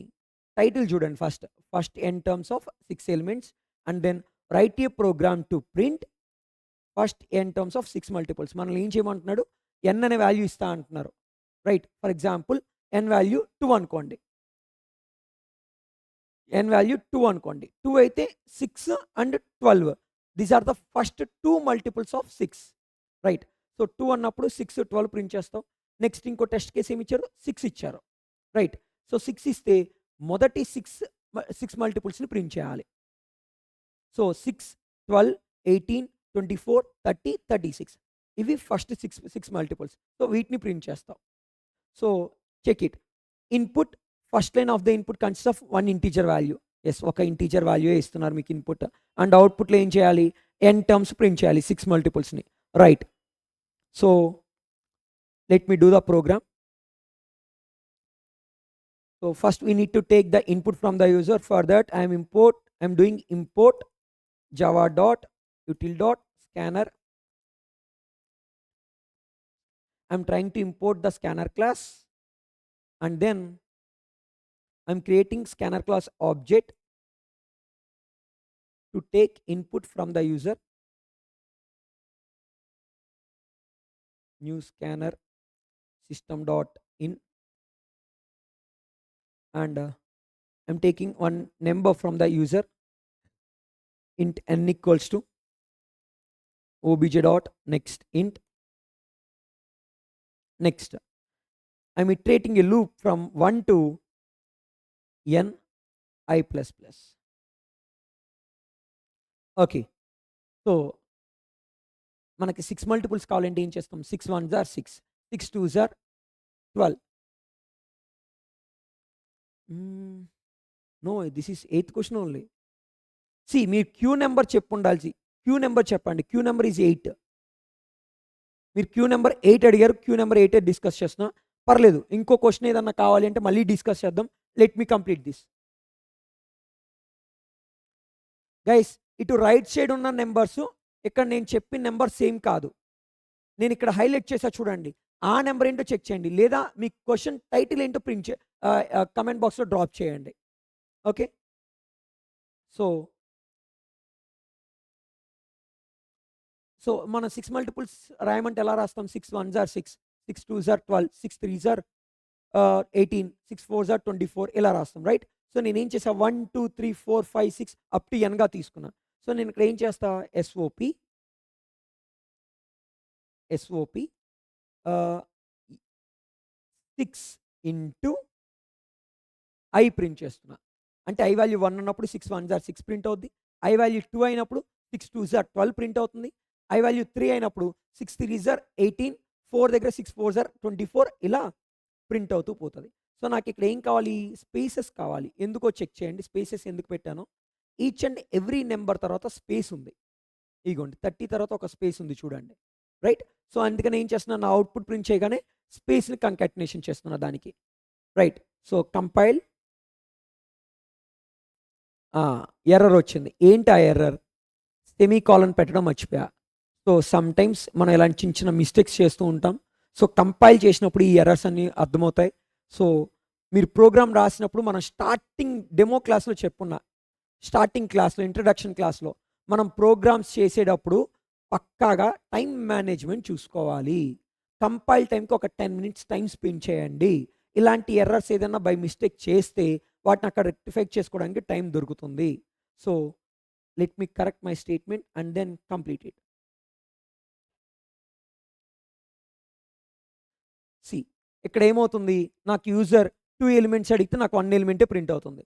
టైటిల్ చూడండి first. First n terms of 6 elements and then write a program to print first n terms of 6 multiples. మనల్ని ఏం చేయమంటున్నాడు? n అనే వాల్యూ ఇస్తా అంటున్నారు. Right. For example n value 2 అనుకోండి. n వాల్యూ 2 అనుకోండి. 2 అయితే 6 and 12 these are the first 2 multiples of 6. Right. So, 2 అన్నప్పుడు 6, 12 ప్రింట్ చేస్తాం. నెక్స్ట్ ఇంకో టెస్ట్ కేస్ ఏమి ఇచ్చారు? 6 ఇచ్చారు. రైట్. సో, 6 ఇస్తే మొదటి 6 మల్టిపుల్స్‌ని ప్రింట్ చేయాలి. సో, 6, 12, 18, 24, 30, 36 ఇవి ఫస్ట్ 6 మల్టిపుల్స్. సో, వీటిని ప్రింట్ చేస్తాం. So, check it. Input first line of the input consist of 1 integer value. Yes. ఒక ఇంటిజర్ వాల్యూయే ఇస్తున్నారు మీకు ఇన్‌పుట్. అండ్ అవుట్‌పుట్‌లో ఏం చేయాలి? n టర్మ్స్ ప్రింట్ చేయాలి 6 మల్టిపుల్స్‌ని. Right. So, let me do the program. So, first we need to take the input from the user. For that I'm doing import java.util.scanner. I'm trying to import the scanner class and then I'm creating scanner class object to take input from the user. New scanner system.in and I'm taking one number from the user int n equals to obj.next int. Next, I'm iterating a loop from 1 to n I plus plus. Okay. So, మనకి 6 మల్టిపుల్స్ కావాలంటే ఏం చేస్తాం? 6 ones are 6, 6 twos are 12. No, this is eighth question only. See మీరు క్యూ నంబర్ చెప్పుండాల్సి. క్యూ నంబర్ చెప్పండి. Q number is 8. మీరు క్యూ నంబర్ 8 అడిగారు. క్యూ నంబర్ 8 డిస్కస్ చేస్తున్నా. పర్లేదు. ఇంకో క్వెషన్ ఏదన్నా కావాలి అంటే మళ్ళీ డిస్కస్ చేద్దాం. Let me complete this. Guys ఇటు రైట్ సైడ్ ఉన్న నంబర్స్ ఇక్కడ నేను చెప్పిన నంబర్ సేమ్ కాదు. నేను ఇక్కడ హైలైట్ చేసా చూడండి. ఆ నంబర్ ఏంటో చెక్ చేయండి. లేదా మీ క్వెషన్ టైటిల్ ఏంటో కామెంట్ బాక్స్‌లో డ్రాప్ చేయండి. ఓకే. సో, మనం 6 మల్టిపుల్స్ రాయమంటే ఎలా రాస్తాం? 6 ones are 6, 6 twos are 12, 6 threes are 18, 6 fours are 24 ఇలా రాస్తాం. రైట్. సో, నేనేం చేశా 1, 2, 3, 4, 5, 6 అప్ టు ఎన్‌గా తీసుకున్నా. సో, నేను ఇక్కడ ఏం చేస్తా? ఎస్ఓపి ఆహ్, 6 ఇంటూ ఐ ప్రింట్ చేస్తున్నా. అంటే ఐ వాల్యూ 1 ఉన్నప్పుడు 6 వన్స్ ఆర్ 6 ప్రింట్ అవుద్ది. ఐ వాల్యూ 2 అయినప్పుడు 6 టూస్ ఆర్ 12 ప్రింట్ అవుతుంది. ఐ వాల్యూ 3 అయినప్పుడు 6 త్రీస్ ఆర్ 18, 4 దగ్గర 6 ఫోర్స్ ఆర్ 24 ఇలా ప్రింట్ అవుతూ పోతది. సో, నాకిక్కడ ఏం కావాలి? స్పేసెస్ కావాలి. ఎందుకో చెక్ చేయండి. స్పేసెస్ ఎందుకు పెట్టానో. ఈచ్ అండ్ ఎవ్రీ నంబర్ తర్వాత స్పేస్ ఉంది. ఇగోండి 30 తర్వాత ఒక స్పేస్ ఉంది చూడండి. రైట్. సో, అందుకని ఏం చేస్తున్నా నా అవుట్‌పుట్ ప్రింట్ చేయగానే స్పేస్‌ని కంకాటినేషన్ చేస్తున్నా దానికి. రైట్. So, compile. ఎర్రర్ వచ్చింది. ఏంటి ఆ ఎర్రర్? సెమీకోలన్ పెట్టడం మర్చిపోయా. సో, సమ్‌టైమ్స్ మనం ఇలాంటి చిన్న చిన్న మిస్టేక్స్ చేస్తూ ఉంటాం. సో, కంపైల్ చేసినప్పుడు ఈ ఎర్రర్స్ అన్నీ అర్థమవుతాయి. సో, మీరు ప్రోగ్రామ్ రాసినప్పుడు మనం స్టార్టింగ్ డెమో క్లాస్‌లో చెప్పున్నా. స్టార్టింగ్ క్లాస్‌లో ఇంట్రడక్షన్ క్లాస్‌లో మనం ప్రోగ్రామ్స్ చేసేటప్పుడు పక్కాగా టైమ్ మేనేజ్‌మెంట్ చూసుకోవాలి. కంపైల్ టైమ్‌కి ఒక 10 మినిట్స్ టైమ్ స్పెండ్ చేయండి. ఇలాంటి ఎర్రర్స్ ఏదైనా బై మిస్టేక్ చేస్తే వాటిని అక్కడ రెక్టిఫై చేసుకోవడానికి టైం దొరుకుతుంది. So, let me correct my statement and then complete it. See, ఇక్కడ ఏమవుతుంది, నాకు యూజర్ 2 ఎలిమెంట్స్ అడిగితే నాకు 1 ఎలిమెంటే ప్రింట్ అవుతుంది.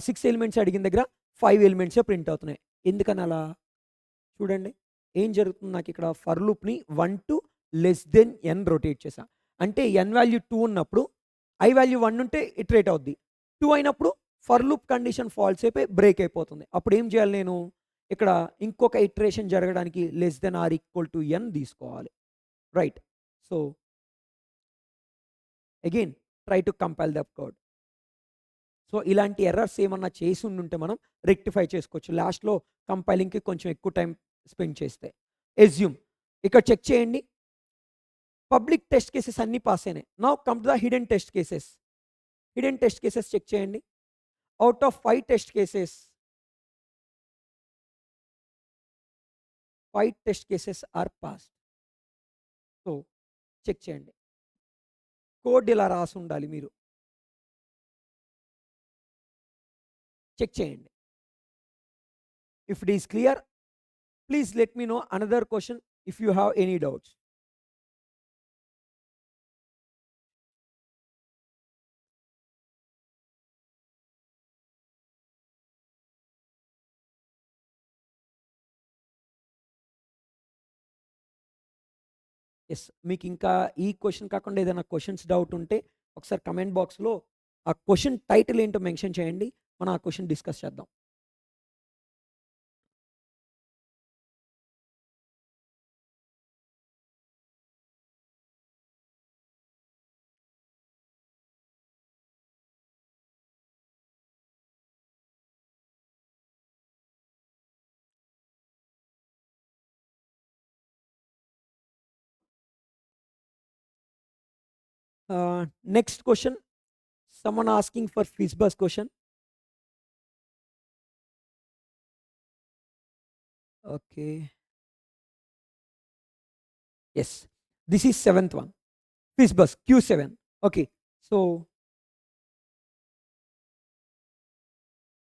6 ఎలిమెంట్స్ అడిగిన దగ్గర 5 ఎలిమెంట్సే ప్రింట్ అవుతున్నాయి. ఎందుకని అలా? చూడండి ఏం జరుగుతుంది, నాకు ఇక్కడ ఫర్ లూప్ని 1 to less than n rotate చేశా. అంటే n వాల్యూ 2 ఉన్నప్పుడు i వాల్యూ 1 ఉంటే ఇటరేట్ అవుద్ది. 2 అయినప్పుడు ఫర్ లూప్ కండిషన్ ఫాల్స్ అయిపోయి బ్రేక్ అయిపోతుంది. అప్పుడు ఏం చేయాలి, నేను ఇక్కడ ఇంకొక ఇటరేషన్ జరగడానికి less than or equal to n తీసుకోవాలి. Right. So again try to compile the code. So ఇలాంటి ఎర్రర్స్ ఏమన్నా చేసి ఉంటే మనం రెక్టిఫై చేసుకోవచ్చు లాస్ట్లో కంపైలింగ్కి కొంచెం ఎక్కువ టైం స్పెండ్ చేస్తే. ఎస్యూమ్ ఇక్కడ చెక్ చేయండి, పబ్లిక్ టెస్ట్ కేసెస్ అన్నీ పాస్ అయినాయి. Now come to the hidden test cases. Hidden test cases check చేయండి. Out of 5 test cases 5 test cases are passed. So check చేయండి, కోడ్ ఇలా రాసి ఉండాలి, మీరు చెక్ చేయండి. If it is clear please let me know another question if you have any doubts. Yes, మీకు ఇంకా ఈ క్వశ్చన్ కాకుండా ఏదైనా క్వశ్చన్స్ డౌట్ ఉంటే ఒకసారి కమెంట్ బాక్స్లో ఆ క్వశ్చన్ టైటిల్ ఏంటో మెన్షన్ చేయండి, మనం ఆ క్వశ్చన్ డిస్కస్ చేద్దాం. Next question, someone asking for Fizzbuzz question. Okay, yes, this is 7th one, Fizzbuzz Q7. Okay, so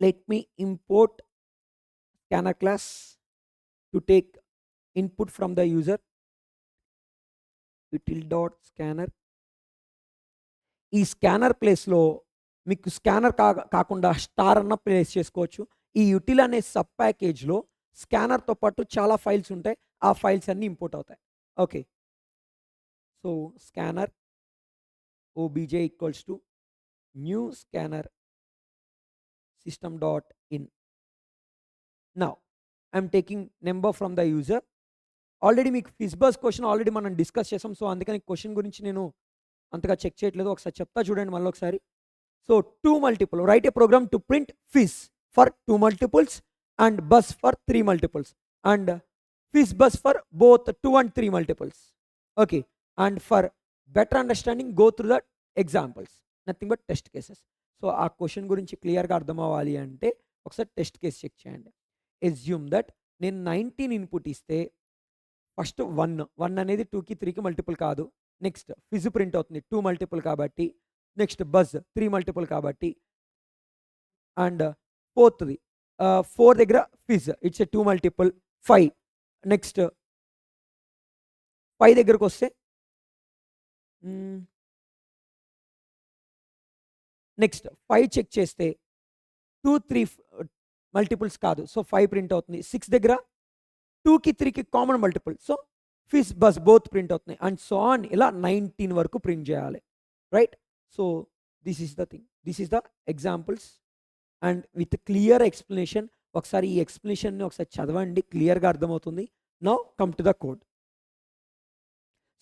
let me import scanner class to take input from the user. util dot scanner. ఈ స్కానర్ ప్లేస్లో మీకు స్కానర్ కాకుండా స్టార్ అన్న ప్లేస్ చేసుకోవచ్చు. ఈ యుటిల్ అనే సబ్ ప్యాకేజ్లో స్కానర్తో పాటు చాలా ఫైల్స్ ఉంటాయి, ఆ ఫైల్స్ అన్నీ ఇంపోర్ట్ అవుతాయి. Okay, so scanner OBJ equals to new scanner system dot in. Now I'm taking number from the user. Already మీకు ఫిజ్బస్ క్వశ్చన్ ఆల్రెడీ మనం డిస్కస్ చేసాం, సో అందుకని క్వశ్చన్ గురించి నేను అంతగా చెక్ చేయట్లేదు. ఒకసారి చెప్తా చూడండి మళ్ళీ ఒకసారి. So 2 multiple, write a program to print fizz for 2 multiples and buzz for 3 multiples and fizz buzz for both 2 and 3 multiples. Okay, and for better understanding go through the examples, nothing but test cases. So ఆ క్వశ్చన్ గురించి క్లియర్గా అర్థం అవ్వాలి అంటే ఒకసారి టెస్ట్ కేస్ చెక్ చేయండి. ఎస్యూమ్ దట్ నేను 19 ఇన్పుట్ ఇస్తే ఫస్ట్ 1 అనేది 2కి 3కి మల్టిపుల్ కాదు. నెక్స్ట్ ఫిజ్ ప్రింట్ అవుతుంది 2 multiple కాబట్టి. నెక్స్ట్ బజ్ 3 multiple కాబట్టి. అండ్ ఫోర్త్ది 4 దగ్గర ఫిజ్ ఇట్స్ 2 multiple 5. నెక్స్ట్ 5 దగ్గరకు వస్తే నెక్స్ట్ 5 చెక్ చేస్తే 2 3 multiples కాదు, సో 5 ప్రింట్ అవుతుంది. 6 దగ్గర 2కి 3కి common multiple, so fizz buzz both print అవుతున్నాయి. అండ్ సో ఆన్ ఇలా 19 వరకు ప్రింట్ చేయాలి. Right, so this is the thing, this is the examples and with clear explanation. ఒకసారి ఈ ఎక్స్ప్లెనేషన్ని ఒకసారి చదవండి, క్లియర్గా అర్థమవుతుంది. Now come to the code.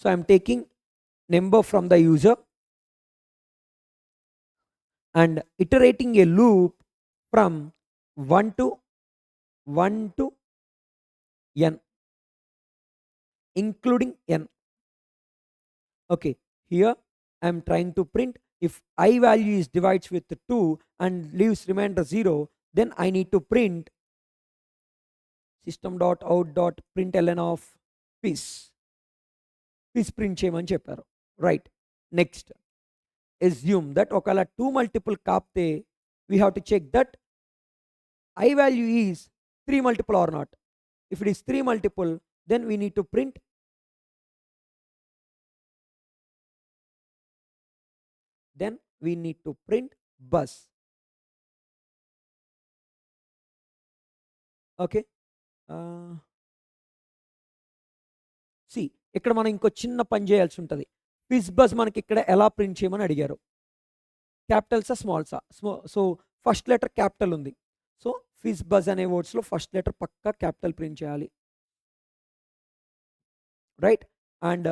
So I'm taking number from the user and iterating a loop from 1 to n including n. Okay, here I am trying to print if I value is divides with 2 and leaves remainder 0, then I need to print system.out.println of fiz print చేయమని చెప్పారు. రైట్, నెక్స్ట్ assume that ఒకవేళ 2 multiple కాపితే we have to check that I value is 3 multiple or not. If it is 3 multiple, then we need to print bus. Okay. See ఇక్కడ మనం ఇంకో చిన్న పని చేయాల్సి ఉంటుంది. ఫిజ్ బస్ మనకి ఇక్కడ ఎలా ప్రింట్ చేయమని అడిగారు. క్యాపిటల్సా స్మాల్సా? సో ఫస్ట్ లెటర్ క్యాపిటల్ ఉంది. సో ఫిజ్ బస్ అనే వర్డ్స్లో ఫస్ట్ లెటర్ పక్కా క్యాపిటల్ ప్రింట్ చేయాలి, right. And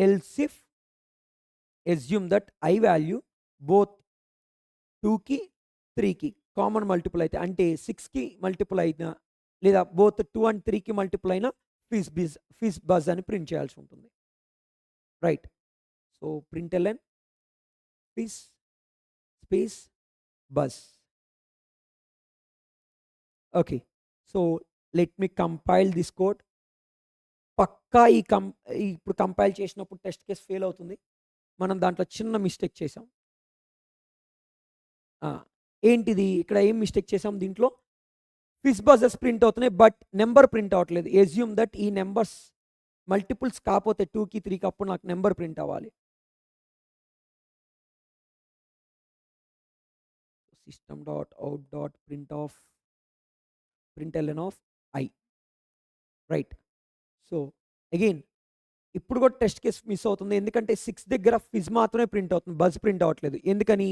else if assume that I value both 2కి 3కి కామన్ మల్టిపుల్ అయితే, అంటే 6కి మల్టిపుల్ అయినా లేదా బోత్ 2 అండ్ 3కి మల్టిపుల్ అయినా ఫిజ్ బజ్ అని ప్రింట్ చేయాల్సి ఉంటుంది, right. So println fizz space buzz. Okay. So let me compile this code. పక్కా ఇప్పుడు కంపైల్ చేసినప్పుడు టెస్ట్ కేస్ ఫెయిల్ అవుతుంది. మనం దాంట్లో చిన్న మిస్టేక్ చేసాం. ఏంటిది? ఇక్కడ ఏం మిస్టేక్ చేసాం? దీంట్లో ఫిజ్ బజెస్ ప్రింట్ అవుతున్నాయి, బట్ నెంబర్ ప్రింట్ అవ్వట్లేదు. ఎస్యూమ్ దట్ ఈ నెంబర్స్ మల్టిపుల్స్ కాకపోతే 2కి 3కి అప్పుడు నాకు నెంబర్ ప్రింట్ అవ్వాలి. system.out.println of I, right. So again ఇప్పుడు కూడా టెస్ట్ కేస్ మిస్ అవుతుంది, ఎందుకంటే 6 దగ్గర ఫిజ్ మాత్రమే ప్రింట్ అవుతుంది, బజ్ ప్రింట్ అవ్వట్లేదు. ఎందుకని?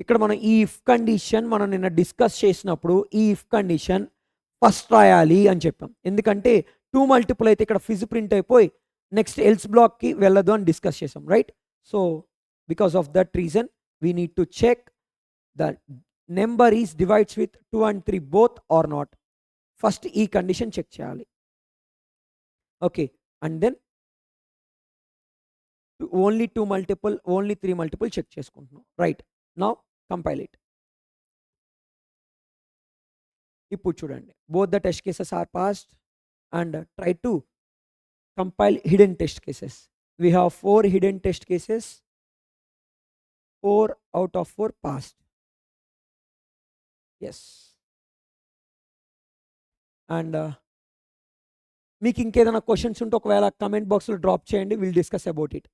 ఇక్కడ మనం ఈ ఇఫ్ కండిషన్ మనం నిన్న డిస్కస్ చేసినప్పుడు ఈ ఇఫ్ కండిషన్ ఫస్ట్ రాయాలి అని చెప్పాం. ఎందుకంటే 2 మల్టిపుల్ అయితే ఇక్కడ ఫిజ్ ప్రింట్ అయిపోయి నెక్స్ట్ ఎల్స్ బ్లాక్కి వెళ్ళదు అని డిస్కస్ చేసాం, right. So because of that reason we need to check the number is divides with 2 and 3 both are not. First ఈ కండిషన్ చెక్ చేయాలి, okay. And then only 2 multiple, only 3 multiple check చేసుకుంటున్నాం, రైట్. Now compile it. ఇప్పుడు చూడండి, both the test cases are passed and try to compile hidden test cases. We have 4 hidden test cases, 4 out of 4 passed. Yes. And మీకు ఇంకేదైనా క్వశ్చన్స్ ఉంటే ఒకవేళ కమెంట్ బాక్స్లో డ్రాప్ చేయండి, will discuss about it.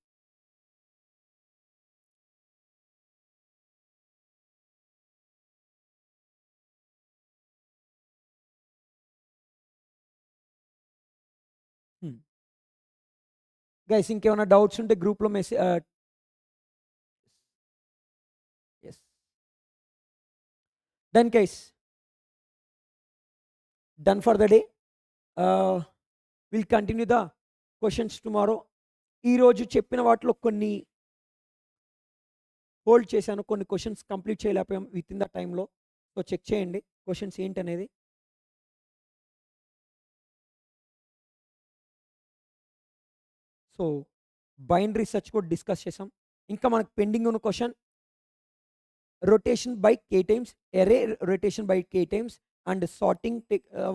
Guys ఇంకేమైనా డౌట్స్ ఉంటే గ్రూప్లో message. Yes. Done guys, done for the day. Will continue the questions tomorrow. ఈరోజు చెప్పిన వాటిలో కొన్ని హోల్డ్ చేశాను, కొన్ని క్వశ్చన్స్ కంప్లీట్ చేయలేకపోయాం విత్ ఇన్ ద టైంలో. సో చెక్ చేయండి క్వశ్చన్స్ ఏంటనేది. సో బైనరీ సెర్చ్ కూడా డిస్కస్ చేసాం. ఇంకా మనకు పెండింగ్ ఉన్న question rotation by k times, array rotation by k times and sorting,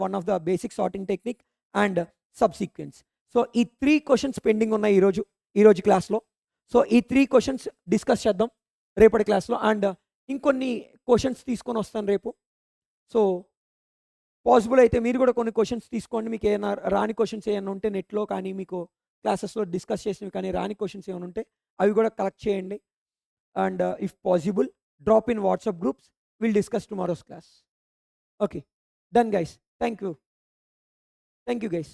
one of the basic sorting technique and subsequence. So ఈ 3 క్వశ్చన్స్ పెండింగ్ ఉన్నాయి ఈరోజు క్లాస్లో. సో ఈ 3 క్వశ్చన్స్ డిస్కస్ చేద్దాం రేపటి క్లాస్లో. అండ్ ఇంకొన్ని క్వశ్చన్స్ తీసుకొని వస్తాను రేపు. సో పాసిబుల్ అయితే మీరు కూడా కొన్ని క్వశ్చన్స్ తీసుకోండి. మీకు ఏమైనా రాని క్వశ్చన్స్ ఏమైనా ఉంటే నెట్లో కానీ మీకు క్లాసెస్లో డిస్కస్ చేసినవి కానీ రాని క్వశ్చన్స్ ఏమైనా ఉంటే అవి కూడా కలెక్ట్ చేయండి. And if possible drop in WhatsApp groups. Will discuss tomorrow's class. Okay, done guys. Thank you. Thank you guys.